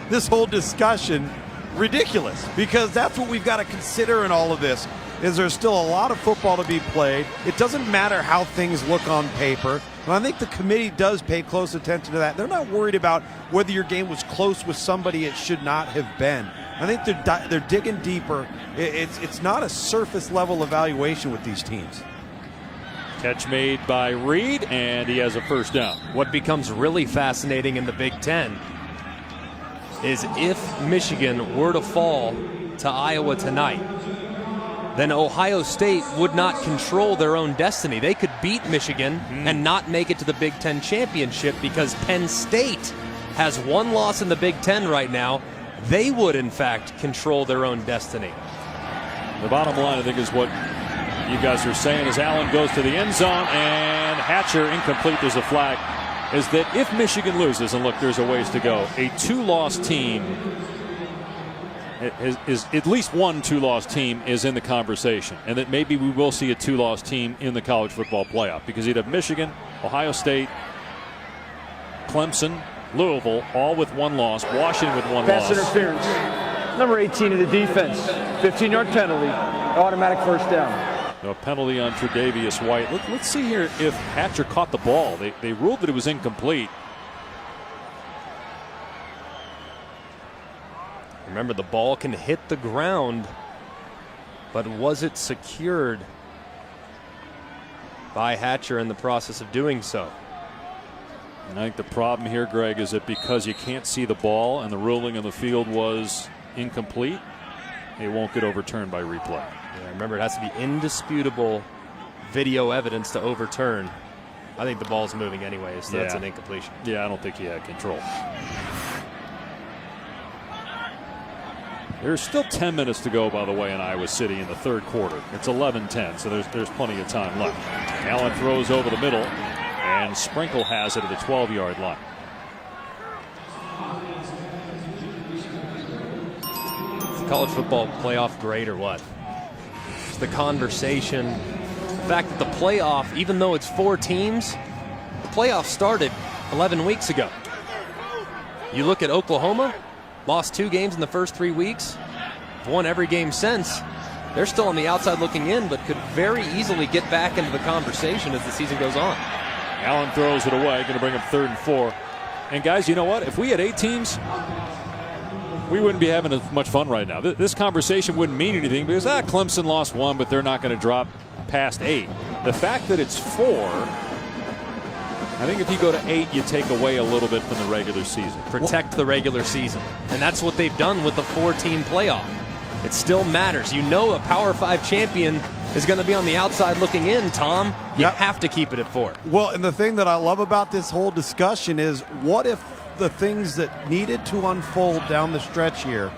this whole discussion ridiculous, because that's what we've got to consider in all of this. Is there's still a lot of football to be played. It doesn't matter how things look on paper. And I think the committee does pay close attention to that. They're not worried about whether your game was close with somebody it should not have been. I think they're digging deeper. It's not a surface level evaluation with these teams. Catch made by Reed, and he has a first down. What becomes really fascinating in the Big Ten is if Michigan were to fall to Iowa tonight, then Ohio State would not control their own destiny. They could beat Michigan and not make it to the Big Ten championship, because Penn State has one loss in the Big Ten right now, they would, in fact, control their own destiny. The bottom line, I think, is what you guys are saying as Allen goes to the end zone and Hatcher incomplete. There's a flag. Is that if Michigan loses, and look, there's a ways to go, a two-loss team is at least one two-loss team is in the conversation, and that maybe we will see a two-loss team in the college football playoff, because you'd have Michigan, Ohio State, Clemson, Louisville, all with one loss, Washington with one Pass loss. interference. Number 18 of the defense. 15-yard penalty. Automatic first down. No penalty on Tre'Davious White. Let's see here if Hatcher caught the ball. They ruled that it was incomplete. Remember, the ball can hit the ground, but was it secured by Hatcher in the process of doing so? And I think the problem here, Greg, is that because you can't see the ball and the ruling on the field was incomplete, it won't get overturned by replay. Yeah, remember, it has to be indisputable video evidence to overturn. I think the ball's moving anyway, so that's an incompletion. Yeah, I don't think he had control. There's still 10 minutes to go, by the way, in Iowa City in the third quarter. It's 11-10, so there's plenty of time left. Allen throws over the middle, and Sprinkle has it at the 12-yard line. Is the college football playoff great or what? It's the conversation. The fact that the playoff, even though it's 4 teams, the playoff started 11 weeks ago. You look at Oklahoma, lost 2 games in the first 3 weeks, won every game since. They're still on the outside looking in, but could very easily get back into the conversation as the season goes on. Allen throws it away, going to bring up 3rd and 4. And guys, you know what? If we had 8 teams, we wouldn't be having as much fun right now. This conversation wouldn't mean anything because Clemson lost 1, but they're not going to drop past 8. The fact that it's 4, I think if you go to 8, you take away a little bit from the regular season. Protect the regular season. And that's what they've done with the 4-team playoff. It still matters. You know a Power 5 champion is going to be on the outside looking in, Tom. You have to keep it at 4. Well, and the thing that I love about this whole discussion is, what if the things that needed to unfold down the stretch here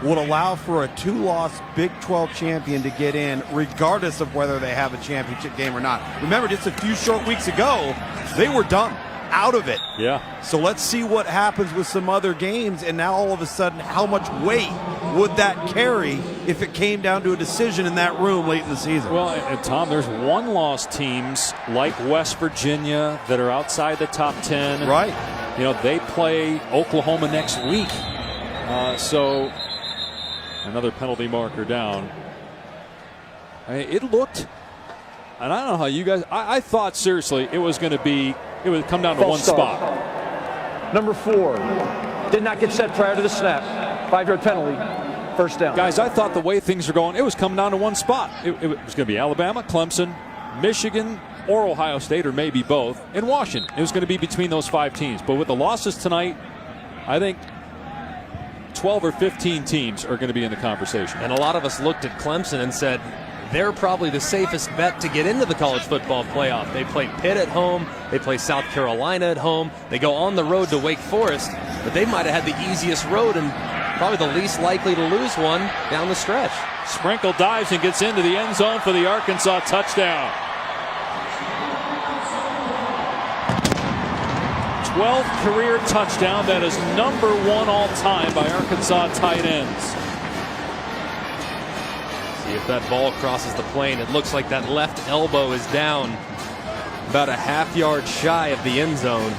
would allow for a 2-loss Big 12 champion to get in, regardless of whether they have a championship game or not. Remember, just a few short weeks ago, they were done, out of it. Yeah. So let's see what happens with some other games, and now all of a sudden, how much weight would that carry if it came down to a decision in that room late in the season? Well, and Tom, there's one-loss teams like West Virginia that are outside the top 10. Right. You know, they play Oklahoma next week. So another penalty marker down. It looked, and I don't know how you guys, I thought seriously it was going to be, it would come down to one spot. Number 4 did not get set prior to the snap. 5-yard penalty. First down. Guys, I thought the way things are going, it was coming down to one spot. It was going to be Alabama, Clemson, Michigan, or Ohio State, or maybe both, and Washington. It was going to be between those 5 teams. But with the losses tonight, I think 12 or 15 teams are going to be in the conversation. And a lot of us looked at Clemson and said, they're probably the safest bet to get into the college football playoff. They play Pitt at home. They play South Carolina at home. They go on the road to Wake Forest, but they might have had the easiest road and probably the least likely to lose one down the stretch. Sprinkle dives and gets into the end zone for the Arkansas touchdown. 12th career touchdown. That is number 1 all time by Arkansas tight ends. See if that ball crosses the plane. It looks like that left elbow is down about a half-yard shy of the end zone.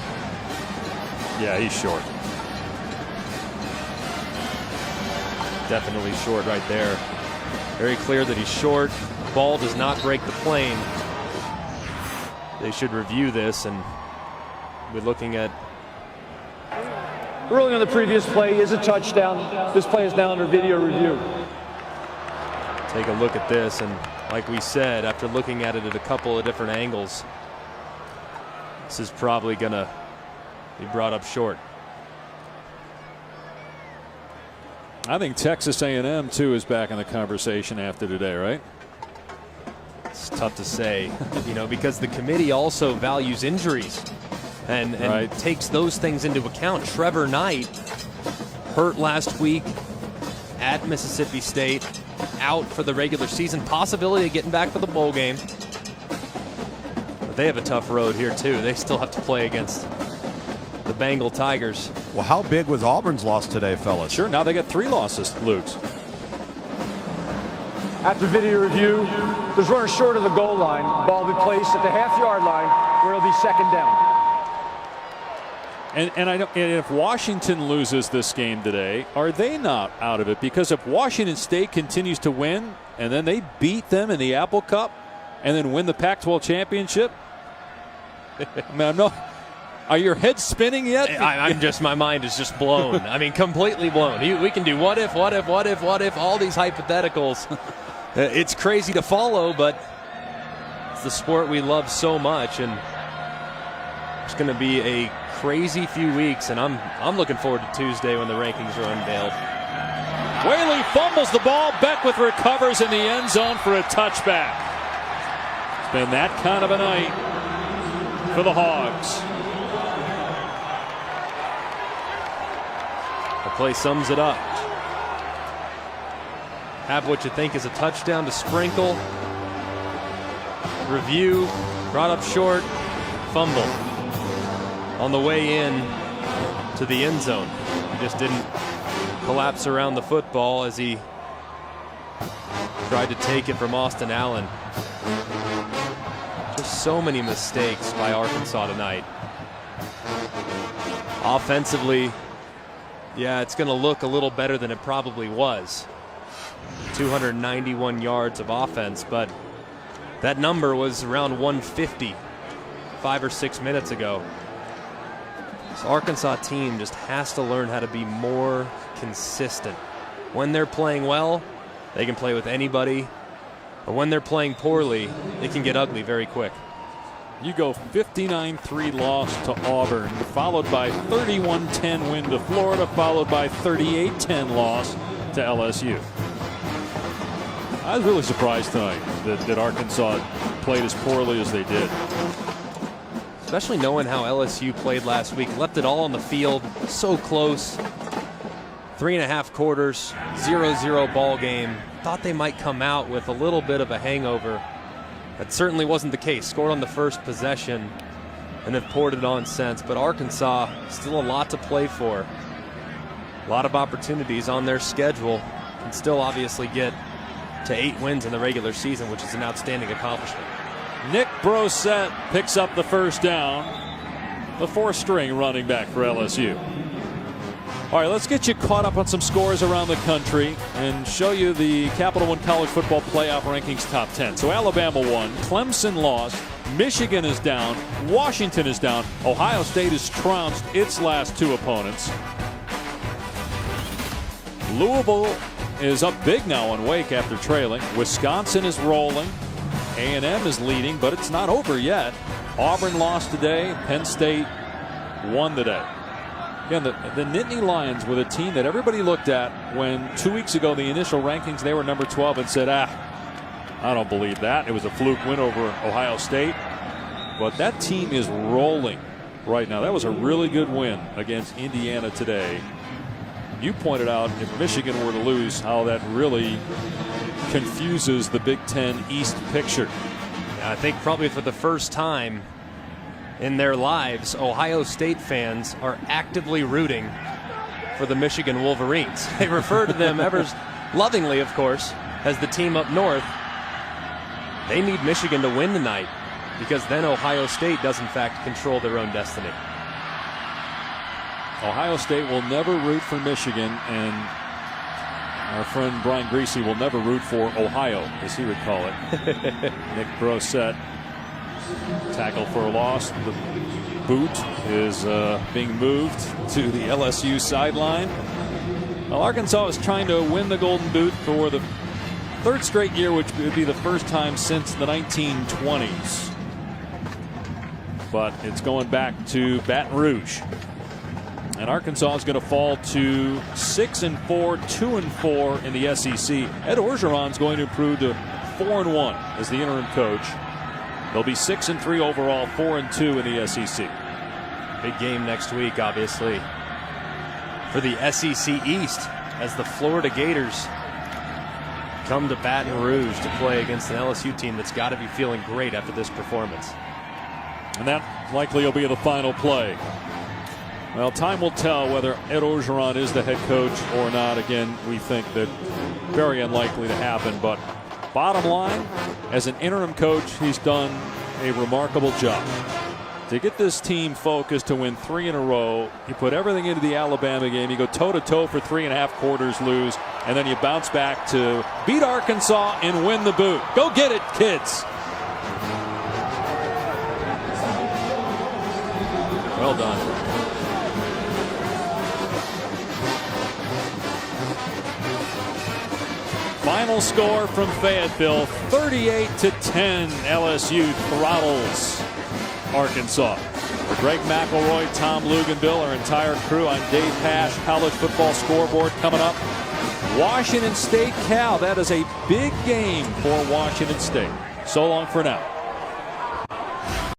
Yeah, he's short. Definitely short right there. Very clear that he's short. Ball does not break the plane. They should review this, and we're looking at. Ruling on the previous play is a touchdown. This play is now under video review. Take a look at this, and like we said, after looking at it at a couple of different angles, this is probably going to be brought up short. I think Texas A&M too is back in the conversation after today, right? It's tough to say, you know, because the committee also values injuries and takes those things into account. Trevor Knight hurt last week at Mississippi State, out for the regular season, possibility of getting back for the bowl game. But they have a tough road here too. They still have to play against the Bengal Tigers. Well, how big was Auburn's loss today, fellas? Sure, now they got 3 losses, Luke's. After video review, there's runners short of the goal line. Ball will be placed at the half-yard line where it'll be second down. And if Washington loses this game today, are they not out of it? Because if Washington State continues to win and then they beat them in the Apple Cup and then win the Pac-12 championship, I mean, are your heads spinning yet? My mind is just blown. I mean, completely blown. We can do what if, all these hypotheticals. It's crazy to follow, but it's the sport we love so much, and it's going to be a crazy few weeks, and I'm looking forward to Tuesday when the rankings are unveiled. Whaley fumbles the ball. Beckwith recovers in the end zone for a touchback. It's been that kind of a night for the Hogs. The play sums it up. Have what you think is a touchdown to Sprinkle. Review, brought up short, fumble. On the way in to the end zone. He just didn't collapse around the football as he tried to take it from Austin Allen. Just so many mistakes by Arkansas tonight. Offensively, yeah, it's going to look a little better than it probably was. 291 yards of offense, but that number was around 150 5 or 6 minutes ago. This Arkansas team just has to learn how to be more consistent. When they're playing well, they can play with anybody. But when they're playing poorly, it can get ugly very quick. You go 59-3 loss to Auburn, followed by 31-10 win to Florida, followed by 38-10 loss to LSU. I was really surprised tonight that Arkansas played as poorly as they did. Especially knowing how LSU played last week. Left it all on the field, so close. 3.5 quarters, 0-0 ball game. Thought they might come out with a little bit of a hangover. That certainly wasn't the case. Scored on the first possession and have poured it on since. But Arkansas, still a lot to play for. A lot of opportunities on their schedule. Can still obviously get to 8 wins in the regular season, which is an outstanding accomplishment. Nick Brosette picks up the first down. The 4th-string running back for LSU. All right, let's get you caught up on some scores around the country and show you the Capital One College Football Playoff Rankings Top 10. So Alabama won, Clemson lost, Michigan is down, Washington is down, Ohio State has trounced its last 2 opponents. Louisville is up big now on Wake after trailing. Wisconsin is rolling. A&M is leading, but it's not over yet. Auburn lost today. Penn State won today. Again, the Nittany Lions were the team that everybody looked at when 2 weeks ago, the initial rankings, they were number 12 and said, I don't believe that. It was a fluke win over Ohio State. But that team is rolling right now. That was a really good win against Indiana today. You pointed out if Michigan were to lose, how that really confuses the Big Ten East picture. I think probably for the first time in their lives, Ohio State fans are actively rooting for the Michigan Wolverines. They refer to them ever lovingly, of course, as the team up north. They need Michigan to win tonight because then Ohio State does in fact control their own destiny. Ohio State will never root for Michigan, and our friend Brian Greasy will never root for Ohio, as he would call it. Nick Brosette, tackle for a loss. The boot is being moved to the LSU sideline. Well, Arkansas is trying to win the Golden Boot for the 3rd straight year, which would be the first time since the 1920s. But it's going back to Baton Rouge. And Arkansas is going to fall to 6-4, 2-4 in the SEC. Ed Orgeron is going to improve to 4-1 as the interim coach. They'll be 6-3 overall, 4-2 in the SEC. Big game next week, obviously. for the SEC East as the Florida Gators come to Baton Rouge to play against an LSU team that's got to be feeling great after this performance. And that likely will be the final play. Well, time will tell whether Ed Orgeron is the head coach or not. Again, we think that very unlikely to happen. But bottom line, as an interim coach, he's done a remarkable job. To get this team focused to win 3 in a row, you put everything into the Alabama game. You go toe-to-toe for 3.5 quarters, lose, and then you bounce back to beat Arkansas and win the boot. Go get it, kids. Well done. Final score from Fayetteville, 38-10. LSU throttles Arkansas. For Greg McElroy, Tom Luganville, our entire crew, I'm Dave Pasch. College football scoreboard coming up. Washington State, Cal. That is a big game for Washington State. So long for now.